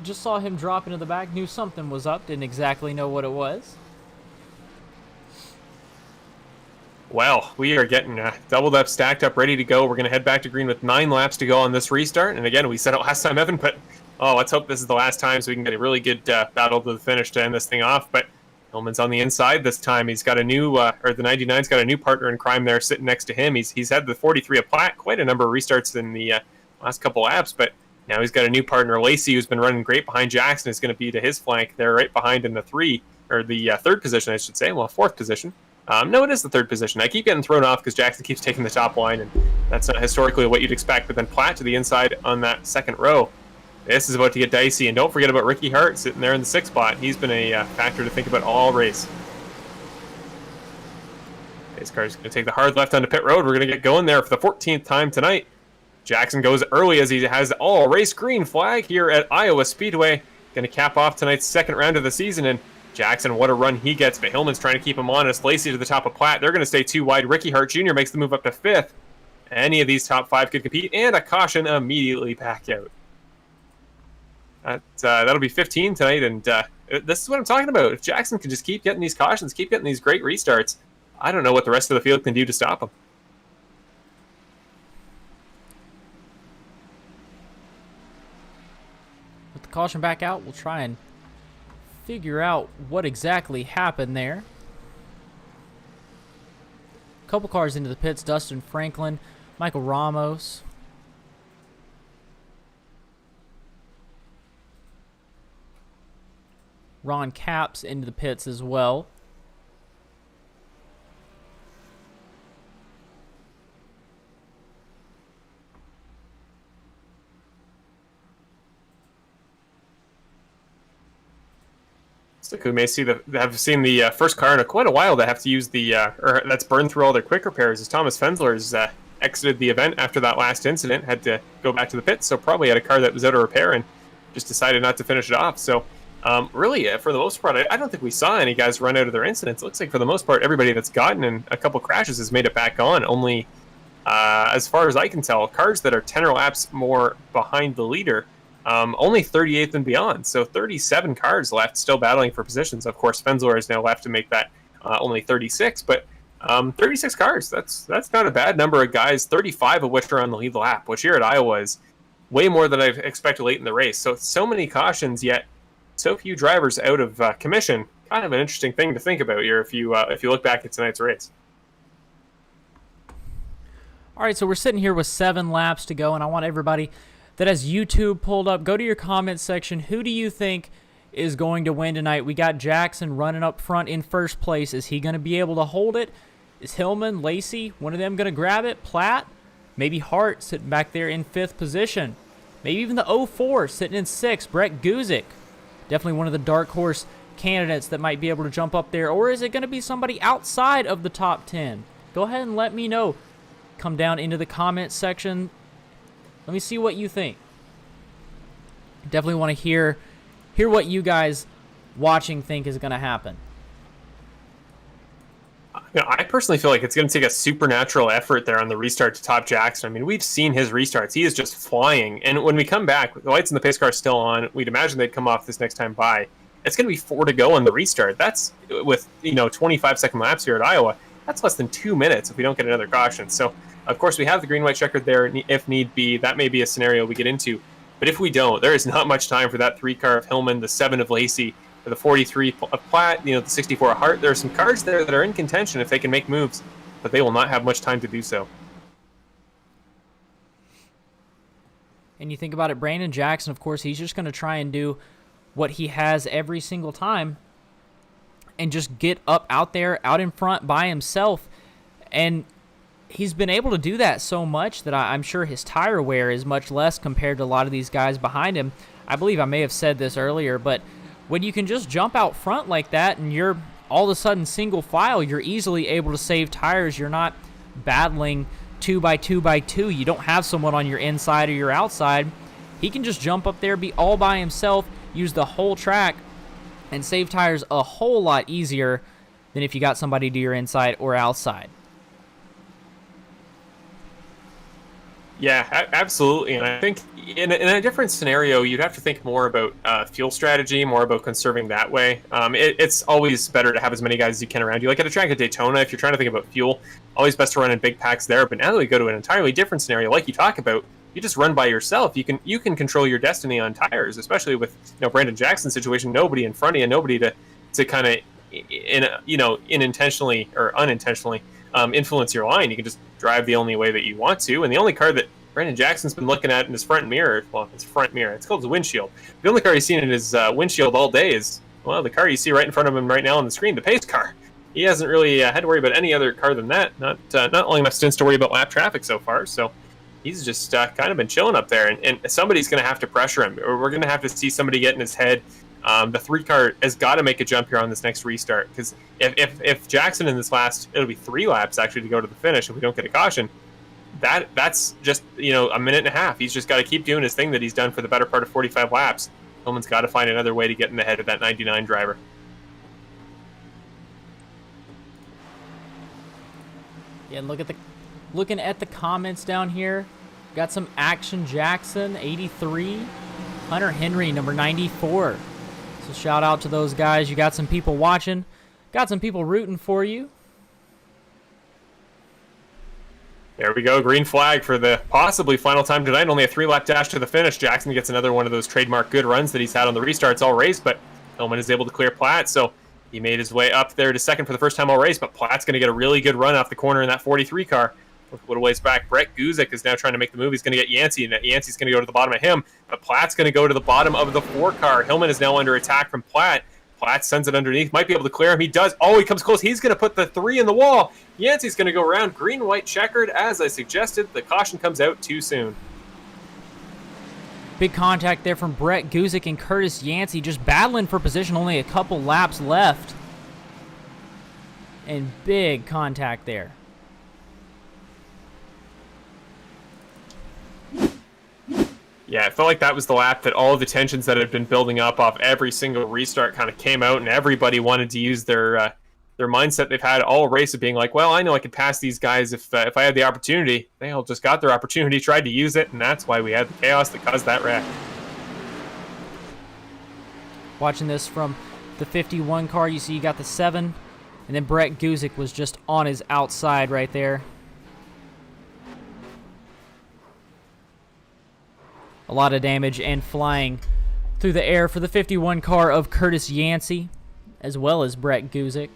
Just saw him drop into the back, knew something was up, didn't exactly know what it was. Well, we are getting doubled up, stacked up, ready to go. We're going to head back to green with 9 laps to go on this restart. And again, we said it last time, Evan, but let's hope this is the last time so we can get a really good battle to the finish to end this thing off. But Hillman's on the inside this time. He's got a new, the 99's got a new partner in crime there sitting next to him. He's had the 43 of Platt, quite a number of restarts in the last couple laps, but now he's got a new partner, Lacey, who's been running great behind Jackson. Is going to be to his flank there, right behind in the third position, I should say. Well, 4th position. No, it is the 3rd position. I keep getting thrown off because Jackson keeps taking the top line, and that's not historically what you'd expect. But then Platt to the inside on that 2nd row. This is about to get dicey, and don't forget about Ricky Hart sitting there in the 6th spot. He's been a factor to think about all race. This car's going to take the hard left onto pit road. We're going to get going there for the 14th time tonight. Jackson goes early as he has all race green flag here at Iowa Speedway. Going to cap off tonight's 2nd round of the season, and Jackson, what a run he gets, but Hillman's trying to keep him honest. Lacey to the top of Platt. They're going to stay too wide. Ricky Hart Jr. makes the move up to 5th. Any of these top 5 could compete, and a caution immediately back out. That'll be 15 tonight, and this is what I'm talking about. If Jackson can just keep getting these cautions, keep getting these great restarts, I don't know what the rest of the field can do to stop him. With the caution back out, we'll try and figure out what exactly happened there. A couple cars into the pits, Dustin Franklin, Michael Ramos. Ron Capps into the pits as well. Looks like we may have seen the first car in quite a while that have to use or that's burned through all their quick repairs, as Thomas Fensler's exited the event after that last incident, had to go back to the pits, so probably had a car that was out of repair and just decided not to finish it off. So really, for the most part, I don't think we saw any guys run out of their incidents. It looks like for the most part, everybody that's gotten in a couple crashes has made it back on. Only, as far as I can tell, cars that are 10 laps more behind the leader only 38th and beyond. So 37 cars left, still battling for positions. Of course, Fenzler is now left to make that only 36, but 36 cars. That's not a bad number of guys. 35 of which are on the lead lap, which here at Iowa is way more than I expected late in the race. So many cautions, yet so few drivers out of commission. Kind of an interesting thing to think about here if you look back at tonight's race. All right, so we're sitting here with 7 laps to go, and I want everybody that has YouTube pulled up, go to your comment section. Who do you think is going to win tonight? We got Jackson running up front in first place. Is he going to be able to hold it? Is Hillman, Lacey, one of them going to grab it? Platt? Maybe Hart sitting back there in 5th position. Maybe even the 04 sitting in 6th, Brett Guzik. Definitely one of the dark horse candidates that might be able to jump up there. Or is it going to be somebody outside of the top 10? Go ahead and let me know. Come down into the comment section. Let me see what you think. Definitely want to hear what you guys watching think is going to happen. I personally feel like it's going to take a supernatural effort there on the restart to top Jackson. I mean, we've seen his restarts. He is just flying. And when we come back, the lights in the pace car are still on. We'd imagine they'd come off this next time by. It's going to be 4 to go on the restart. That's with 25-second laps here at Iowa. That's less than 2 minutes if we don't get another caution. So, of course, we have the green-white checkered there if need be. That may be a scenario we get into. But if we don't, there is not much time for that 3 car of Hillman, the 7 of Lacey, the 43 of Platt, the 64 of Hart. There are some cars there that are in contention if they can make moves, but they will not have much time to do so. And you think about it, Brandon Jackson, of course, he's just going to try and do what he has every single time and just get up out there, out in front by himself. And he's been able to do that so much that I'm sure his tire wear is much less compared to a lot of these guys behind him. I believe I may have said this earlier, but when you can just jump out front like that and you're all of a sudden single file, you're easily able to save tires. You're not battling 2 by 2 by 2. You don't have someone on your inside or your outside. He can just jump up there, be all by himself, use the whole track, and save tires a whole lot easier than if you got somebody to your inside or outside. Yeah, absolutely. And I think in a different scenario, you'd have to think more about fuel strategy, more about conserving that way. It's always better to have as many guys as you can around you. Like at a track at Daytona, if you're trying to think about fuel, always best to run in big packs there. But now that we go to an entirely different scenario, like you talk about, you just run by yourself. You can control your destiny on tires, especially with Brandon Jackson's situation. Nobody in front of you, nobody to kind of unintentionally or unintentionally influence your line. You can just drive the only way that you want to. And the only car that Brandon Jackson's been looking at in his front mirror, it's called his windshield. The only car he's seen in his windshield all day is, the car you see right in front of him right now on the screen, the pace car. He hasn't really had to worry about any other car than that. Not long enough stints to worry about lap traffic so far. So he's just kind of been chilling up there. And somebody's going to have to pressure him. Or we're going to have to see somebody get in his head. The 3 car has got to make a jump here on this next restart, because if Jackson in this last, it'll be 3 laps actually to go to the finish if we don't get a caution. That's just a minute and a half. He's just got to keep doing his thing that he's done for the better part of 45 laps. Hillman's got to find another way to get in the head of that 99 driver. Yeah, and looking at the comments down here, got some Action Jackson 83, Hunter Henry number 94. So shout out to those guys. You got some people watching, got some people rooting for you. There we go. Green flag for the possibly final time tonight. Only a 3-lap dash to the finish. Jackson gets another one of those trademark good runs that he's had on the restarts all race, but Hillman is able to clear Platt, so he made his way up there to second for the first time all race, but Platt's going to get a really good run off the corner in that 43 car. Look a little ways back. Brett Guzik is now trying to make the move. He's going to get Yancey, and Yancey's going to go to the bottom of him, but Platt's going to go to the bottom of the 4 car. Hillman is now under attack from Platt. Platt sends it underneath. Might be able to clear him. He does. Oh, he comes close. He's going to put the 3 in the wall. Yancey's going to go around. Green-white checkered, as I suggested. The caution comes out too soon. Big contact there from Brett Guzik and Curtis Yancey, just battling for position. Only a couple laps left. And big contact there. Yeah, it felt like that was the lap that all of the tensions that had been building up off every single restart kind of came out, and everybody wanted to use their mindset they've had all race of being like, well, I know I could pass these guys if I had the opportunity. They all just got their opportunity, tried to use it, and that's why we had the chaos that caused that wreck. Watching this from the 51 car, you see you got the 7, and then Brett Guzik was just on his outside right there. A lot of damage and flying through the air for the 51 car of Curtis Yancey, as well as Brett Guzik.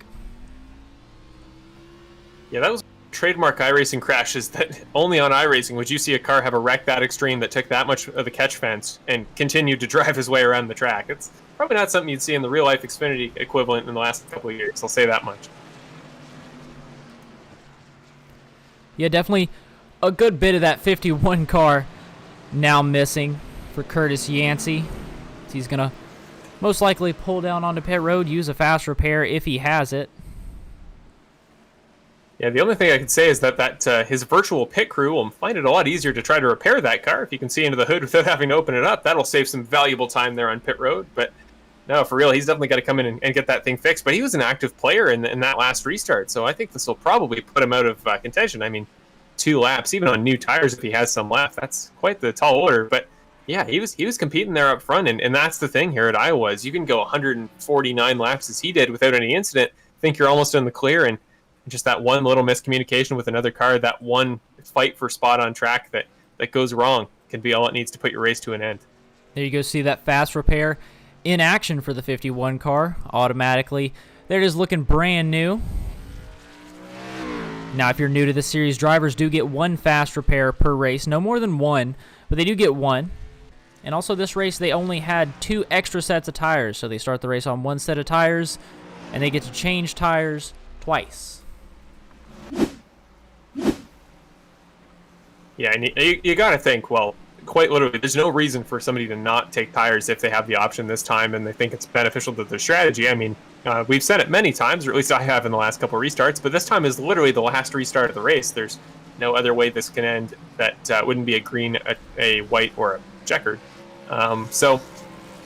Yeah, that was trademark iRacing crashes that only on iRacing would you see a car have a wreck that extreme that took that much of the catch fence and continued to drive his way around the track. It's probably not something you'd see in the real-life Xfinity equivalent in the last couple of years, I'll say that much. Yeah, definitely a good bit of that 51 car now missing for Curtis Yancey. He's going to most likely pull down onto pit road, use a fast repair if he has it. Yeah, the only thing I could say is that his virtual pit crew will find it a lot easier to try to repair that car. If you can see into the hood without having to open it up, that'll save some valuable time there on pit road. But no, for real, he's definitely got to come in and get that thing fixed. But he was an active player in that last restart, so I think this will probably put him out of contention. I mean, 2 laps, even on new tires if he has some left, that's quite the tall order. But yeah, he was competing there up front, and that's the thing here at Iowa is you can go 149 laps as he did without any incident, think you're almost in the clear, and just that one little miscommunication with another car, that one fight for spot on track that goes wrong can be all it needs to put your race to an end. There you go, see that fast repair in action for the 51 car automatically. There it is, looking brand new. Now, if you're new to the series, drivers do get 1 fast repair per race. No more than 1, but they do get 1. And also this race, they only had 2 extra sets of tires. So they start the race on 1 set of tires, and they get to change tires twice. Yeah, and you got to think, well, quite literally, there's no reason for somebody to not take tires if they have the option this time and they think it's beneficial to their strategy. I mean, we've said it many times, or at least I have in the last couple of restarts, but this time is literally the last restart of the race. There's no other way this can end that wouldn't be a green, a white, or a checkered. So,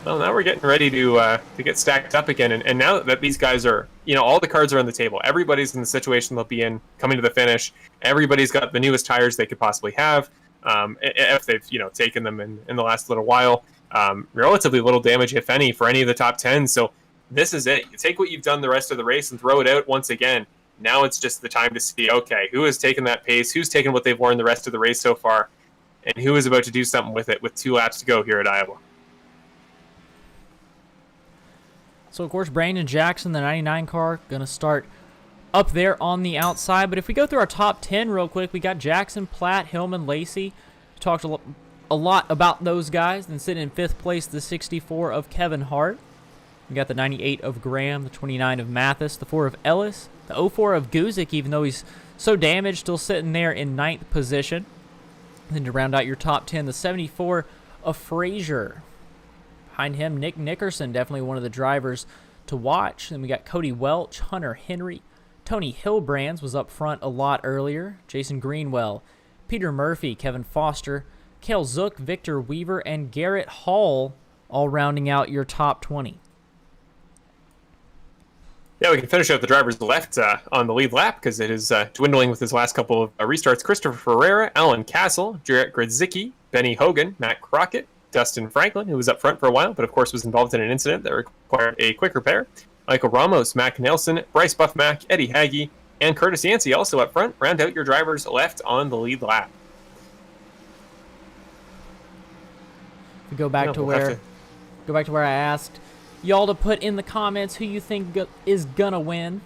well, now we're getting ready to get stacked up again, and now that these guys are, all the cards are on the table. Everybody's in the situation they'll be in coming to the finish. Everybody's got the newest tires they could possibly have, if they've, taken them in the last little while. Relatively little damage, if any, for any of the top 10. So this is it. You take what you've done the rest of the race and throw it out once again. Now it's just the time to see, okay, who has taken that pace, who's taken what they've worn the rest of the race so far, and who is about to do something with it with 2 laps to go here at Iowa. So, of course, Brandon Jackson, the 99 car, going to start up there on the outside. But if we go through our top 10 real quick, we got Jackson, Platt, Hillman, Lacey. We talked a lot about those guys. Then sitting in 5th place, the 64 of Kevin Hart. We got the 98 of Graham, the 29 of Mathis, the 4 of Ellis, the 04 of Guzik, even though he's so damaged, still sitting there in 9th position. And then to round out your top 10, the 74 of Frazier. Behind him, Nick Nickerson, definitely one of the drivers to watch. Then we got Cody Welch, Hunter Henry. Tony Hilbrands was up front a lot earlier. Jason Greenwell, Peter Murphy, Kevin Foster, Cale Zook, Victor Weaver, and Garrett Hall, all rounding out your top 20. Yeah, we can finish out the drivers left on the lead lap because it is dwindling with his last couple of restarts. Christopher Ferreira, Alan Castle, Jarrett Gradzicki, Benny Hogan, Matt Crockett, Dustin Franklin, who was up front for a while, but of course was involved in an incident that required a quick repair. Michael Ramos, Mac Nelson, Bryce Buffmack, Eddie Hagee, and Curtis Yancey also up front. Round out your drivers left on the lead lap. We go back to where I asked y'all to put in the comments who you think is gonna win.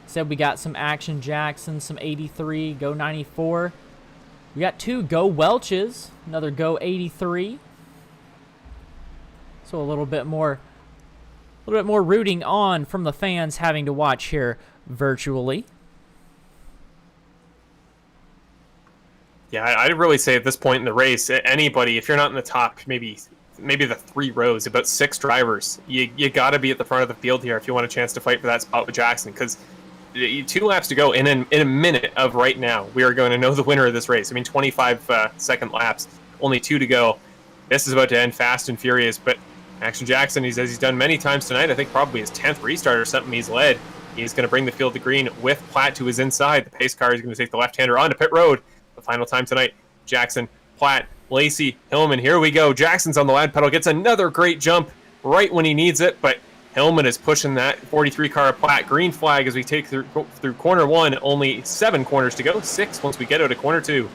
Said we got some Action Jackson, some 83, Go 94. We got 2 Go Welches, another Go 83. So a little bit more rooting on from the fans having to watch here virtually. Yeah, I'd really say at this point in the race, anybody, if you're not in the top, maybe the 3 rows, about 6 drivers, you got to be at the front of the field here if you want a chance to fight for that spot with Jackson, because 2 laps to go in a minute of right now, we are going to know the winner of this race. I mean, 25-second laps, only 2 to go. This is about to end fast and furious, but Action Jackson, as he's done many times tonight, I think probably his 10th restart or something he's led. He's going to bring the field to green with Platt to his inside. The pace car is going to take the left-hander onto pit road. The final time tonight, Jackson, Platt, Lacey, Hillman. Here we go. Jackson's on the lad pedal, gets another great jump right when he needs it, but Hillman is pushing that 43 car Platt. Green flag as we take through corner 1. Only 7 corners to go. 6 once we get out of corner 2.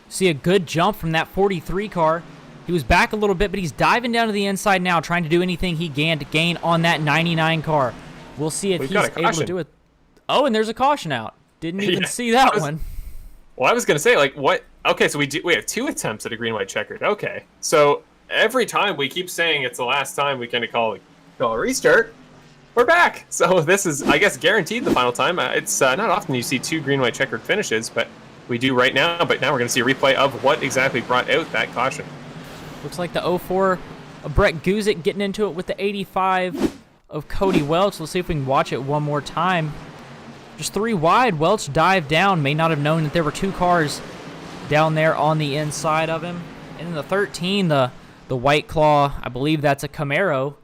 See a good jump from that 43 car. He was back a little bit, but he's diving down to the inside now, trying to do anything he can to gain on that 99 car. We'll see if he's able to do it. Oh, and there's a caution out. Didn't even see that one. Well, I was going to say, like, what? Okay, so we have 2 attempts at a green-white checkered. Okay, so every time we keep saying it's the last time we kind of call a restart, we're back. So this is, I guess, guaranteed the final time. It's not often you see 2 green-white checkered finishes, but we do right now. But now we're going to see a replay of what exactly brought out that caution. Looks like the 04 of Brett Guzik getting into it with the 85 of Cody Welch. Let's see if we can watch it one more time. Just 3 wide. Welch dived down. May not have known that there were 2 cars down there on the inside of him. And in the 13, the White Claw, I believe that's a Camaro,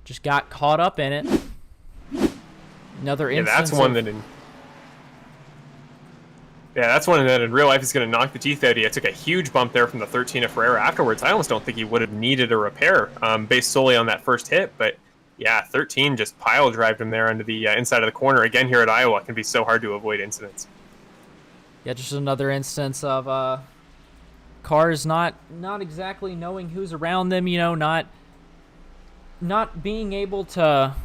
just got caught up in it. Another instance. That's one that in real life is going to knock the teeth out of you. It took a huge bump there from the 13 of Ferreira afterwards. I almost don't think he would have needed a repair based solely on that first hit. But yeah, 13 just pile drived him there under the inside of the corner. Again, here at Iowa, it can be so hard to avoid incidents. Yeah, just another instance of cars not exactly knowing who's around them, not being able to,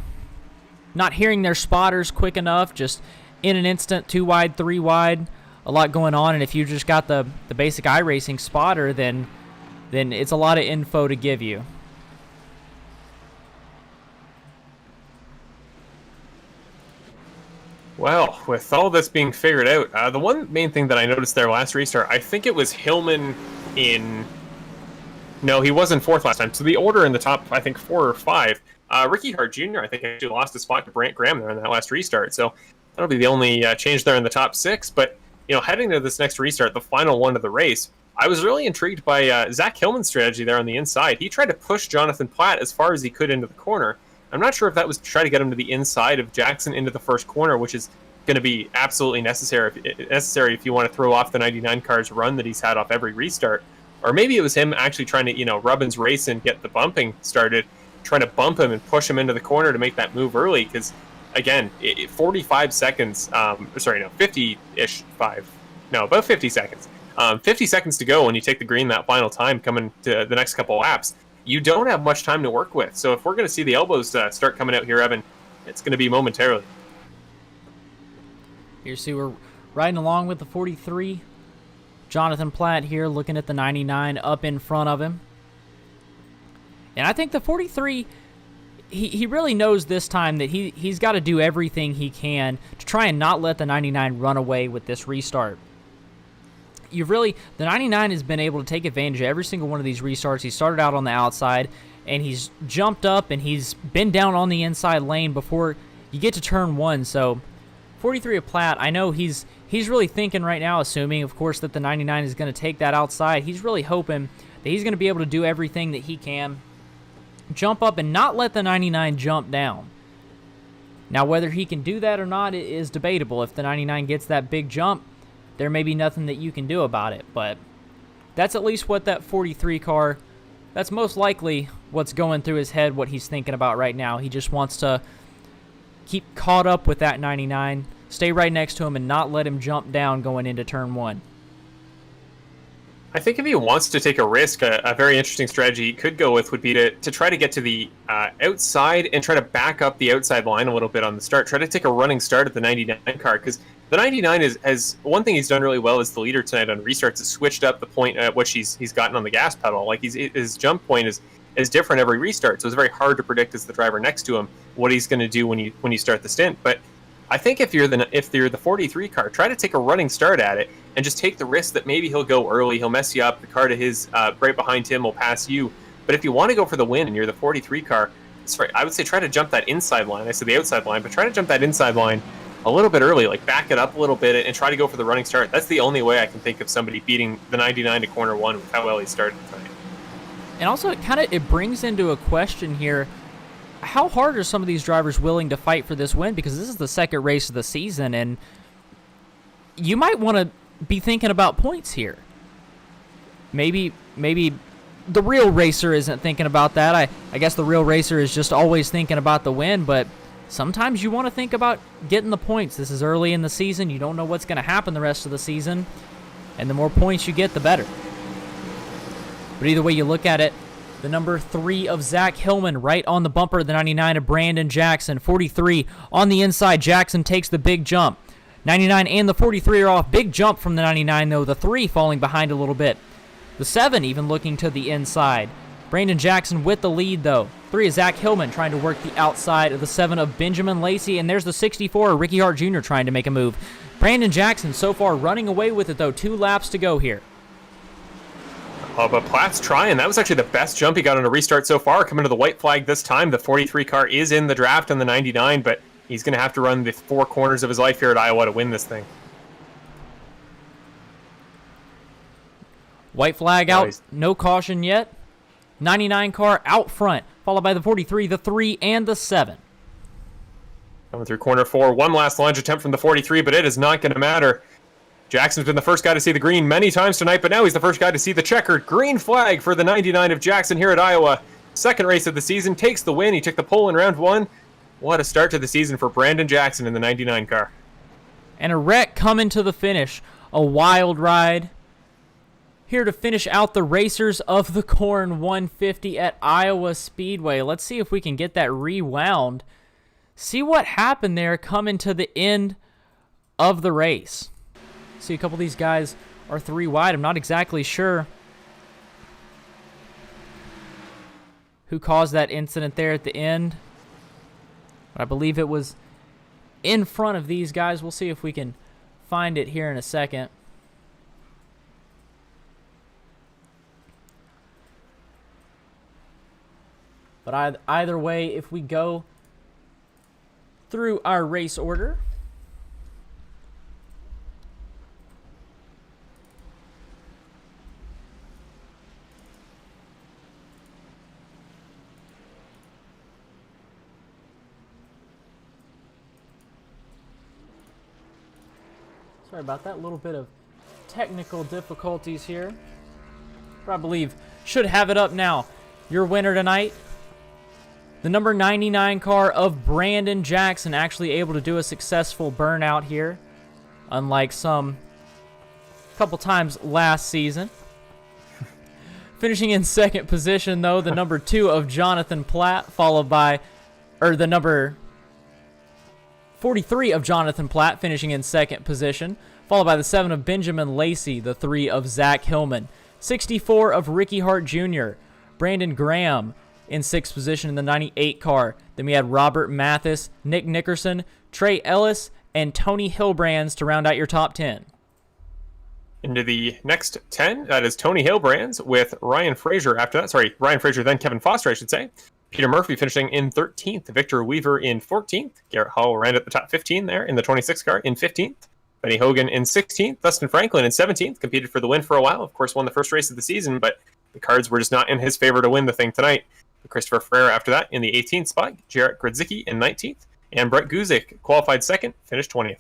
not hearing their spotters quick enough, just in an instant, 2 wide, 3 wide, a lot going on. And if you just got the basic iRacing spotter, then it's a lot of info to give you. Well, with all this being figured out, the one main thing that I noticed there last restart, I think it was Hillman in... No, he was in 4th last time. So the order in the top, I think, 4 or 5. Ricky Hart Jr., I think, actually lost a spot to Brent Graham there in that last restart. So that'll be the only change there in the top 6. But, heading to this next restart, the final one of the race, I was really intrigued by Zack Hillman's strategy there on the inside. He tried to push Jonathan Platt as far as he could into the corner. I'm not sure if that was to try to get him to the inside of Jackson into the first corner, which is going to be absolutely necessary if you want to throw off the 99 car's run that he's had off every restart. Or maybe it was him actually trying to, rub his race and get the bumping started, trying to bump him and push him into the corner to make that move early. Because, again, 45 seconds, 50-ish, about 50 seconds. 50 seconds to go when you take the green that final time coming to the next couple laps. You don't have much time to work with. So if we're going to see the elbows start coming out here, Evan, it's going to be momentarily. Here, see, we're riding along with the 43. Jonathan Platt here looking at the 99 up in front of him. And I think the 43, he really knows this time that he's got to do everything he can to try and not let the 99 run away with this restart. The 99 has been able to take advantage of every single one of these restarts. He started out on the outside, and he's jumped up, and he's been down on the inside lane before you get to turn 1. So 43 of Platt, I know he's really thinking right now, assuming, of course, that the 99 is going to take that outside. He's really hoping that he's going to be able to do everything that he can, jump up and not let the 99 jump down. Now, whether he can do that or not is debatable. If the 99 gets that big jump, there may be nothing that you can do about it, but that's at least what that 43 car, that's most likely what's going through his head, what he's thinking about right now. He just wants to keep caught up with that 99, stay right next to him, and not let him jump down going into turn 1. I think if he wants to take a risk, a very interesting strategy he could go with would be to try to get to the outside and try to back up the outside line a little bit on the start. Try to take a running start at the 99 car, because the 99 has one thing he's done really well as the leader tonight on restarts is switched up the point at which he's gotten on the gas pedal. Like his jump point is different every restart, so it's very hard to predict as the driver next to him what he's going to do when you start the stint. But I think if you're the 43 car, try to take a running start at it and just take the risk that maybe he'll go early, he'll mess you up, the car to his right behind him will pass you. But if you want to go for the win and you're the 43 car, I would say try to jump that inside line. I said the outside line, but try to jump that inside line a little bit early, like back it up a little bit and try to go for the running start. That's the only way I can think of somebody beating the 99 to corner 1 with how well he started tonight. And also, it brings into a question here, how hard are some of these drivers willing to fight for this win? Because this is the second race of the season, and you might want to be thinking about points here. Maybe the real racer isn't thinking about that. I guess the real racer is just always thinking about the win, but sometimes you want to think about getting the points. This is early in the season. You don't know what's going to happen the rest of the season, and the more points you get, the better. But either way you look at it, the number 3 of Zack Hillman right on the bumper, the 99 of Brandon Jackson, 43 on the inside. Jackson takes the big jump. 99 and the 43 are off. Big jump from the 99, though. The 3 falling behind a little bit. The 7 even looking to the inside. Brandon Jackson with the lead, though. 3 is Zack Hillman trying to work the outside of the 7 of Benjamin Lacey, and there's the 64 of Ricky Hart Jr. trying to make a move. Brandon Jackson so far running away with it, though. 2 laps to go here. Oh, but Platt's trying. That was actually the best jump he got on a restart so far. Coming to the white flag this time. The 43 car is in the draft on the 99, but he's going to have to run the 4 corners of his life here at Iowa to win this thing. White flag out. No caution yet. 99 car out front, followed by the 43, the 3, and the 7. Coming through corner 4. One last launch attempt from the 43, but it is not going to matter. Jackson's been the first guy to see the green many times tonight, but now he's the first guy to see the checkered green flag for the 99 of Jackson here at Iowa. Second race of the season, takes the win. He took the pole in round 1. What a start to the season for Brandon Jackson in the 99 car. And a wreck coming to the finish. A wild ride. Here to finish out the racers of the Corn 150 at Iowa Speedway. Let's see if we can get that rewound. See what happened there coming to the end of the race. See, a couple of these guys are 3 wide. I'm not exactly sure who caused that incident there at the end. But I believe it was in front of these guys. We'll see if we can find it here in a second. But either way, if we go through our race order, sorry about that, little bit of technical difficulties here. But I believe should have it up now. Your winner tonight, the number 99 car of Brandon Jackson, actually able to do a successful burnout here, unlike some couple times last season. Finishing in second position, though, the number 2 of Jonathan Platt, followed by, the number 43 of Jonathan Platt, finishing in second position, followed by the 7 of Benjamin Lacey, the 3 of Zack Hillman, 64 of Ricky Hart Jr., Brent Graham in 6th position in the 98 car. Then we had Robert Mathis, Nick Nickerson, Trey Ellis, and Tony Hilbrands to round out your top 10. Into the next 10, that is Tony Hilbrands with Ryan Fraser after that. Sorry, Ryan Fraser, then Kevin Foster, I should say. Peter Murphy finishing in 13th. Victor Weaver in 14th. Garrett Hall ran at the top 15 there in the 26 car in 15th. Benny Hogan in 16th. Dustin Franklin in 17th. Competed for the win for a while. Of course, won the first race of the season, but the cards were just not in his favor to win the thing tonight. Christopher Ferrer after that in the 18th spot. Jarrett Gradzicki in 19th. And Brett Guzik qualified second, finished 20th.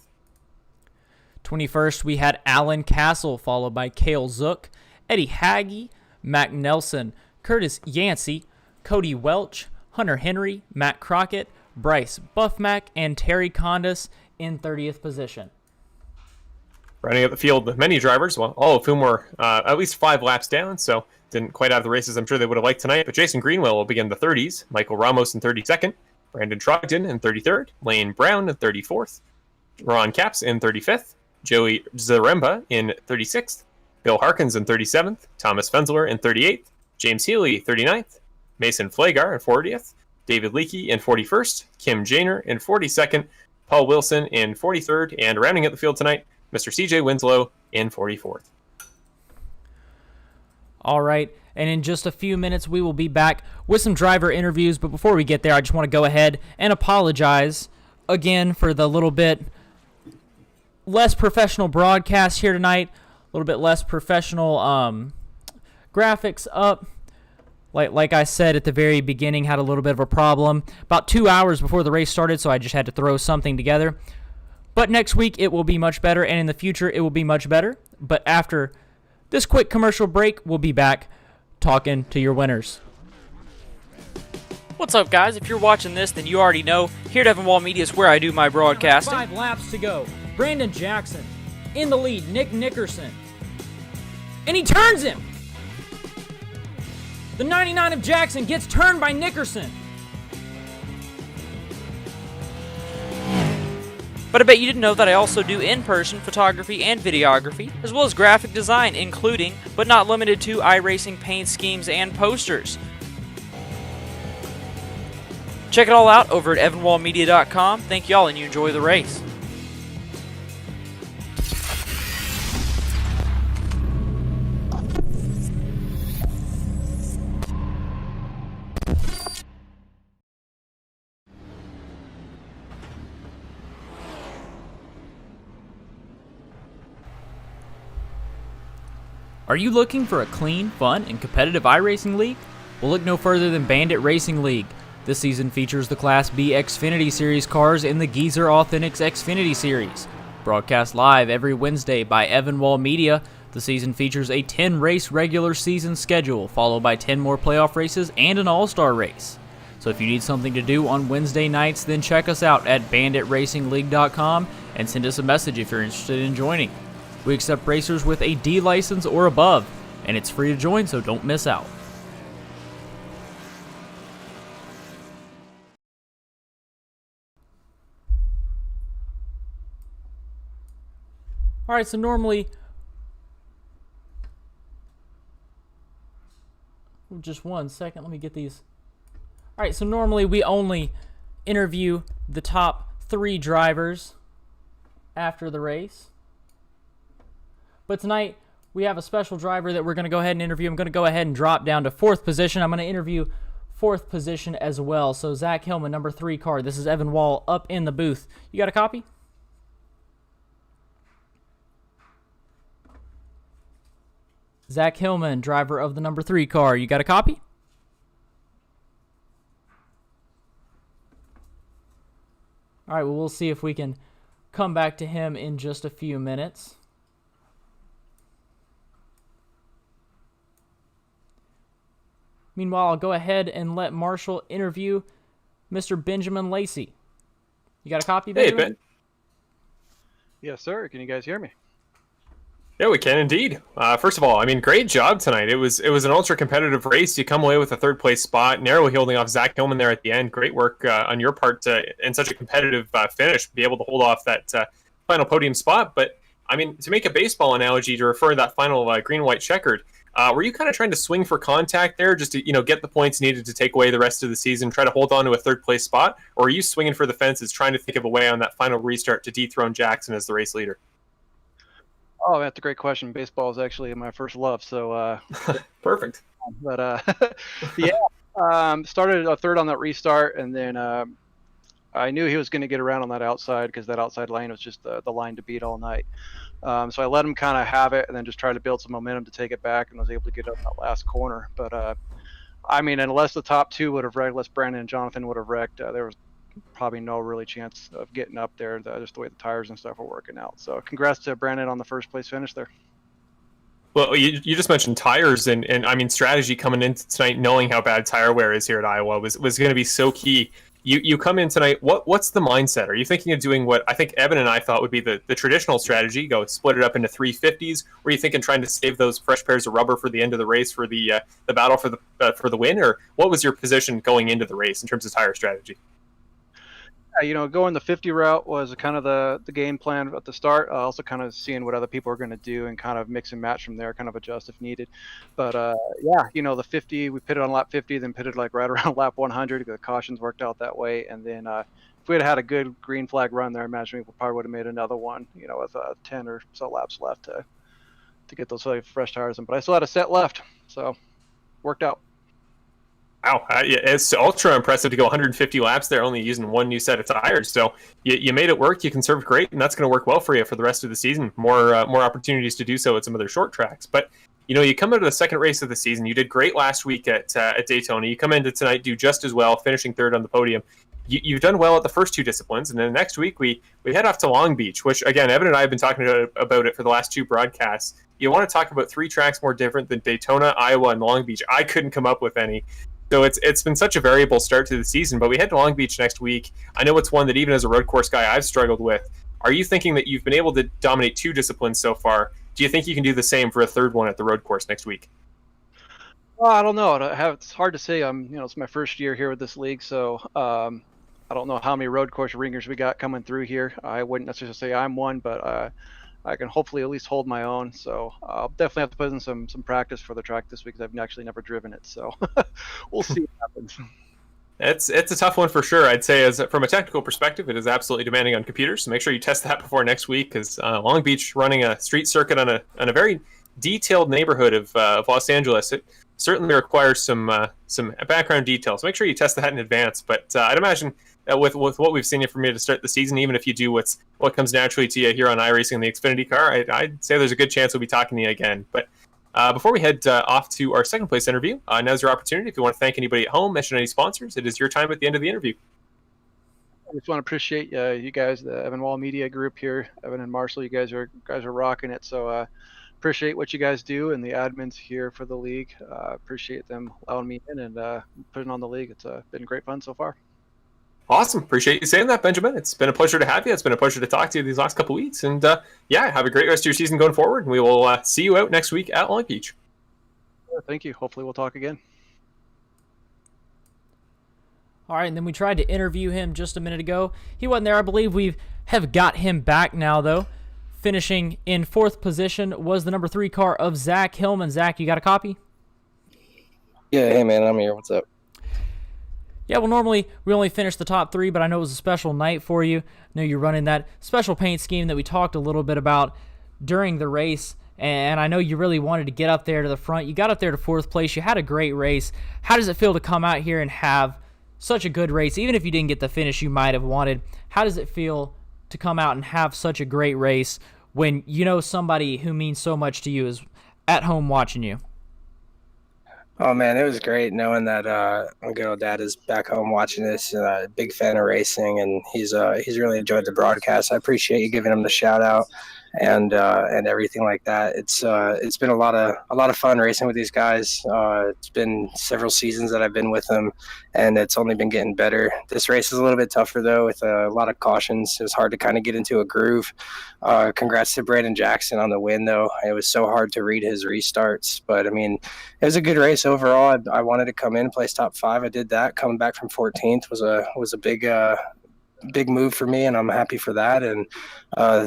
21st, we had Alan Castle, followed by Cale Zook, Eddie Haggy, Mac Nelson, Curtis Yancey, Cody Welch, Hunter Henry, Matt Crockett, Bryce Buffmack, and Terry Condas in 30th position. Running up the field, many drivers, well, all of whom were at least 5 laps down, so didn't quite have the races I'm sure they would have liked tonight. But Jason Greenwell will begin the 30s, Michael Ramos in 32nd, Brandon Trogdon in 33rd, Lane Brown in 34th, Ron Capps in 35th, Joey Zaremba in 36th, Bill Harkins in 37th, Thomas Fensler in 38th, James Healy 39th, Mason Flagar in 40th, David Leakey in 41st, Kim Janer in 42nd, Paul Wilson in 43rd, and rounding out the field tonight, Mr. CJ Winslow in 44th. All right, and in just a few minutes, we will be back with some driver interviews. But before we get there, I just want to go ahead and apologize again for the little bit less professional broadcast here tonight, a little bit less professional graphics up. Like I said at the very beginning, had a little bit of a problem about 2 hours before the race started, so I just had to throw something together. But next week, it will be much better, and in the future, it will be much better. But after this quick commercial break, we'll be back talking to your winners. What's up, guys? If you're watching this, then you already know. Here at Evanwall Media is where I do my broadcasting. 5 laps to go. Brandon Jackson in the lead. Nick Nickerson. And he turns him. The 99 of Jackson gets turned by Nickerson. But I bet you didn't know that I also do in-person photography and videography, as well as graphic design, including, but not limited to, iRacing paint schemes and posters. Check it all out over at evanwallmedia.com. Thank y'all, and you enjoy the race. Are you looking for a clean, fun, and competitive iRacing league? Well, look no further than Bandit Racing League. This season features the Class B Xfinity Series cars in the Geezer Authentics Xfinity Series. Broadcast live every Wednesday by Evanwall Media, the season features a 10-race regular season schedule, followed by 10 more playoff races and an all-star race. So if you need something to do on Wednesday nights, then check us out at banditracingleague.com and send us a message if you're interested in joining. We accept racers with a D license or above, and it's free to join, so don't miss out. All right, so normally, just one second, let me get these. All right, so normally we only interview the top 3 drivers after the race. But tonight, we have a special driver that we're going to go ahead and interview. I'm going to go ahead and drop down to 4th position. I'm going to interview 4th position as well. So Zack Hillman, number 3 car. This is Evan Wall up in the booth. You got a copy? Zack Hillman, driver of the number 3 car. You got a copy? All right, well, we'll see if we can come back to him in just a few minutes. Meanwhile, I'll go ahead and let Marshall interview Mr. Benjamin Lacey. You got a copy, Benjamin? Hey, Ben. Yes, sir. Can you guys hear me? Yeah, we can indeed. First of all, I mean, great job tonight. It was an ultra competitive race. You come away with a 3rd place spot, narrowly holding off Zack Hillman there at the end. Great work on your part in such a competitive finish, be able to hold off that final podium spot. But I mean, to make a baseball analogy to refer to that final green-white checkered, were you kind of trying to swing for contact there, just to get the points needed to take away the rest of the season, try to hold on to a 3rd place spot, or are you swinging for the fences, trying to think of a way on that final restart to dethrone Jackson as the race leader? Oh, that's a great question. Baseball is actually my first love, so Perfect. But yeah, started a 3rd on that restart, and then I knew he was going to get around on that outside because that outside lane was just the line to beat all night. So I let him kind of have it, and then just try to build some momentum to take it back, and was able to get up that last corner. But I mean, unless the top 2 would have wrecked, unless Brandon and Jonathan would have wrecked, there was probably no really chance of getting up there, just the way the tires and stuff were working out. So congrats to Brandon on the 1st place finish there. Well, you just mentioned tires, and I mean, strategy coming into tonight, knowing how bad tire wear is here at Iowa was going to be so key. You come in tonight, what's the mindset? Are you thinking of doing what I think Evan and I thought would be the traditional strategy, go split it up into 350s? Or are you thinking trying to save those fresh pairs of rubber for the end of the race for the battle for the win? Or what was your position going into the race in terms of tire strategy? Going the 50 route was kind of the game plan at the start. Also kind of seeing what other people are going to do and kind of mix and match from there, kind of adjust if needed. But yeah, the 50, we pitted on lap 50, then pitted like right around lap 100. The cautions worked out that way. And then if we had had a good green flag run there, I imagine we probably would have made another one, with 10 or so laps left to get those fresh tires in. But I still had a set left, so worked out. Wow, it's ultra impressive to go 150 laps there, only using 1 new set of tires. So you made it work. You conserved great, and that's going to work well for you for the rest of the season. More opportunities to do so at some other short tracks. But you come into the 2nd race of the season. You did great last week at Daytona. You come into tonight, do just as well, finishing 3rd on the podium. you've done well at the first two disciplines, and then next week we head off to Long Beach, which again, Evan and I have been talking about it for the last two broadcasts. You want to talk about three tracks more different than Daytona, Iowa, and Long Beach. I couldn't come up with any. So it's been such a variable start to the season, but we head to Long Beach next week. I know it's one that even as a road course guy, I've struggled with. Are you thinking that you've been able to dominate two disciplines so far? Do you think you can do the same for a third one at the road course next week? Well, I don't know. It's hard to say. It's my first year here with this league, so I don't know how many road course ringers we got coming through here. I wouldn't necessarily say I'm one, but I can hopefully at least hold my own. So I'll definitely have to put in some practice for the track this week, because I've actually never driven it. So we'll see what happens. It's a tough one for sure. I'd say, as from a technical perspective, it is absolutely demanding on computers. So make sure you test that before next week, because Long Beach running a street circuit on a very detailed neighborhood of Los Angeles, it certainly requires some background details. So make sure you test that in advance. But I'd imagine that with what we've seen from you to start the season, even if you do what comes naturally to you here on iRacing and the Xfinity car, I'd say there's a good chance we'll be talking to you again. But before we head off to our second place interview, now's your opportunity. If you want to thank anybody at home, mention any sponsors, it is your time at the end of the interview. I just want to appreciate you guys, the Evan Wall Media Group here, Evan and Marshall. You guys are rocking it. So appreciate what you guys do, and the admins here for the league. Appreciate them allowing me in and putting on the league. It's been great fun so far. Awesome. Appreciate you saying that, Benjamin. It's been a pleasure to have you. It's been a pleasure to talk to you these last couple of weeks. And have a great rest of your season going forward. And we will see you out next week at Long Beach. Thank you. Hopefully we'll talk again. All right, and then we tried to interview him just a minute ago. He wasn't there. I believe we have got him back now, though. Finishing in fourth position was the number 3 car of Zack Hillman. Zach, you got a copy? Yeah, hey man, I'm here. What's up? Yeah, well, normally we only finish the top 3, but I know it was a special night for you. I know you're running that special paint scheme that we talked a little bit about during the race, and I know you really wanted to get up there to the front. You got up there to 4th place. You had a great race. How does it feel to come out here and have such a good race? Even if you didn't get the finish you might have wanted, how does it feel to come out and have such a great race when you know somebody who means so much to you is at home watching you? Oh man, it was great knowing that my good old dad is back home watching this. Big fan of racing, and he's really enjoyed the broadcast. I appreciate you giving him the shout out and everything like that. It's been a lot of fun racing with these guys. It's been several seasons that I've been with them, and it's only been getting better. This race is a little bit tougher though, with a lot of cautions. It was hard to kind of get into a groove. Congrats to Brandon Jackson on the win though. It was so hard to read his restarts, but I mean, it was a good race overall. I wanted to come in, place top 5. I did that. Coming back from 14th was a big move for me, and I'm happy for that. And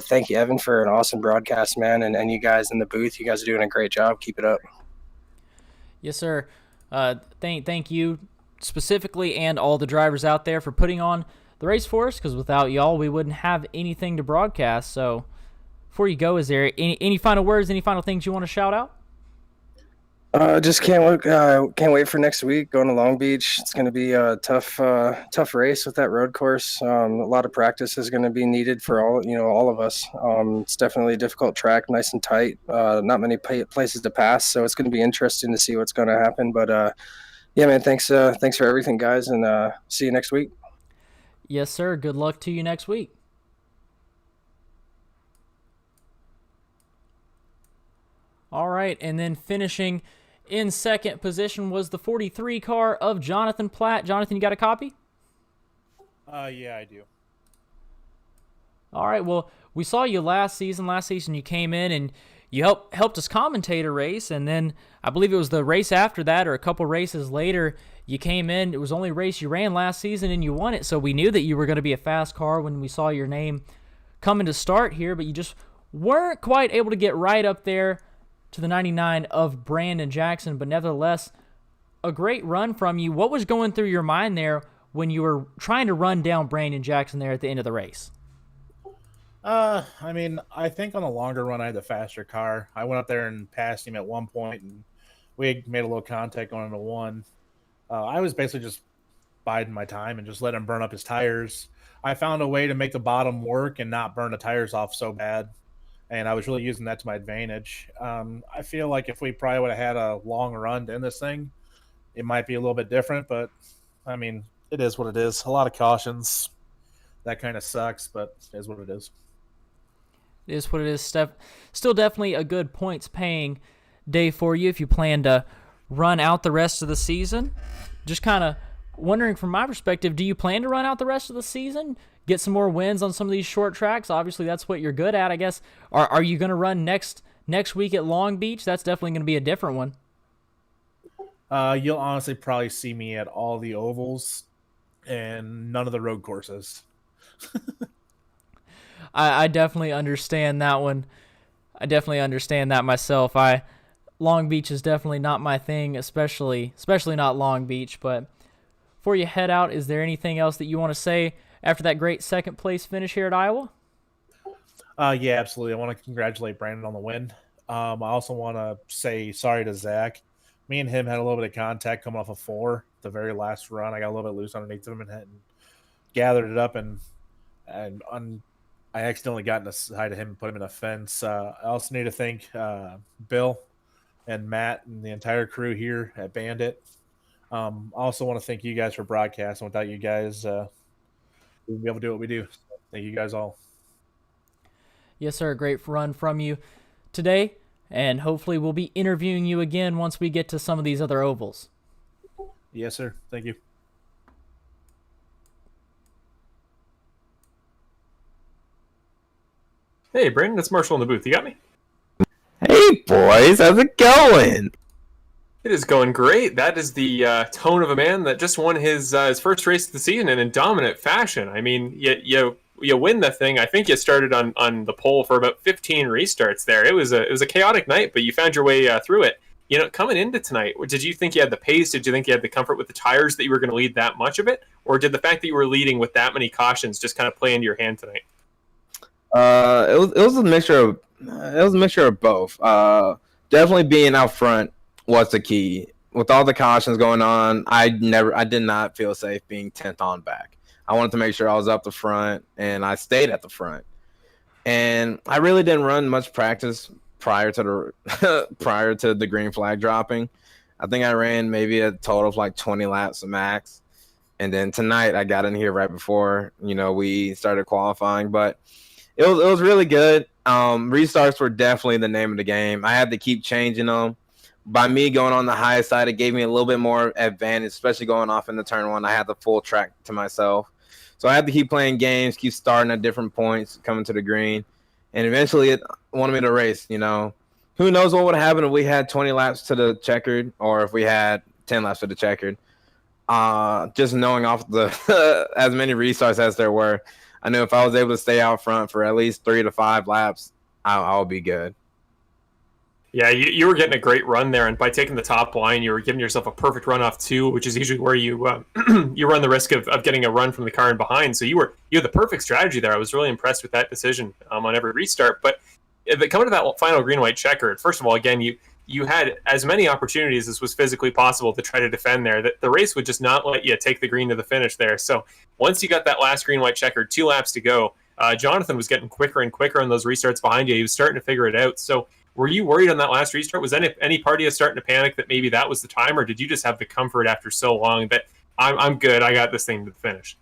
thank you, Evan, for an awesome broadcast, man, and you guys in the booth. You guys are doing a great job. Keep it up. Yes, sir. Thank you specifically, and all the drivers out there, for putting on the race for us, because without y'all we wouldn't have anything to broadcast. So before you go, is there any final words, any final things you want to shout out? Just can't wait for next week. Going to Long Beach. It's going to be a tough race with that road course. A lot of practice is going to be needed for all of us. It's definitely a difficult track, nice and tight. Not many places to pass, so it's going to be interesting to see what's going to happen. But yeah, man, thanks for everything, guys, and see you next week. Yes, sir. Good luck to you next week. All right, and then finishing in second position was the 43 car of Jonathan Platt. Jonathan, you got a copy? Yeah, I do. All right, well, we saw you last season. Last season you came in and you helped us commentate a race, and then I believe it was the race after that or a couple races later you came in. It was the only race you ran last season and you won it, so we knew that you were going to be a fast car when we saw your name coming to start here, but you just weren't quite able to get right up there to the 99 of Brandon Jackson. But nevertheless, a great run from you. What was going through your mind there when you were trying to run down Brandon Jackson there at the end of the race? I mean, I think on the longer run, I had the faster car. I went up there and passed him at one point, and we made a little contact going into one. I was basically just biding my time and just letting him burn up his tires. I found a way to make the bottom work and not burn the tires off so bad, and I was really using that to my advantage. I feel like if we probably would have had a long run to end this thing, it might be a little bit different, but I mean, it is what it is. A lot of cautions. That kind of sucks, but it is what it is. It is what it is. Still definitely a good points paying day for you if you plan to run out the rest of the season. Just kind of wondering from my perspective, do you plan to run out the rest of the season? Get some more wins on some of these short tracks? Obviously, that's what you're good at, I guess. Are you going to run next week at Long Beach? That's definitely going to be a different one. You'll honestly probably see me at all the ovals and none of the road courses. I definitely understand that one. I definitely understand that myself. Long Beach is definitely not my thing, especially not Long Beach. But before you head out, is there anything else that you want to say after that great second place finish here at Iowa? Yeah, absolutely. I want to congratulate Brandon on the win. I also want to say sorry to Zach. Me and him had a little bit of contact coming off of 4, the very last run. I got a little bit loose underneath him and gathered it up, and I accidentally got in the side of him and put him in a fence. I also need to thank Bill and Matt and the entire crew here at Bandit. I also want to thank you guys for broadcasting. Without you guys, we wouldn't be able to do what we do. So thank you guys all. Yes, sir. A great run from you today, and hopefully we'll be interviewing you again once we get to some of these other ovals. Yes, sir. Thank you. Hey, Brandon, it's Marshall in the booth. You got me? Hey, boys. How's it going? It is going great. That is the tone of a man that just won his first race of the season and in dominant fashion. I mean, you win the thing. I think you started on the pole for about 15 restarts there. It was a chaotic night, but you found your way through it. You know, coming into tonight, did you think you had the pace? Did you think you had the comfort with the tires that you were going to lead that much of it? Or did the fact that you were leading with that many cautions just kind of play into your hand tonight? It was a mixture of both. Definitely being out front was the key. With all the cautions going on, I did not feel safe being 10th on back. I wanted to make sure I was up the front, and I stayed at the front. And I really didn't run much practice prior to the green flag dropping. I think I ran maybe a total of like 20 laps max. And then tonight I got in here right before, we started qualifying, but it was really good. Restarts were definitely the name of the game. I had to keep changing them. By me going on the high side, it gave me a little bit more advantage, especially going off in the turn 1. I had the full track to myself. So I had to keep playing games, keep starting at different points, coming to the green. And eventually it wanted me to race, Who knows what would happen if we had 20 laps to the checkered or if we had 10 laps to the checkered. Just knowing off the as many restarts as there were, I knew if I was able to stay out front for at least 3 to 5 laps, I'll be good. Yeah, you were getting a great run there, and by taking the top line, you were giving yourself a perfect run off 2, which is usually where you you run the risk of getting a run from the car in behind. So you had the perfect strategy there. I was really impressed with that decision on every restart. But coming to that final green-white checkered, first of all, again, you had as many opportunities as was physically possible to try to defend there. The race would just not let you take the green to the finish there. So once you got that last green-white checkered, 2 laps to go, Jonathan was getting quicker and quicker on those restarts behind you. He was starting to figure it out. So were you worried on that last restart? Was any part of you starting to panic that maybe that was the time, or did you just have the comfort after so long that I'm good, I got this thing to the finish?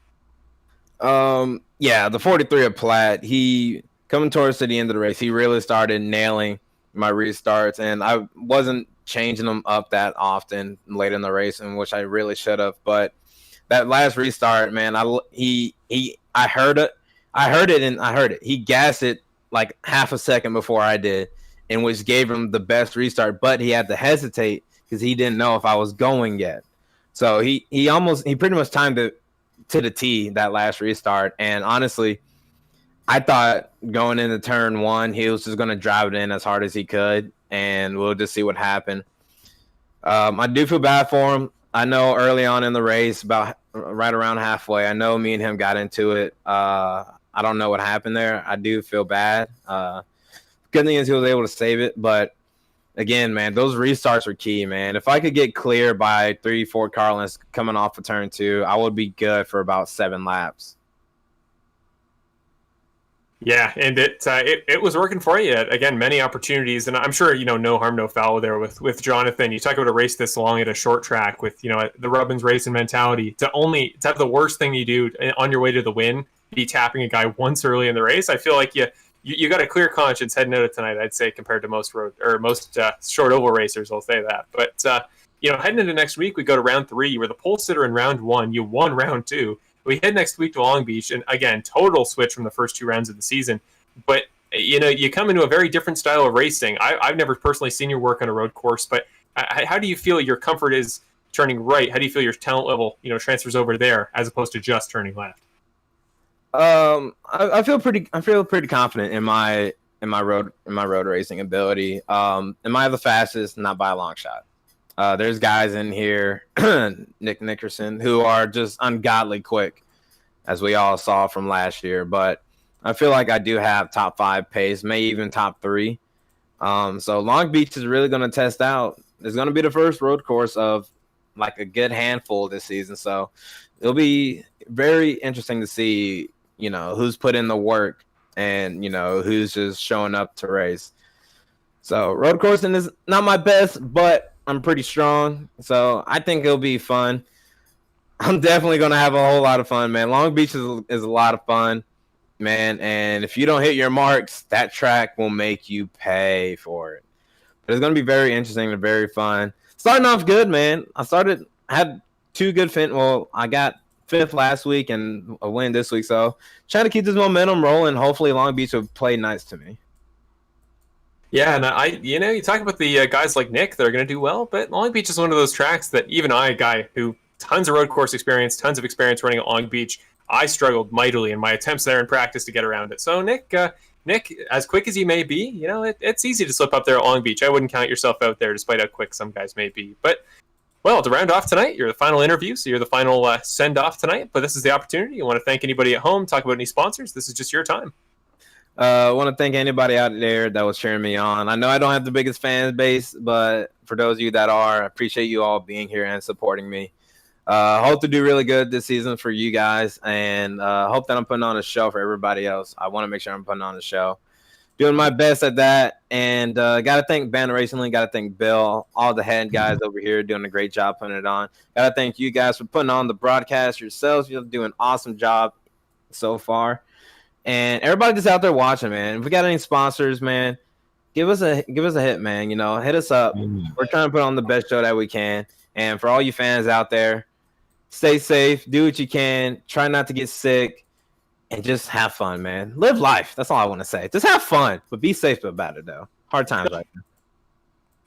Yeah, the 43 of Platt, he coming towards to the end of the race, he really started nailing my restarts, and I wasn't changing them up that often late in the race, in which I really should have. But that last restart, man, I heard it. He gassed it like half a second before I did, in which gave him the best restart, but he had to hesitate because he didn't know if I was going yet. So he pretty much timed it to the T, that last restart. And honestly, I thought going into turn 1, he was just going to drive it in as hard as he could, and we'll just see what happened. I do feel bad for him. I know early on in the race, about right around halfway, I know me and him got into it. I don't know what happened there. I do feel bad. Good thing is he was able to save it, but again, man, those restarts were key, man. If I could get clear by 3-4 car lengths coming off of turn 2, I would be good for about 7 laps. Yeah, and it was working for you. Again, many opportunities, and I'm sure no harm, no foul there with Jonathan. You talk about a race this long at a short track with the Rubbins racing mentality to have the worst thing you do on your way to the win be tapping a guy once early in the race. I feel like you got a clear conscience heading out of tonight. I'd say compared to most short oval racers, I'll say that. But heading into next week, we go to round 3. You were the pole sitter in round 1. You won round 2. We head next week to Long Beach, and again, total switch from the first 2 rounds of the season. But you come into a very different style of racing. I've never personally seen your work on a road course, but how do you feel your comfort is turning right? How do you feel your talent level transfers over there as opposed to just turning left? I feel pretty confident in my road racing ability. Am I the fastest? Not by a long shot. There's guys in here, Nick Nickerson, who are just ungodly quick, as we all saw from last year. But I feel like I do have top 5 pace, maybe even top 3. So Long Beach is really going to test out. It's going to be the first road course of like a good handful this season. So it'll be very interesting to see, who's put in the work and, who's just showing up to race. So road coursing is not my best, but I'm pretty strong, so I think it'll be fun. I'm definitely going to have a whole lot of fun, man. Long Beach is a lot of fun, man, and if you don't hit your marks, that track will make you pay for it. But it's going to be very interesting and very fun. Starting off good, man. I had 2 good I got 5th last week and a win this week, so trying to keep this momentum rolling. Hopefully Long Beach will play nice to me. Yeah, and you talk about the guys like Nick that are going to do well, but Long Beach is one of those tracks that even I, a guy who tons of road course experience, tons of experience running at Long Beach, I struggled mightily in my attempts there in practice to get around it. So Nick, as quick as he may be, it's easy to slip up there at Long Beach. I wouldn't count yourself out there, despite how quick some guys may be. But well, to round off tonight, you're the final interview, so you're the final send off tonight. But this is the opportunity. You want to thank anybody at home? Talk about any sponsors? This is just your time. I want to thank anybody out there that was cheering me on. I know I don't have the biggest fan base, but for those of you that are, I appreciate you all being here and supporting me. Hope to do really good this season for you guys, and hope that I'm putting on a show for everybody else. I want to make sure I'm putting on a show. Doing my best at that, and got to thank Bandit Racing, got to thank Bill, all the head guys over here doing a great job putting it on. Got to thank you guys for putting on the broadcast yourselves. You're doing an awesome job so far. And everybody just out there watching, man. If we got any sponsors, man, give us a hit, man. Hit us up. We're trying to put on the best show that we can. And for all you fans out there, stay safe, do what you can, try not to get sick, and just have fun, man. Live life. That's all I want to say. Just have fun, but be safe about it, though. Hard times right now.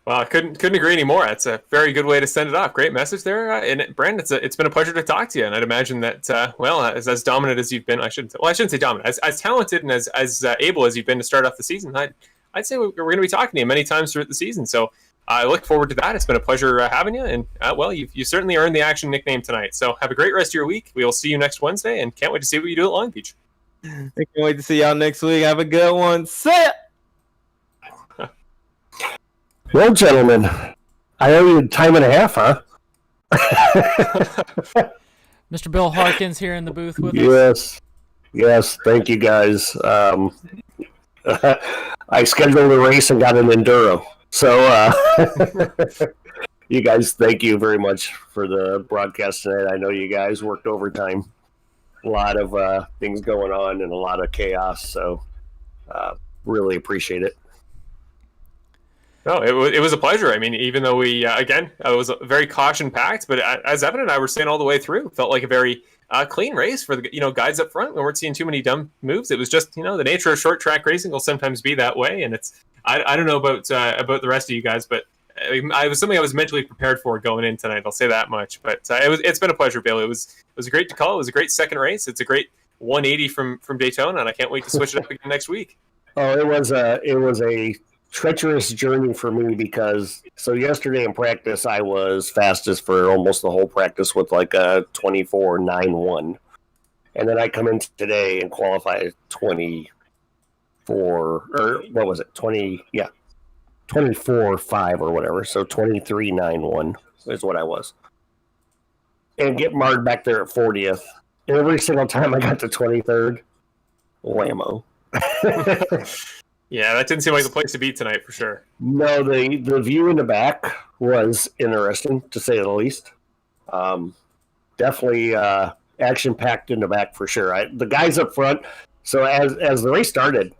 Well, I couldn't agree anymore. That's a very good way to send it off. Great message there. And Brent, it's been a pleasure to talk to you. And I'd imagine that, as dominant as you've been, I shouldn't say dominant, as talented and as able as you've been to start off the season, I'd say we're going to be talking to you many times throughout the season. So I look forward to that. It's been a pleasure having you. And, you certainly earned the action nickname tonight. So have a great rest of your week. We will see you next Wednesday, and can't wait to see what you do at Long Beach. I can't wait to see y'all next week. Have a good one. See ya! Well, gentlemen, I owe you time and a half, huh? Mr. Bill Harkins here in the booth with us. Yes. Thank you, guys. I scheduled a race and got an enduro. So, you guys, thank you very much for the broadcast tonight. I know you guys worked overtime. A lot of things going on and a lot of chaos. So, really appreciate it. No, it was a pleasure. I mean, even though it was very caution-packed, but as Evan and I were saying all the way through, felt like a very clean race for the guys up front. We weren't seeing too many dumb moves. It was just the nature of short track racing will sometimes be that way, and it's I don't know about the rest of you guys, but it was something I was mentally prepared for going in tonight. I'll say that much. But it's been a pleasure, Bill. It was great to call. It was a great second race. It's a great 180 from Daytona, and I can't wait to switch it up again next week. Oh, it was a treacherous journey for me because yesterday in practice I was fastest for almost the whole practice with like a 24.91, and then I come in today and qualify 24 or what was it 24.5 or whatever, so 23.91 is what I was, and get marred back there at 40th. Every single time I got to 23rd, whammo. Yeah, that didn't seem like the place to be tonight for sure. No, the view in the back was interesting, to say the least. Definitely action packed in the back for sure. The guys up front. So as the race started,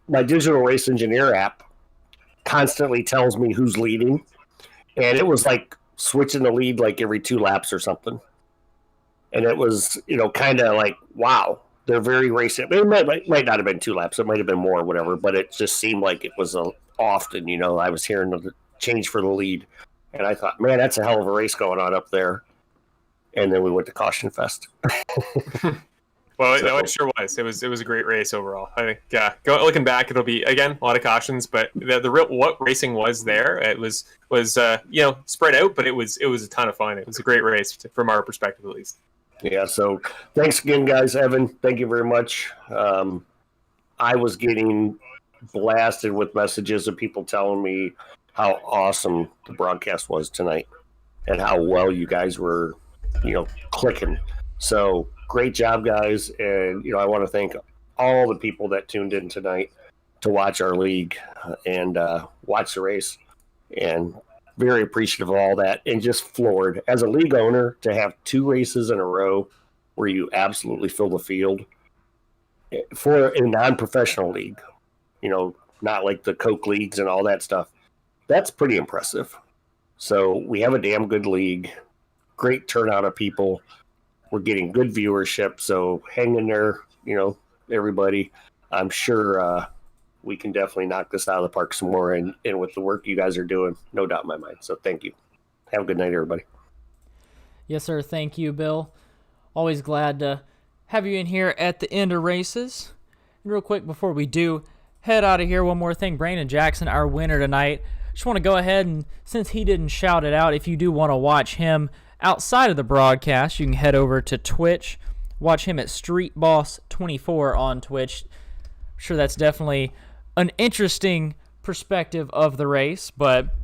my digital race engineer app constantly tells me who's leading, and it was like switching the lead like every 2 laps or something. And it was, kind of like, wow, they're very racing. It might not have been 2 laps. It might have been more or whatever, but it just seemed like it was often, I was hearing the change for the lead. And I thought, man, that's a hell of a race going on up there. And then we went to Caution Fest. Well, it sure was. It was a great race overall. I think, looking back, it'll be, again, a lot of cautions, but the real what racing was there, it was spread out, but it was a ton of fun. It was a great race from our perspective, at least. Yeah, so thanks again, guys. Evan, thank you very much. I was getting blasted with messages of people telling me how awesome the broadcast was tonight and how well you guys were, clicking. So great job, guys. And, I want to thank all the people that tuned in tonight to watch our league and watch the race. And very appreciative of all that, and just floored as a league owner to have 2 races in a row where you absolutely fill the field for a non-professional league, not like the Coke leagues and all that stuff. That's pretty impressive. So we have a damn good league, great turnout of people. We're getting good viewership. So hang in there, everybody. I'm sure we can definitely knock this out of the park some more. And with the work you guys are doing, no doubt in my mind. So thank you. Have a good night, everybody. Yes, sir. Thank you, Bill. Always glad to have you in here at the end of races. And real quick, before we do head out of here, one more thing. Brandon Jackson, our winner tonight. Just want to go ahead and, since he didn't shout it out, if you do want to watch him outside of the broadcast, you can head over to Twitch. Watch him at Street Boss 24 on Twitch. I'm sure that's definitely an interesting perspective of the race, but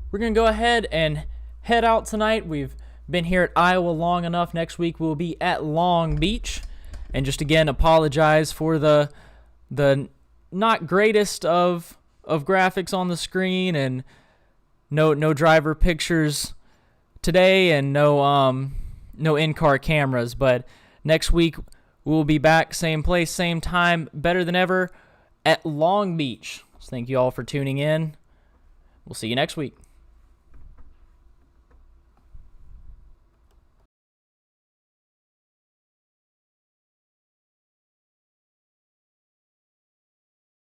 we're going to go ahead and head out tonight. We've been here at Iowa long enough. Next week we'll be at Long Beach. And just again, apologize for the not greatest of graphics on the screen, and no driver pictures today, and no in-car cameras. But next week we'll be back, same place, same time, better than ever at Long Beach. So thank you all for tuning in. We'll see you next week.